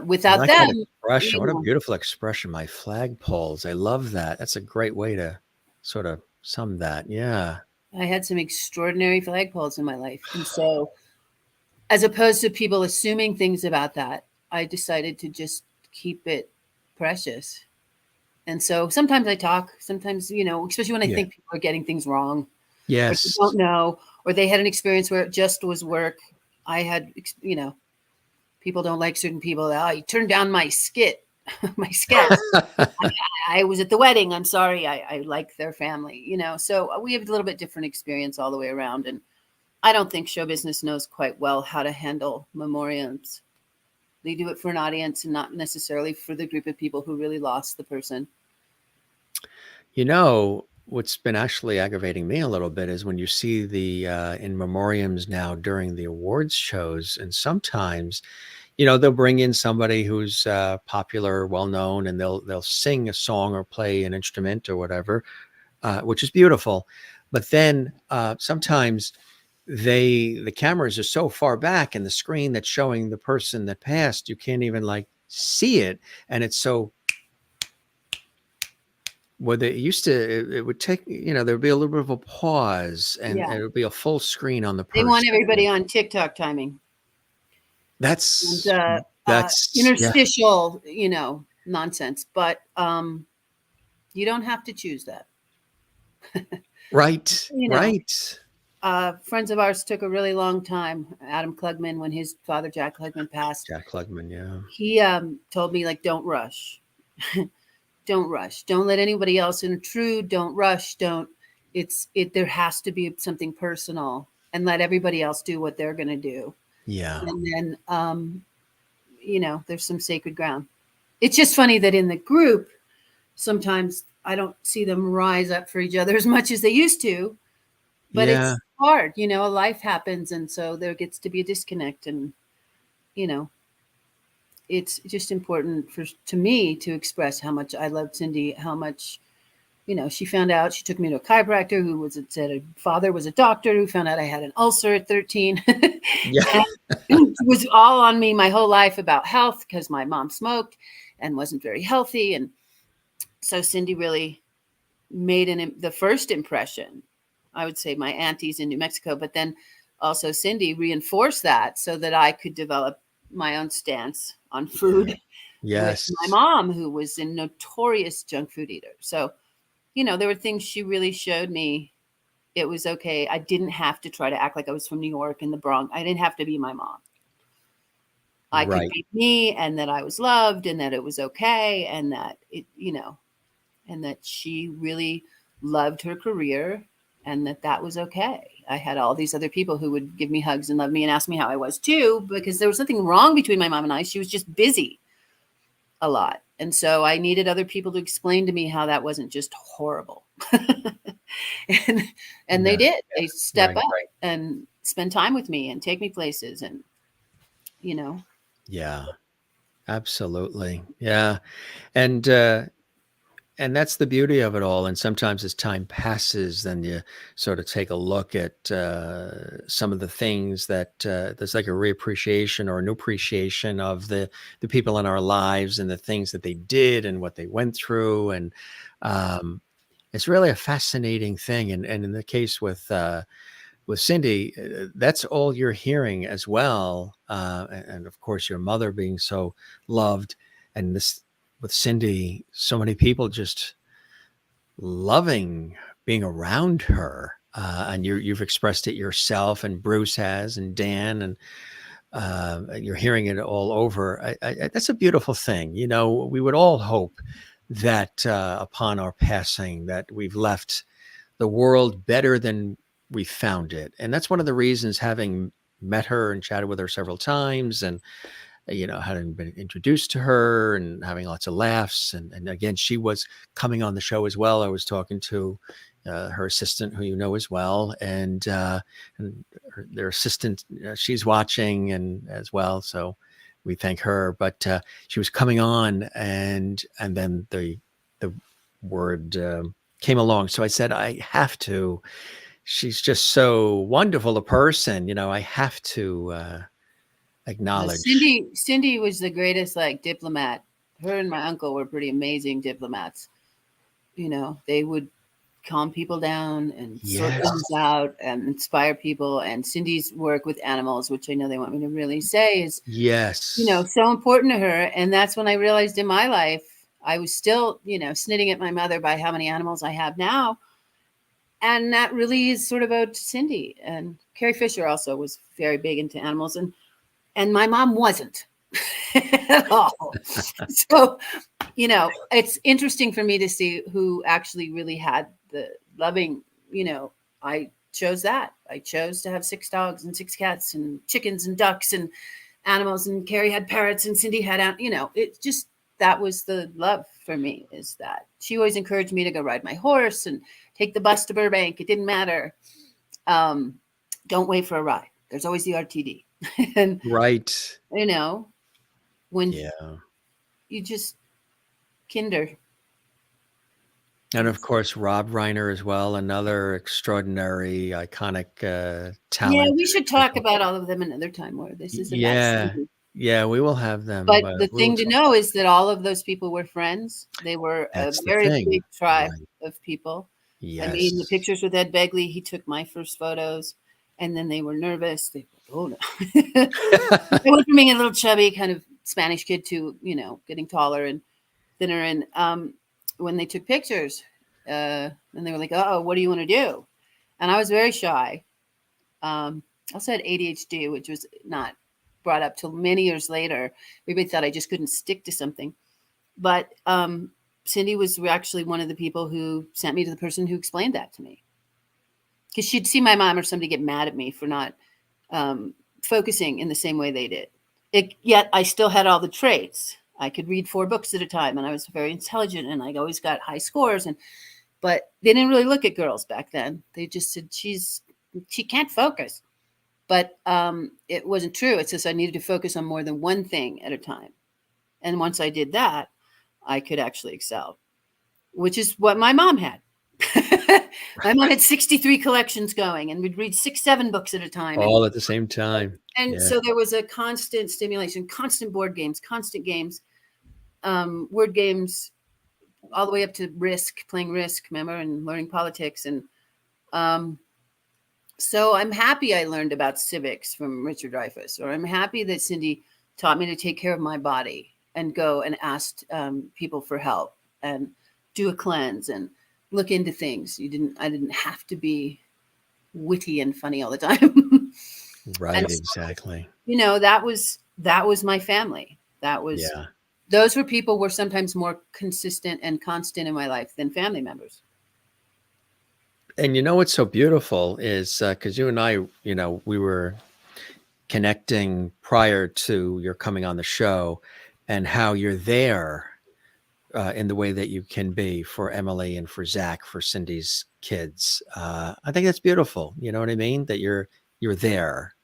without What them, expression. What a beautiful expression. My flagpoles. I love that. That's a great way to sort of sum that. Yeah. I had some extraordinary flagpoles in my life. And so, as opposed to people assuming things about that, I decided to just keep it precious. And so sometimes I talk, sometimes, especially when I think people are getting things wrong. Yes. Or they don't know, or they had an experience where it just was work. I had, people don't like certain people. Oh, you turned down my skit, my sketch. I was at the wedding. I'm sorry. I like their family, so we have a little bit different experience all the way around. And I don't think show business knows quite well how to handle memoriams. They do it for an audience and not necessarily for the group of people who really lost the person. What's been actually aggravating me a little bit is when you see the in memoriams now during the awards shows, and sometimes, they'll bring in somebody who's popular, well-known, and they'll sing a song or play an instrument or whatever, which is beautiful. But then sometimes the cameras are so far back in the screen that's showing the person that passed, you can't even like see it. And it's so, well, they used to, it would take, there'd be a little bit of a pause and Yeah. it would be a full screen on the They person. want everybody on TikTok timing. That's, And, interstitial, nonsense. But you don't have to choose that. right. Right. Friends of ours took a really long time. Adam Klugman, when his father, Jack Klugman, passed. Jack Klugman, yeah. He told me, like, don't rush. Don't rush. Don't let anybody else intrude. Don't rush. There has to be something personal, and let everybody else do what they're going to do. Yeah. And then, there's some sacred ground. It's just funny that in the group, sometimes I don't see them rise up for each other as much as they used to, but it's hard, life happens. And so there gets to be a disconnect, and, it's just important to me to express how much I loved Cindy, how much, she found out. She took me to a chiropractor who said her father was a doctor, who found out I had an ulcer at 13. Yeah. It was all on me my whole life about health, because my mom smoked and wasn't very healthy. And so Cindy really made the first impression. I would say my aunties in New Mexico, but then also Cindy reinforced that so that I could develop my own stance on food. Yes. With my mom, who was a notorious junk food eater. So, there were things she really showed me. It was okay. I didn't have to try to act like I was from New York and the Bronx. I didn't have to be my mom. I could be me, and that I was loved, and that it was okay. And that and that she really loved her career, and that was okay. I had all these other people who would give me hugs and love me and ask me how I was too, because there was nothing wrong between my mom and I. She was just busy a lot. And so I needed other people to explain to me how that wasn't just horrible. and they did. They step up and spend time with me and take me places, and, Yeah, absolutely. Yeah. And that's the beauty of it all. And sometimes as time passes, then you sort of take a look at some of the things that there's like a reappreciation or a new appreciation of the people in our lives and the things that they did and what they went through. And it's really a fascinating thing. And in the case with Cindy, that's all you're hearing as well. And of course, your mother being so loved, and this, with Cindy, so many people just loving being around her. And you've expressed it yourself, and Bruce has, and Dan, and you're hearing it all over. That's a beautiful thing. We would all hope that upon our passing, that we've left the world better than we found it. And that's one of the reasons, having met her and chatted with her several times, and having been introduced to her and having lots of laughs. And again, she was coming on the show as well. I was talking to her assistant, who you know as well, and their assistant, she's watching and as well. So we thank her. But she was coming on, and then the word came along. So I said, I have to. She's just so wonderful a person. I have to acknowledge. Cindy was the greatest diplomat. Her and my uncle were pretty amazing diplomats. They would calm people down and sort things out and inspire people. And Cindy's work with animals, which I know they want me to really say, is so important to her. And that's when I realized in my life, I was still snitting at my mother by how many animals I have now. And that really is sort of about Cindy. And Carrie Fisher also was very big into animals, and my mom wasn't at all. So, it's interesting for me to see who actually really had the loving, I chose that. I chose to have 6 dogs and 6 cats and chickens and ducks and animals, and Carrie had parrots and Cindy had, it just, that was the love for me, is that she always encouraged me to go ride my horse and take the bus to Burbank. It didn't matter. Don't wait for a ride. There's always the RTD. And when you just kinder, And of course, Rob Reiner as well, another extraordinary, iconic Yeah, talent. we should talk about all of them another time where this is about Yeah. Cindy. Yeah, we will have them. But the We'll thing to talk. know is that all of those people were friends. They were a That's the very thing. big tribe Right. of people. I Yes. mean, the pictures with Ed Begley, he took my first photos, and then they were nervous. They oh no. I went from being a little chubby kind of Spanish kid to, getting taller and thinner. And when they took pictures, and they were like, "Oh, what do you want to do?" And I was very shy. I also had ADHD, which was not brought up till many years later. Everybody thought I just couldn't stick to something. But Cindy was actually one of the people who sent me to the person who explained that to me. Because she'd see my mom or somebody get mad at me for not focusing in the same way they did. Yet I still had all the traits. I could read 4 books at a time, and I was very intelligent, and I always got high scores. But they didn't really look at girls back then. They just said, she can't focus. But it wasn't true. It's just I needed to focus on more than one thing at a time. And once I did that, I could actually excel, which is what my mom had. My mom had 63 collections going, and we'd read 6, 7 books at a time. All at the same time. And Yeah. so there was a constant stimulation, constant board games, constant games, word games, all the way up to playing Risk, remember, and learning politics. And so I'm happy I learned about civics from Richard Dreyfuss, or I'm happy that Cindy taught me to take care of my body and go and ask people for help and do a cleanse and look into things. I didn't have to be witty and funny all the time. Right, And so, exactly. that was my family. Those were people were sometimes more consistent and constant in my life than family members. And what's so beautiful is because you and I, we were connecting prior to your coming on the show, and how you're there in the way that you can be for Emily and for Zach, for Cindy's kids. I think that's beautiful. You know what I mean? That you're there.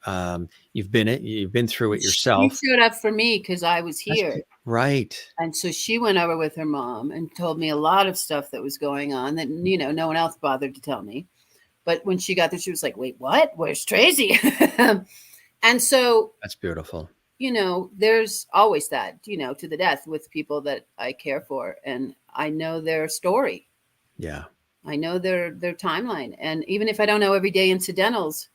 You've been through it yourself. She showed up for me because I was here. Right. And so she went over with her mom and told me a lot of stuff that was going on that, no one else bothered to tell me. But when she got there, she was like, wait, what? Where's Tracy? And so that's beautiful. There's always that, to the death with people that I care for. And I know their story. Yeah. I know their timeline. And even if I don't know everyday incidentals,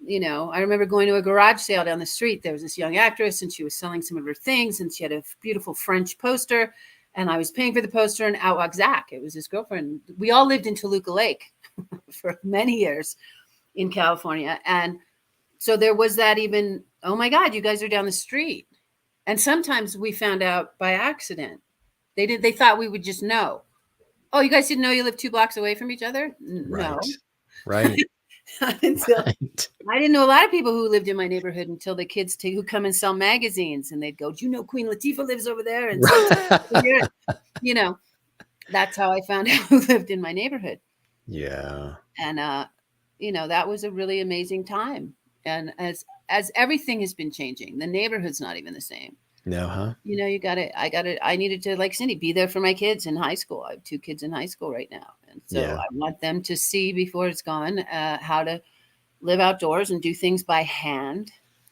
I remember going to a garage sale down the street. There was this young actress, and she was selling some of her things, and she had a beautiful French poster, and I was paying for the poster, and out walked Zach. It was his girlfriend. We all lived in Toluca Lake for many years in California. And so there was that even, oh my God, you guys are down the street. And sometimes we found out by accident. They thought we would just know. Oh, you guys didn't know you lived 2 blocks away from each other? No. Right. Until I didn't know a lot of people who lived in my neighborhood until the kids who come and sell magazines, and they'd go, do you know Queen Latifah lives over there? And that's how I found out who lived in my neighborhood. Yeah. And that was a really amazing time. And as everything has been changing, the neighborhood's not even the same. No, huh? I needed to, like Cindy, be there for my kids in high school. I have 2 kids in high school right now. And so I want them to see before it's gone how to live outdoors and do things by hand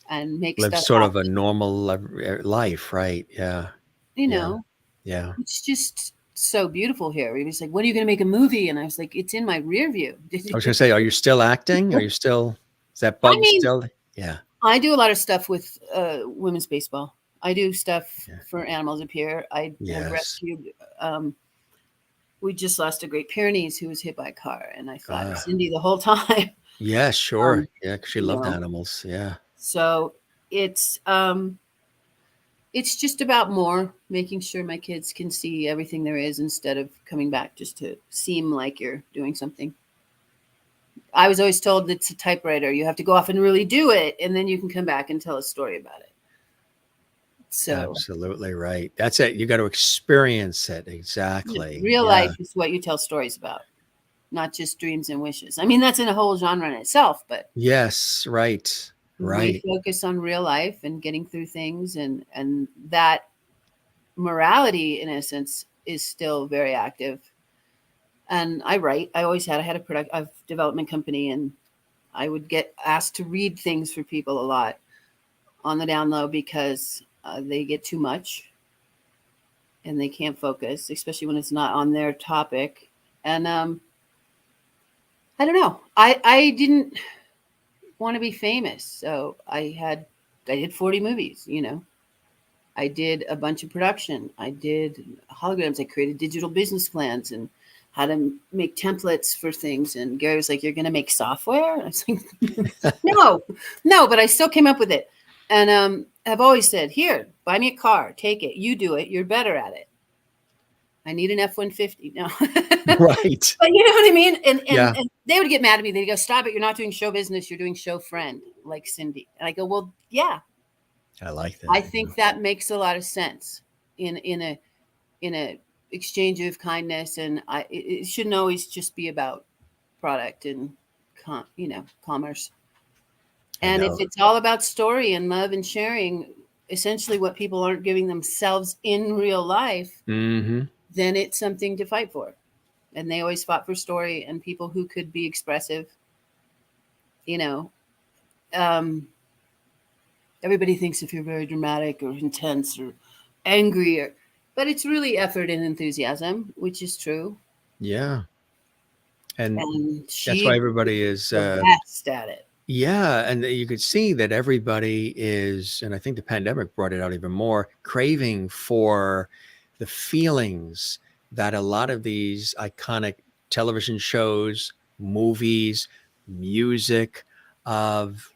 and make live stuff sort happen. of a normal life, right? Yeah. Yeah. It's just so beautiful here. He was like, when are you going to make a movie? And I was like, it's in my rear view. I was going to say, are you still acting? Is that bug still? Yeah. I do a lot of stuff with women's baseball. I do stuff for Animals Up Here. I have rescued. We just lost a Great Pyrenees who was hit by a car, and I thought of Cindy the whole time. Yeah, sure. Because she loved animals. Yeah. So it's just about making sure my kids can see everything there is instead of coming back just to seem like you're doing something. I was always told it's a typewriter. You have to go off and really do it, and then you can come back and tell a story about it. So absolutely right. That's it. You got to experience it. Exactly. Real life is what you tell stories about, not just dreams and wishes. I mean, that's in a whole genre in itself, but yes, right. We focus on real life and getting through things, and that morality, in a sense, is still very active. And I write. I had a development company, and I would get asked to read things for people a lot on the down low because they get too much and they can't focus, especially when it's not on their topic. And I don't know. I didn't want to be famous, so I did 40 movies. I did a bunch of production. I did holograms. I created digital business plans and how to make templates for things. And Gary was like, "You're going to make software?" I was like, no, but I still came up with it. And I've always said, "Here, buy me a car, take it. You do it. You're better at it. I need an F-150." No. Right. But you know what I mean? And Yeah. they would get mad at me. They'd go, "Stop it. You're not doing show business. You're doing show friend like Cindy." And I go, "Well, yeah. I like that. I think that makes a lot of sense in a exchange of kindness, and it shouldn't always just be about product and commerce. And if it's all about story and love and sharing, essentially what people aren't giving themselves in real life, then it's something to fight for. And they always fought for story and people who could be expressive. Everybody thinks if you're very dramatic or intense or angry, but it's really effort and enthusiasm, which is true. Yeah. And she that's why everybody is the best at it. Yeah. And you could see that everybody is, and I think the pandemic brought it out even more, craving for the feelings that a lot of these iconic television shows, movies, music of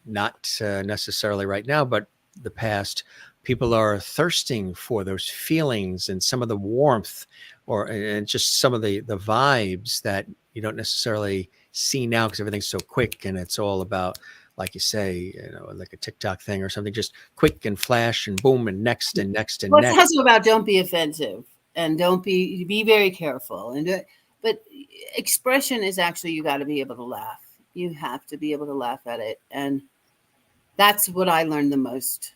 not necessarily right now, but the past, people are thirsting for those feelings and some of the warmth and just some of the vibes that you don't necessarily see now because everything's so quick and it's all about, like you say, like a TikTok thing or something, just quick and flash and boom and next and next and next. It's also about don't be offensive and don't be very careful. But expression is actually, you got to be able to laugh. You have to be able to laugh at it. And that's what I learned the most,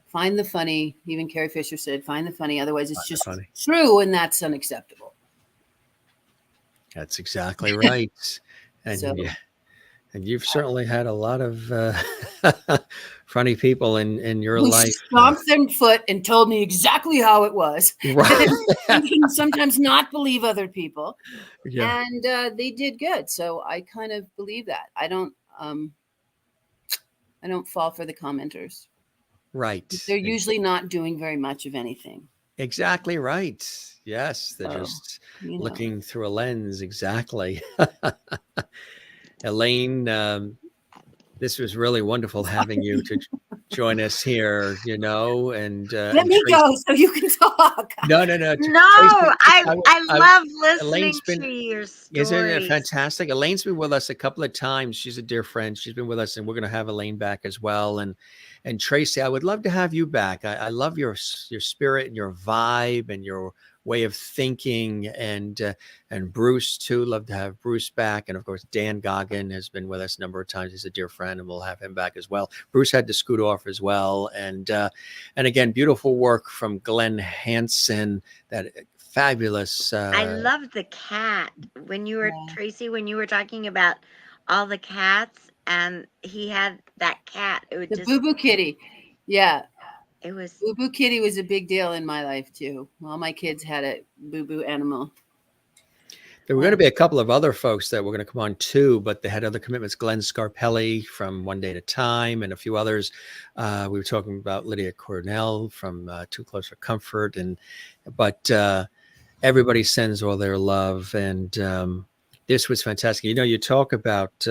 find the funny. Even Carrie Fisher said, find the funny. Otherwise it's just true. And that's unacceptable. That's exactly right. And and you've certainly had a lot of funny people in your life. Stomped their foot and told me exactly how it was. Right. You can sometimes not believe other people. Yeah. And they did good. So I kind of believe that. I don't fall for the commenters. Right. They're usually not doing very much of anything. Exactly right. Yes. They're just looking through a lens. Exactly. Elaine, this was really wonderful having you to join us here, and let me go so you can talk. No. I love listening to your stories. Isn't it fantastic? Elaine's been with us a couple of times. She's a dear friend. She's been with us, and we're going to have Elaine back as well. And Tracy, I would love to have you back. I love your spirit and your vibe and your way of thinking, and Bruce too. Love to have Bruce back, and of course Dan Goggin has been with us a number of times. He's a dear friend, and we'll have him back as well. Bruce had to scoot off as well, and again, beautiful work from Glenn Hansen. That fabulous. I love the cat when you were Tracy, when you were talking about all the cats, and he had that cat. It was the Boo Boo Kitty. Yeah. It was Boo Boo Kitty was a big deal in my life too. All my kids had a Boo Boo animal. There were going to be a couple of other folks that were going to come on too, but they had other commitments. Glenn Scarpelli from One Day at a Time and a few others. We were talking about Lydia Cornell from Too Close for Comfort, but everybody sends all their love, and this was fantastic. You talk about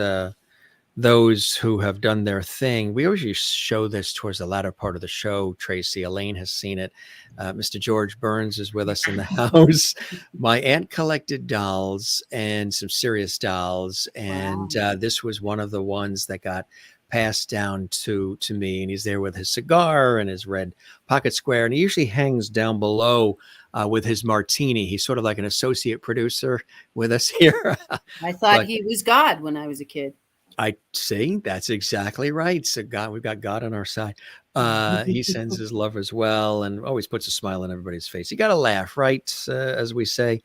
those who have done their thing. We always show this towards the latter part of the show, Tracy. Elaine has seen it. Mr. George Burns is with us in the house. My aunt collected dolls and some serious dolls. And this was one of the ones that got passed down to me. And he's there with his cigar and his red pocket square. And he usually hangs down below with his martini. He's sort of like an associate producer with us here. I thought he was God when I was a kid. I see. That's exactly right. So we've got God on our side. He sends his love as well, and always puts a smile on everybody's face. You got to laugh, right? As we say,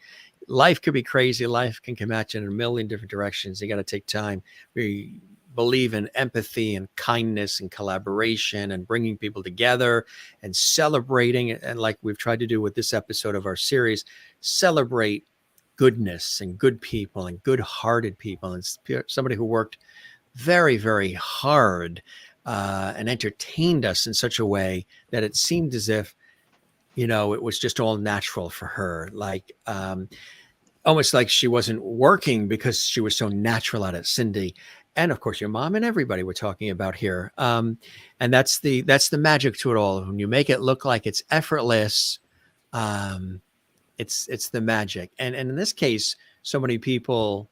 life could be crazy. Life can come at you in a million different directions. You got to take time. We believe in empathy and kindness and collaboration and bringing people together and celebrating. And like we've tried to do with this episode of our series, celebrate goodness and good people and good-hearted people, and somebody who worked very, very hard and entertained us in such a way that it seemed as if, it was just all natural for her. Like, almost like she wasn't working because she was so natural at it. Cindy, and of course your mom and everybody we're talking about here. And that's the magic to it all. When you make it look like it's effortless, it's the magic. And in this case, so many people,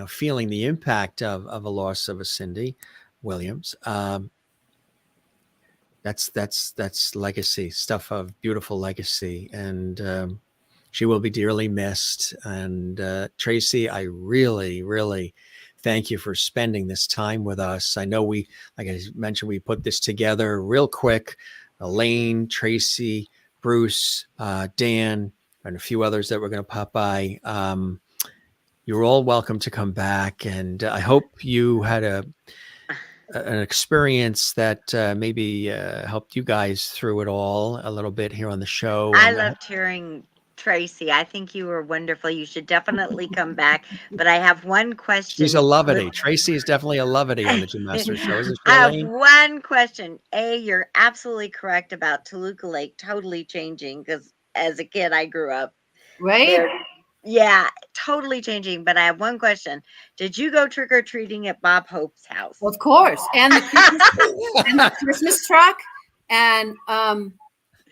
feeling the impact of a loss of a Cindy Williams. That's legacy stuff, of beautiful legacy. And she will be dearly missed. And Tracy, I really, really thank you for spending this time with us. I know like I mentioned, we put this together real quick. Elaine, Tracy, Bruce, Dan, and a few others that were going to pop by. You're all welcome to come back. And I hope you had an experience that maybe helped you guys through it all a little bit here on the show. I loved hearing Tracy. I think you were wonderful. You should definitely come back. But I have one question. She's a lovety. Tracy is definitely a lovety on the Jim Masters Show, isn't she, I have Elaine? one question. You're absolutely correct about Toluca Lake totally changing, because as a kid I grew up Right? there. Yeah, totally changing. But I have one question. Did you go trick-or-treating at Bob Hope's house? Of course. And the Christmas truck. And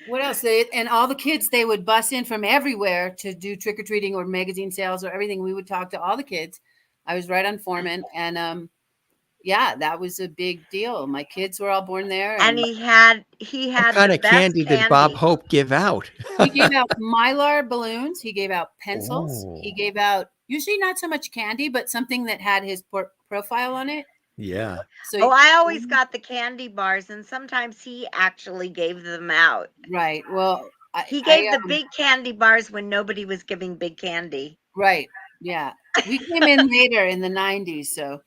what else? And all the kids, they would bus in from everywhere to do trick-or-treating or magazine sales or everything. We would talk to all the kids. I was right on Foreman. And yeah, that was a big deal. My kids were all born there. And he had What kind the of best candy did Bob Hope give out? He gave out Mylar balloons. He gave out pencils. Oh. He gave out usually not so much candy, but something that had his profile on it. Yeah. So I always got the candy bars, and sometimes he actually gave them out. right. Well, He gave the big candy bars when nobody was giving big candy. Right. Yeah. We came in later in the 90s, so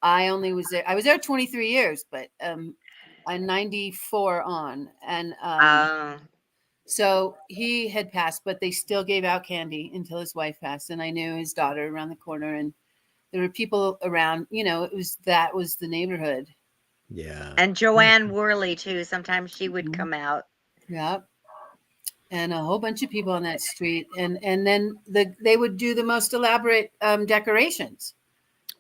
I was there 23 years, but I'm 94 on. And so he had passed, but they still gave out candy until his wife passed. And I knew his daughter around the corner, and there were people around, that was the neighborhood. Yeah. And Joanne Worley too. Sometimes she would come out. Yeah. And a whole bunch of people on that street. And then they would do the most elaborate decorations.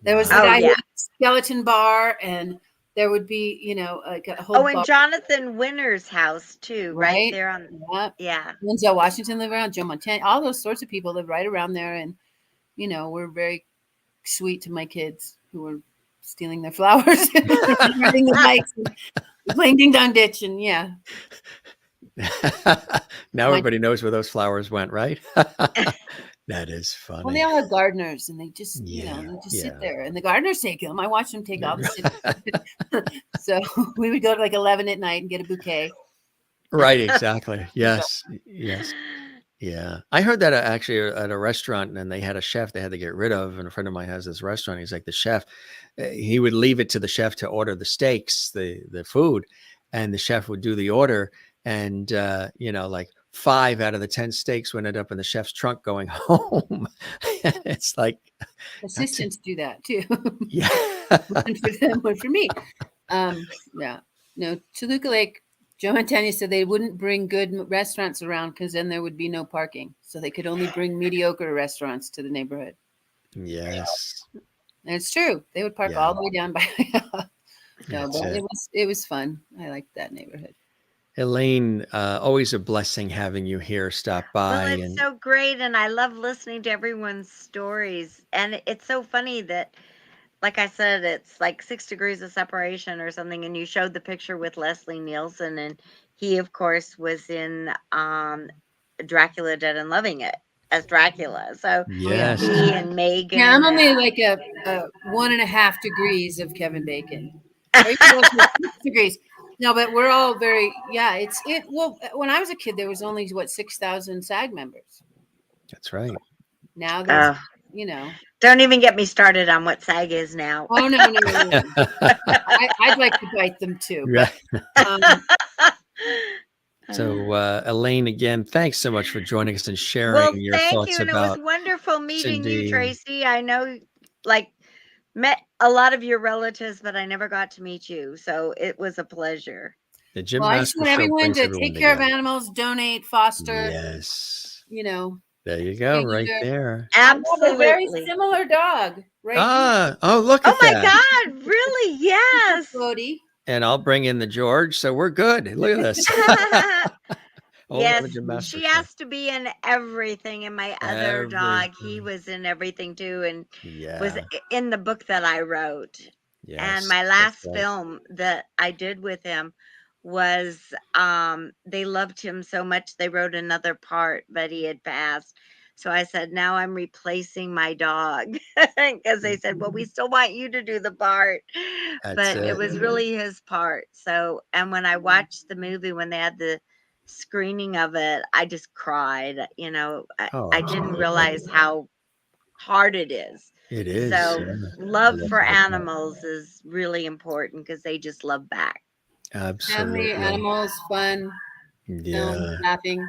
There was the guy who had a skeleton bar, and there would be, like a whole. Oh, and Jonathan Winter's house too, right there on. Yeah. Denzel Washington lived around, Joe Montana, all those sorts of people lived right around there, and were very sweet to my kids who were stealing their flowers, and riding the bikes, and playing ding dong ditch, and yeah. Now everybody knows where those flowers went, right? That is funny. Well, they all have gardeners, and they just, sit there, and the gardeners take them. I watched them take all the So we would go to like 11 at night and get a bouquet. Right, exactly. Yes, yes. Yeah. I heard that actually at a restaurant, and they had a chef they had to get rid of. And a friend of mine has this restaurant. He's like, the chef, he would leave it to the chef to order the steaks, the food, and the chef would do the order. And, like 5 out of the 10 steaks would end up in the chef's trunk going home. It's like assistants do that too. Yeah. One for them, one for me. Yeah. No, Toluca Lake, Joe Montana said they wouldn't bring good restaurants around because then there would be no parking. So they could only bring mediocre restaurants to the neighborhood. Yes. And it's true. They would park all the way down by. No, but it was fun. I liked that neighborhood. Elaine, always a blessing having you here. Stop by. Well, it's so great, and I love listening to everyone's stories. And it's so funny that, like I said, it's like 6 degrees of separation or something. And you showed the picture with Leslie Nielsen, and he, of course, was in Dracula Dead and Loving It as Dracula. So yes, he and Megan. Yeah, I'm only like a 1.5 degrees of Kevin Bacon. 6 degrees. No, but we're all very, well, when I was a kid, there was only 6,000 SAG members. That's right. Now there's, Oh, don't even get me started on what SAG is now. Oh, no. I'd like to bite them too. But, So, Elaine, again, thanks so much for joining us and sharing your thank thoughts you. And it about was wonderful meeting Cindy. you, Tracy. I know, met a lot of your relatives, but I never got to meet you. So it was a pleasure. The Jim I Master want Show everyone brings to everyone take care of together. animals, donate, foster. Yes. There you go, right there. Absolutely. I have a very similar dog. Right. Oh, look at that. Oh my God! Really? Yes. Bodie. And I'll bring in the George, so we're good. Look at this. Yes, she has to be in everything. And my other dog, he was in everything too, and was in the book that I wrote. Yes, and my last film that I did with him was they loved him so much they wrote another part, but he had passed. So I said, now I'm replacing my dog, because they said, well, we still want you to do the part. But it was really his part. So, and when I watched the movie, when they had the screening of it, I just cried. I didn't realize how hard it is. It is. So love for animals is really important, because they just love back. Absolutely. Family, animals, fun, film, laughing.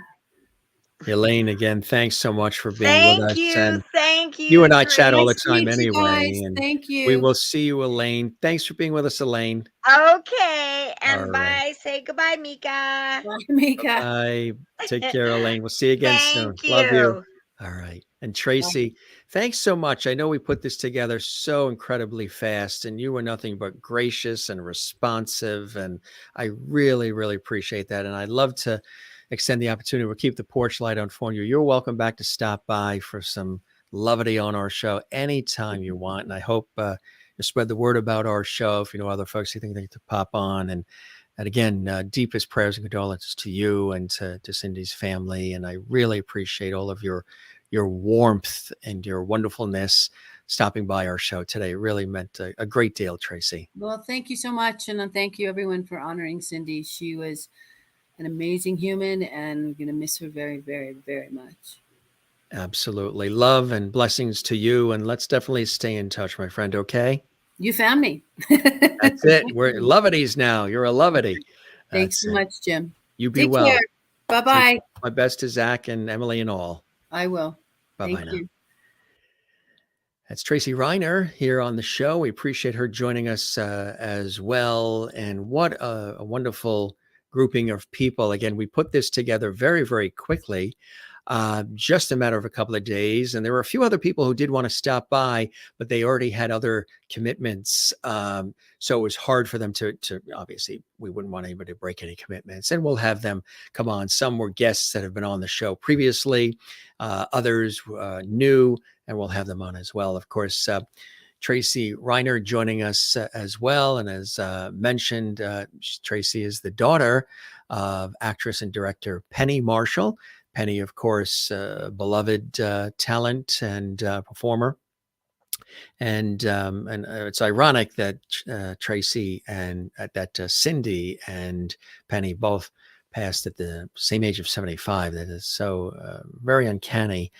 Elaine, again, thanks so much for being with us. Thank you. You and I chat all the time anyway. And thank you. We will see you, Elaine. Thanks for being with us, Elaine. Okay. And All bye. Right. Say goodbye, Mika. Bye, Mika. Bye. Take care, Elaine. We'll see you again soon. Thank you. Love you. All right. And Tracy, thanks so much. I know we put this together so incredibly fast, and you were nothing but gracious and responsive. And I really, really appreciate that. And I'd love to extend the opportunity. We'll keep the porch light on for you. You're welcome back to stop by for some levity on our show anytime you want. And I hope you spread the word about our show. If you know other folks you think they need to pop on. And again, deepest prayers and condolences to you and to Cindy's family. And I really appreciate all of your warmth and your wonderfulness stopping by our show today. It really meant a great deal, Tracy. Well, thank you so much. And thank you, everyone, for honoring Cindy. She was an amazing human, and we're going to miss her very, very, very much. Absolutely. Love and blessings to you. And let's definitely stay in touch, my friend. Okay. You found me. That's it. We're lovities now. You're a lovity. Thanks so much, Jim. You be Take well. care. Bye-bye. My best to Zach and Emily and all. I will. Bye-bye Thank now. you. That's Tracy Reiner here on the show. We appreciate her joining us as well. And what a wonderful grouping of people. Again, we put this together very, very quickly. Just a matter of a couple of days. And there were a few other people who did want to stop by, but they already had other commitments. So it was hard for them to obviously, we wouldn't want anybody to break any commitments, and we'll have them come on. Some were guests that have been on the show previously, others new, and we'll have them on as well. Of course, Tracy Reiner joining us as well. And as mentioned, Tracy is the daughter of actress and director Penny Marshall. Penny, of course, beloved talent and performer. And it's ironic that Tracy and Cindy and Penny both passed at the same age of 75. That is so very uncanny.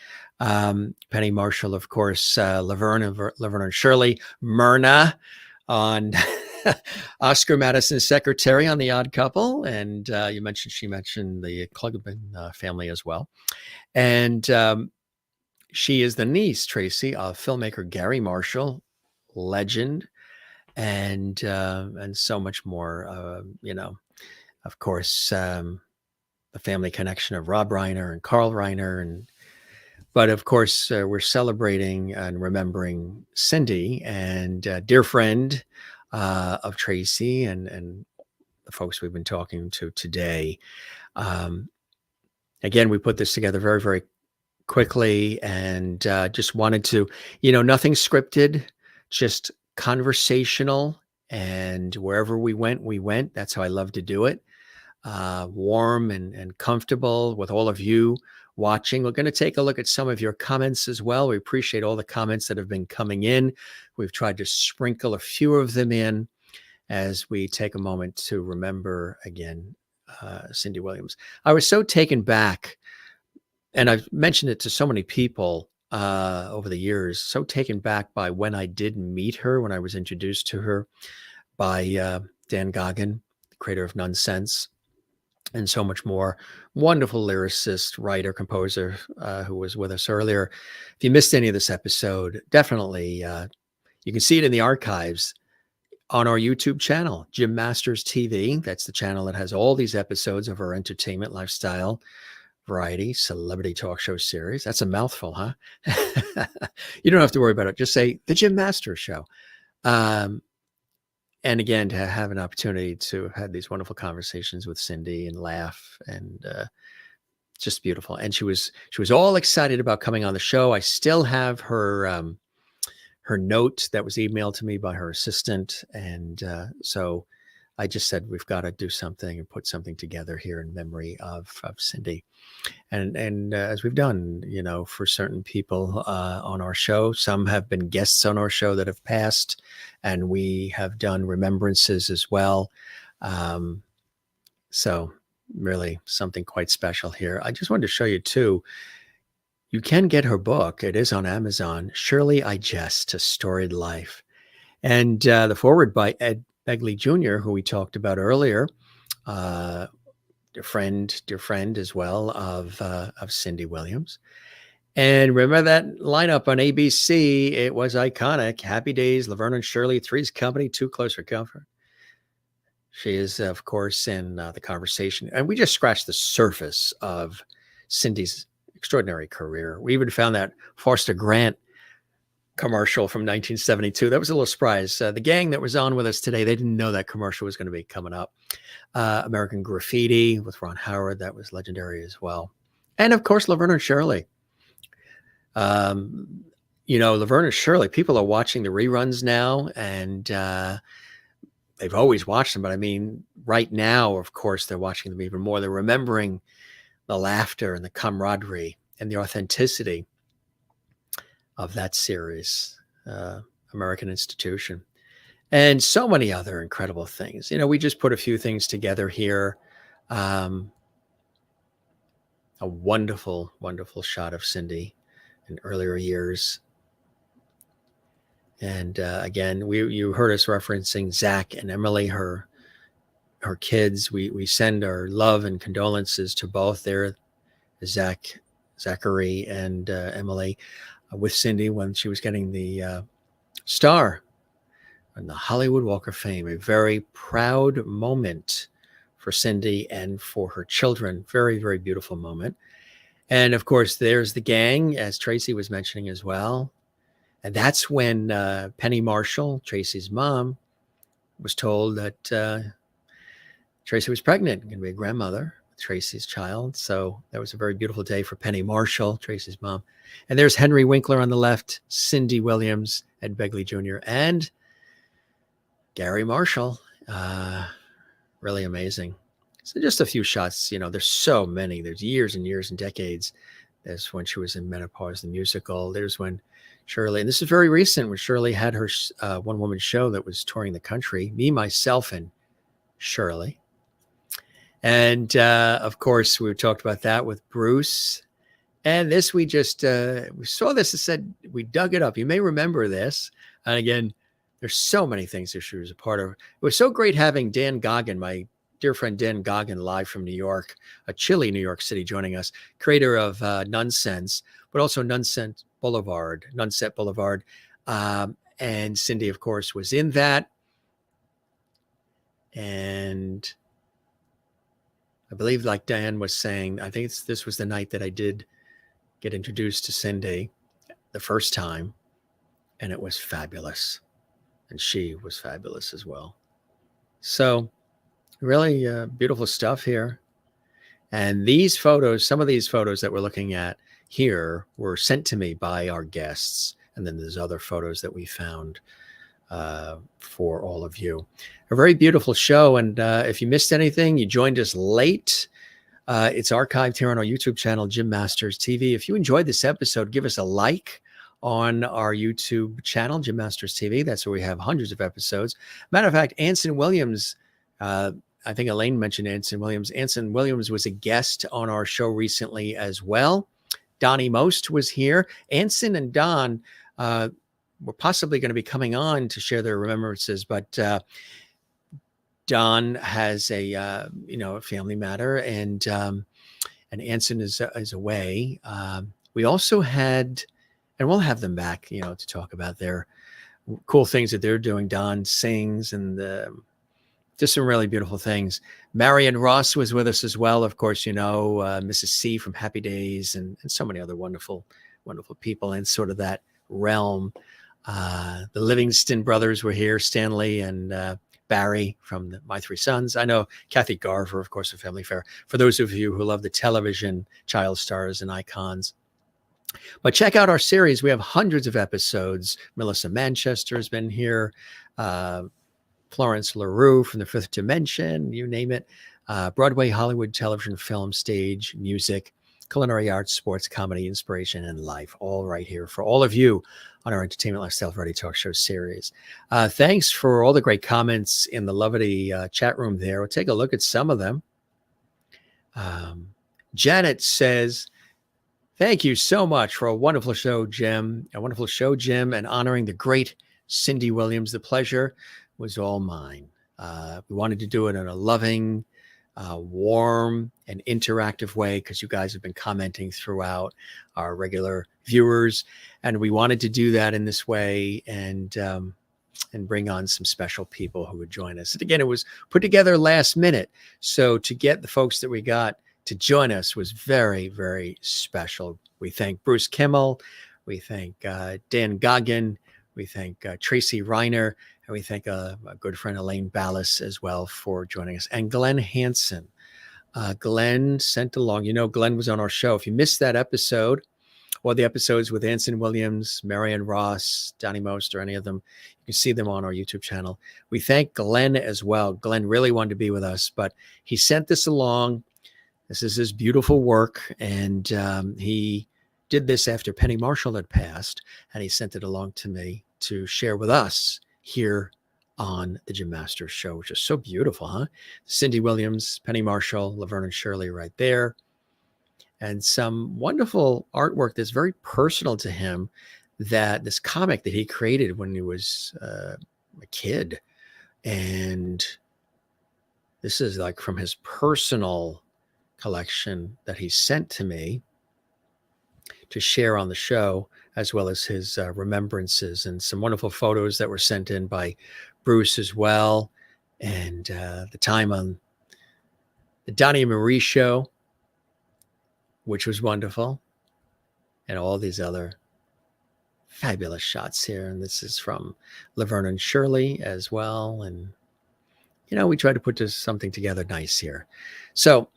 Penny Marshall, of course, Laverne Shirley, Myrna on Oscar Madison's secretary on The Odd Couple. And she mentioned the Klugman family as well. And she is the niece, Tracy, of filmmaker Garry Marshall, legend, and so much more. Of course, the family connection of Rob Reiner and Carl Reiner, but of course, we're celebrating and remembering Cindy, and dear friend of Tracy and the folks we've been talking to today. Again, we put this together very, very quickly, and just wanted to, nothing scripted, just conversational. And wherever we went. That's how I love to do it. Warm and comfortable with all of you watching. We're going to take a look at some of your comments as well. We appreciate all the comments that have been coming in. We've tried to sprinkle a few of them in as we take a moment to remember again, Cindy Williams. I was so taken back, and I've mentioned it to so many people, over the years, so taken back by when I did meet her, when I was introduced to her by Dan Goggin, the creator of Nonsense, and so much more. Wonderful lyricist, writer, composer who was with us earlier. If you missed any of this episode, definitely you can see it in the archives on our YouTube channel, Jim Masters TV. That's the channel that has all these episodes of our entertainment, lifestyle, variety, celebrity talk show series. That's a mouthful, huh? You don't have to worry about it. Just say the Jim Masters Show. And again, to have an opportunity to have these wonderful conversations with Cindy and laugh, and just beautiful. And she was all excited about coming on the show. I still have her her note that was emailed to me by her assistant, and so I just said we've got to do something and put something together here in memory of Cindy. And as we've done, you know, for certain people on our show, some have been guests on our show that have passed, and we have done remembrances as well. So really something quite special here. I just wanted to show you too, you can get her book. It is on Amazon, Shirley I Jest, A Storied Life. And the foreword by Ed Begley Jr., who we talked about earlier, dear friend as well of Cindy Williams. And remember that lineup on ABC? It was iconic. Happy Days, Laverne and Shirley, Three's Company, Too Close for Comfort. She is, of course, in the conversation. And we just scratched the surface of Cindy's extraordinary career. We even found that Foster Grant commercial from 1972. That was a little surprise. The gang that was on with us today, they didn't know that commercial was going to be coming up. American Graffiti with Ron Howard, that was legendary as well. And of course, Laverne and Shirley. You know, Laverne and Shirley, people are watching the reruns now, and they've always watched them. But I mean, right now, of course, they're watching them even more. They're remembering the laughter and the camaraderie and the authenticity of that series, American Institution, and so many other incredible things. You know, we just put a few things together here. A wonderful, wonderful shot of Cindy in earlier years. And again, you heard us referencing Zach and Emily, her kids. We send our love and condolences to both there, Zachary and Emily, with Cindy when she was getting the star on the Hollywood Walk of Fame. A very proud moment for Cindy and for her children. Very, very beautiful moment. And of course, there's the gang, as Tracy was mentioning as well. And that's when Penny Marshall, Tracy's mom, was told that Tracy was pregnant, going to be a grandmother, Tracy's child. So that was a very beautiful day for Penny Marshall, Tracy's mom. And there's Henry Winkler on the left, Cindy Williams, Ed Begley Jr., and Garry Marshall. Really amazing. So just a few shots, you know, there's so many. There's years and years and decades. There's when she was in Menopause, the musical. There's when Shirley, and this is very recent, when Shirley had her one-woman show that was touring the country, Me, Myself, and Shirley. And of course, we talked about that with Bruce. And this, we just, we saw this and said, we dug it up. You may remember this. And again, there's so many things that she was a part of. It was so great having Dan Goggin, my dear friend Dan Goggin, live from New York, a chilly New York City, joining us, creator of Nonsense, but also Nonset Boulevard. And Cindy, of course, was in that. And I believe, like Dan was saying, I think this was the night that I did get introduced to Cindy the first time, and it was fabulous. And she was fabulous as well. So really beautiful stuff here. And these photos, some of these photos that we're looking at here were sent to me by our guests. And then there's other photos that we found for all of you. A very beautiful show. And if you missed anything, you joined us late, it's archived here on our YouTube channel, Jim Masters TV. If you enjoyed this episode, give us a like on our YouTube channel, Jim Masters TV. That's where we have hundreds of episodes. Matter of fact, Anson Williams, I think Elaine mentioned Anson Williams. Anson Williams was a guest on our show recently as well. Donnie Most was here. Anson and Don were possibly going to be coming on to share their remembrances, but Don has a family matter, and Anson is away. We also had, and we'll have them back, to talk about their cool things that they're doing. Don sings, and just some really beautiful things. Marion Ross was with us as well. Of course, Mrs. C from Happy Days, and so many other wonderful, wonderful people in sort of that realm. The Livingston brothers were here, Stanley and Barry from My Three Sons. I know Kathy Garver, of course, of Family Fare. For those of you who love the television child stars and icons. But check out our series. We have hundreds of episodes. Melissa Manchester has been here. Florence LaRue from the Fifth Dimension, you name it. Broadway, Hollywood, television, film, stage, music, culinary arts, sports, comedy, inspiration, and life. All right here for all of you on our Entertainment Lifestyle Variety Talk Show series. Thanks for all the great comments in the Lovity chat room there. We'll take a look at some of them. Janet says, thank you so much for a wonderful show, Jim. And honoring the great Cindy Williams. The pleasure was all mine. We wanted to do it in a loving, warm, and interactive way because you guys have been commenting throughout, our regular viewers, and we wanted to do that in this way and bring on some special people who would join us. And again, it was put together last minute, so to get the folks that we got to join us was very, very special. We thank Bruce Kimmel, we thank Dan Goggin, we thank Tracy Reiner, and we thank a good friend, Elaine Ballas, as well for joining us. And Glenn Hansen. Glenn sent along, Glenn was on our show. If you missed that episode, or the episodes with Anson Williams, Marion Ross, Donnie Most, or any of them, you can see them on our YouTube channel. We thank Glenn as well. Glenn really wanted to be with us, but he sent this along. This is his beautiful work, and he did this after Penny Marshall had passed, and he sent it along to me to share with us here on the Jim Masters Show, which is so beautiful, huh? Cindy Williams, Penny Marshall, Laverne Shirley right there. And some wonderful artwork that's very personal to him, that this comic that he created when he was a kid. And this is like from his personal collection that he sent to me to share on the show, as well as his remembrances and some wonderful photos that were sent in by Bruce as well. And the time on the Donny and Marie Show, which was wonderful. And all these other fabulous shots here. And this is from Laverne Shirley as well. And, we try to put something together nice here. So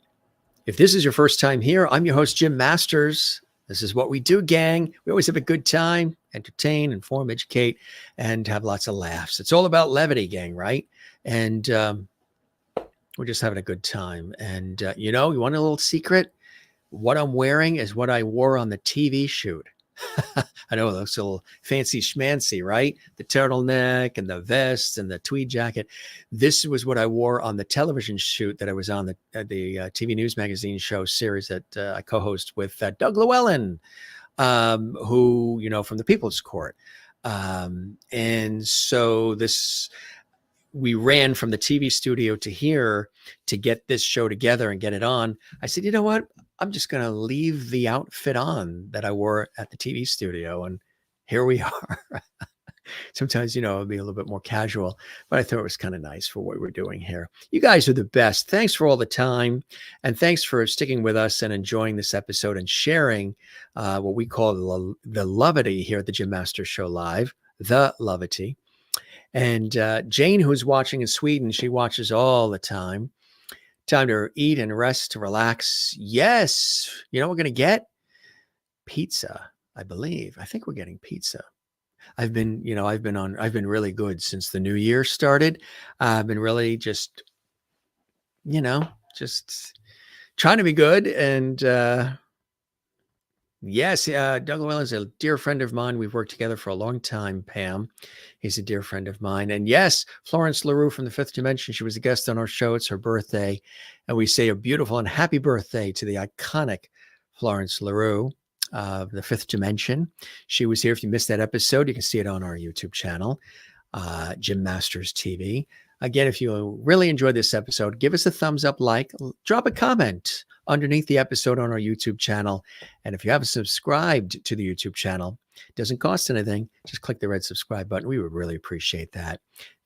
if this is your first time here, I'm your host, Jim Masters. This is what we do, gang. We always have a good time, entertain, inform, educate, and have lots of laughs. It's all about levity, gang, right? And we're just having a good time. And, you want a little secret? What I'm wearing is what I wore on the TV shoot. I know it looks a little fancy schmancy, right? The turtleneck and the vest and the tweed jacket. This was what I wore on the television shoot that I was on, the TV News Magazine show series that I co-host with Doug Llewellyn, who, from the People's Court. And so we ran from the TV studio to here to get this show together and get it on. I said, you know what? I'm just going to leave the outfit on that I wore at the TV studio. And here we are. Sometimes, it'll be a little bit more casual, but I thought it was kind of nice for what we're doing here. You guys are the best. Thanks for all the time. And thanks for sticking with us and enjoying this episode and sharing what we call the Lovity here at the Jim Masters Show Live, the Lovity. And Jane, who's watching in Sweden, she watches all the time. Time to eat and rest, to relax. Yes. You know what we're going to get? Pizza, I believe. I think we're getting pizza. I've been really good since the new year started. I've been really just trying to be good. And yes, Doug Llewellyn is a dear friend of mine. We've worked together for a long time, Pam. He's a dear friend of mine. And yes, Florence LaRue from the Fifth Dimension. She was a guest on our show. It's her birthday. And we say a beautiful and happy birthday to the iconic Florence LaRue. The Fifth Dimension. She was here. If you missed that episode, you can see it on our YouTube channel, Jim Masters TV. Again, if you really enjoyed this episode, give us a thumbs up, drop a comment underneath the episode on our YouTube channel. And if you haven't subscribed to the YouTube channel, it doesn't cost anything. Just click the red subscribe button. We would really appreciate that.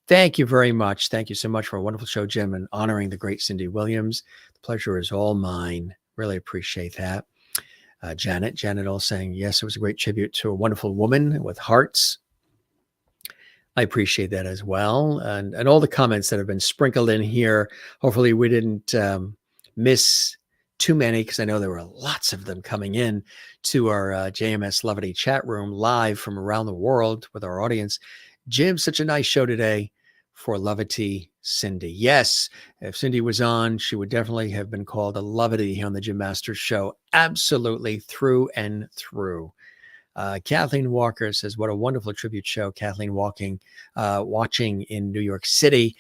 Thank you very much. Thank you so much for a wonderful show, Jim, and honoring the great Cindy Williams. The pleasure is all mine. Really appreciate that. Janet all saying, yes, it was a great tribute to a wonderful woman with hearts. I appreciate that as well. And all the comments that have been sprinkled in here. Hopefully we didn't miss too many, because I know there were lots of them coming in to our JMS Levity chat room live from around the world with our audience. Jim, such a nice show today for Levity Cindy. Yes, if Cindy was on, she would definitely have been called a Levity here on the Jim Masters Show. Absolutely, through and through. Kathleen Walker says, what a wonderful tribute show. Kathleen watching in New York City.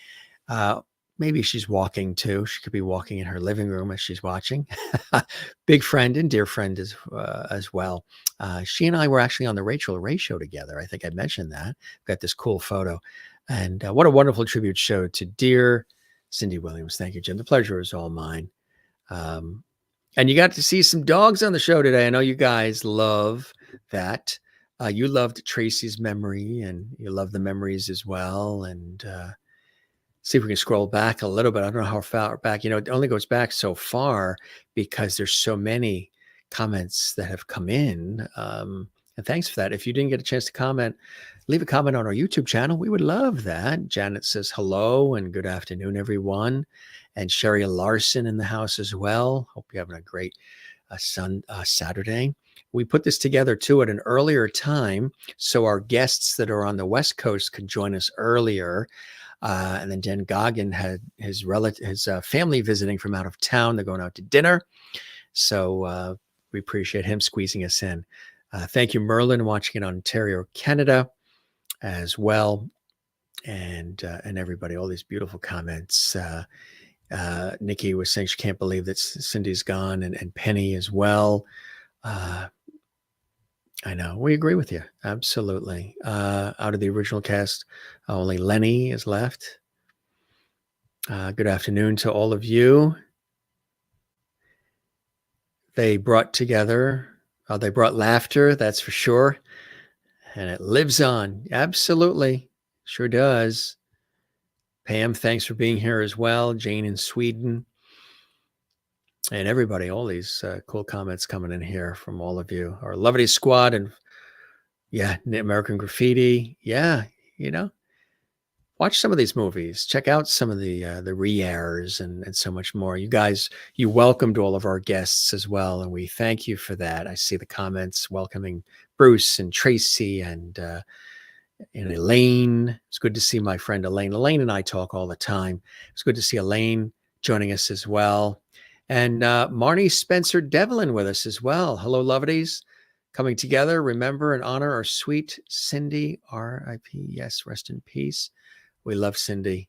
Maybe she's walking too. She could be walking in her living room as she's watching. Big friend and dear friend as well. She and I were actually on the Rachel Ray show together. I think I mentioned that. Got this cool photo. And what a wonderful tribute show to dear Cindy Williams. Thank you, Jim. The pleasure is all mine. And you got to see some dogs on the show today. I know you guys love that. You loved Tracy's memory, and you love the memories as well. And see if we can scroll back a little bit. I don't know how far back. It only goes back so far because there's so many comments that have come in. And thanks for that. If you didn't get a chance to comment, leave a comment on our YouTube channel. We would love that. Janet says hello and good afternoon, everyone. And Sherry Larson in the house as well. Hope you're having a great Saturday. We put this together too at an earlier time, so our guests that are on the West Coast could join us earlier. And then Dan Goggin had his family visiting from out of town. They're going out to dinner. So we appreciate him squeezing us in. Thank you, Merlin, watching in Ontario, Canada as well. And everybody, all these beautiful comments. Nikki was saying she can't believe that Cindy's gone, and Penny as well. I know. We agree with you. Absolutely. Out of the original cast, only Lenny is left. Good afternoon to all of you. They brought together, they brought laughter, that's for sure. And it lives on. Absolutely. Sure does. Pam, thanks for being here as well. Jane in Sweden. And everybody, all these cool comments coming in here from all of you. Our Levity Squad and American Graffiti. Yeah, watch some of these movies. Check out some of the re-airs and so much more. You guys, you welcomed all of our guests as well, and we thank you for that. I see the comments welcoming Bruce and Tracy and Elaine. It's good to see my friend Elaine. Elaine and I talk all the time. It's good to see Elaine joining us as well. And Marnie Spencer Devlin with us as well. Hello, Lovities. Coming together, remember and honor our sweet Cindy, R.I.P. Yes, rest in peace. We love Cindy.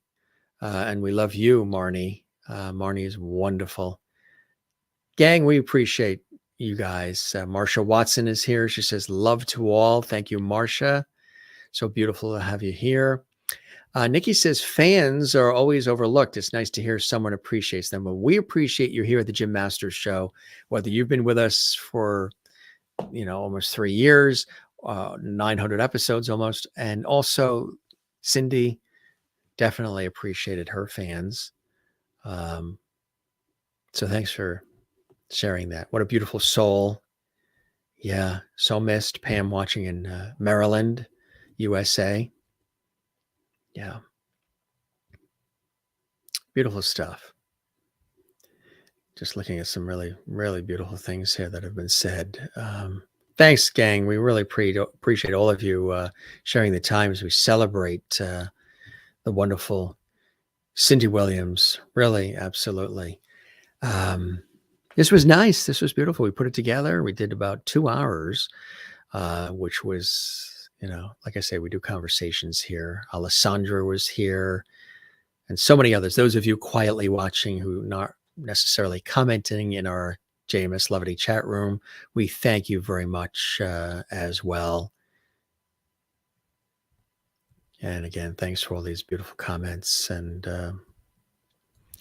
And we love you, Marnie. Marnie is wonderful. Gang, we appreciate you guys. Marsha Watson is here. She says, love to all. Thank you, Marsha. So beautiful to have you here. Nikki says, fans are always overlooked. It's nice to hear someone appreciates them. Well, we appreciate you here at the Jim Masters Show, whether you've been with us for, almost 3 years, 900 episodes almost. And also Cindy definitely appreciated her fans. So thanks for sharing that. What a beautiful soul. Yeah. So missed. Pam watching in Maryland, USA. Yeah. Beautiful stuff. Just looking at some really, really beautiful things here that have been said. Thanks, gang. We really appreciate all of you sharing the time as we celebrate the wonderful Cindy Williams. Really, absolutely. This was nice. This was beautiful. We put it together. We did about 2 hours, which was, like I say, we do conversations here. Alessandra was here and so many others. Those of you quietly watching who not necessarily commenting in our JMS Levity chat room. We thank you very much as well. And again, thanks for all these beautiful comments, and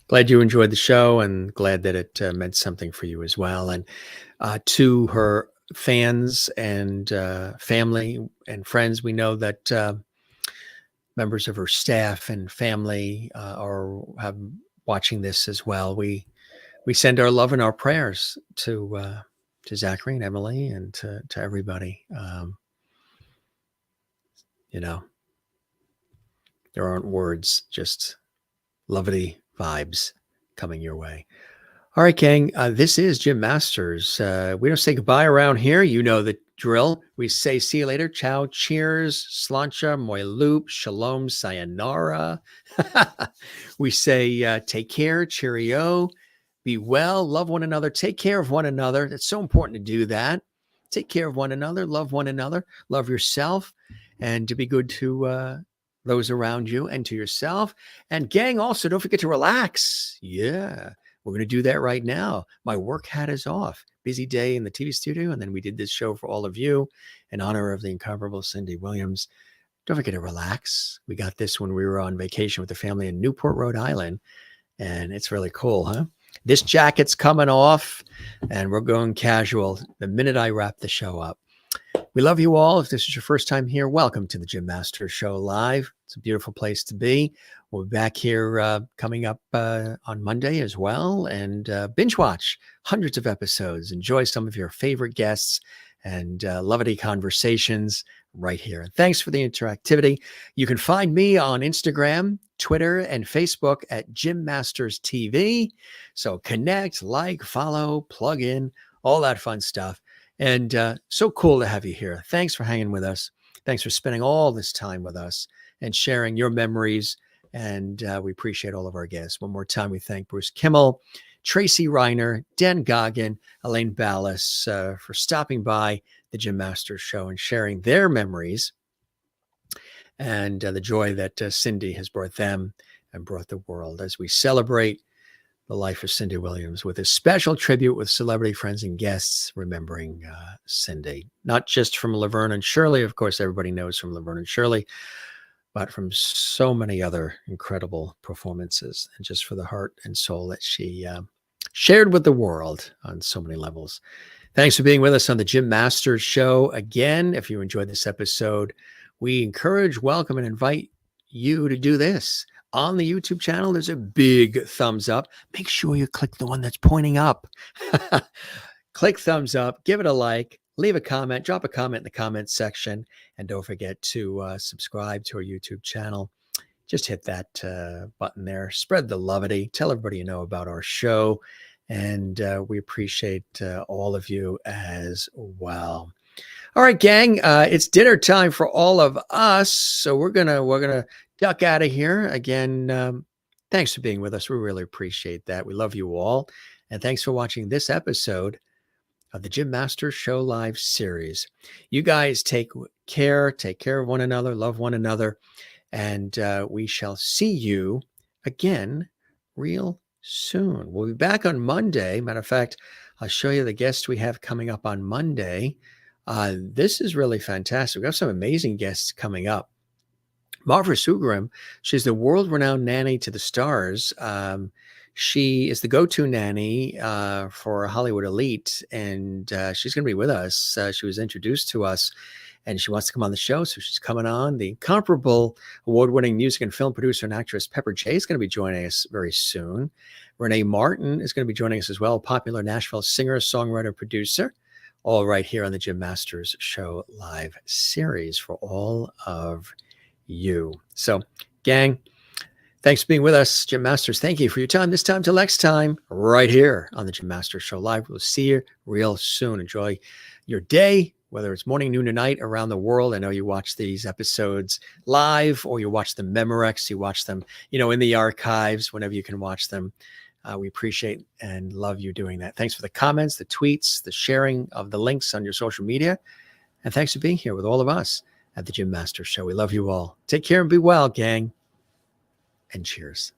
glad you enjoyed the show, and glad that it meant something for you as well. And to her fans and family and friends, we know that members of her staff and family are watching this as well. We send our love and our prayers to Zachary and Emily and to everybody. There aren't words, just lovely vibes coming your way. All right, gang, this is Jim Masters. We don't say goodbye around here. You know the drill. We say see you later. Ciao, cheers, slancha, moi loop, shalom, sayonara. We say take care, cheerio, be well, love one another, take care of one another. It's so important to do that. Take care of one another, love yourself, and to be good to those around you and to yourself. And gang, also don't forget to relax. Yeah, we're going to do that right now. My work hat is off. Busy day in the TV studio, and then we did this show for all of you in honor of the incomparable Cindy Williams. Don't forget to relax. We got this when we were on vacation with the family in Newport, Rhode Island, and it's really cool, huh? This jacket's coming off, and we're going casual the minute I wrap the show up. We love you all. If this is your first time here, welcome to the Jim Masters Show Live. It's a beautiful place to be. We'll be back here coming up on Monday as well, and binge watch hundreds of episodes. Enjoy some of your favorite guests and lovely conversations right here. And thanks for the interactivity. You can find me on Instagram, Twitter, and Facebook at Jim Masters TV. So connect, like, follow, plug in, all that fun stuff. And so cool to have you here. Thanks for hanging with us. Thanks for spending all this time with us and sharing your memories. And we appreciate all of our guests. One more time, we thank Bruce Kimmel, Tracy Reiner, Dan Goggin, Elaine Ballas for stopping by the Jim Masters Show and sharing their memories and the joy that Cindy has brought them and brought the world as we celebrate the life of Cindy Williams with a special tribute with celebrity friends and guests remembering Cindy. Not just from Laverne and Shirley, of course, everybody knows from Laverne and Shirley, but from so many other incredible performances, and just for the heart and soul that she shared with the world on so many levels. Thanks for being with us on the Jim Masters Show. Again, if you enjoyed this episode, we encourage, welcome, and invite you to do this. On the YouTube channel, there's a big thumbs up. Make sure you click the one that's pointing up. Click thumbs up, give it a like, leave a comment, drop a comment in the comments section, and don't forget to subscribe to our YouTube channel. Just hit that button there. Spread the lovity. Tell everybody you know about our show, and we appreciate all of you as well. All right, gang, it's dinner time for all of us, so we're gonna duck out of here. Again, thanks for being with us. We really appreciate that. We love you all, and thanks for watching this episode of the Jim Masters Show Live series. You guys take care of one another, love one another, and we shall see you again real soon. We'll be back on Monday. Matter of fact, I'll show you the guests we have coming up on Monday. This is really fantastic. We have some amazing guests coming up. Marva Sugaram, she's the world-renowned nanny to the stars. She is the go-to nanny for Hollywood Elite, and she's going to be with us. She was introduced to us, and she wants to come on the show, so she's coming on. The incomparable award-winning music and film producer and actress Pepper J is going to be joining us very soon. Renee Martin is going to be joining us as well, popular Nashville singer, songwriter, producer, all right here on the Jim Masters Show Live series for all of you. So, gang, thanks for being with us. Jim Masters, thank you for your time. This time till next time, right here on the Jim Masters Show Live. We'll see you real soon. Enjoy your day, whether it's morning, noon, or night around the world. I know you watch these episodes live, or you watch them Memorex, you watch them, in the archives, whenever you can watch them. We appreciate and love you doing that. Thanks for the comments, the tweets, the sharing of the links on your social media. And thanks for being here with all of us at the Jim Masters Show. We love you all. Take care and be well, gang. And cheers.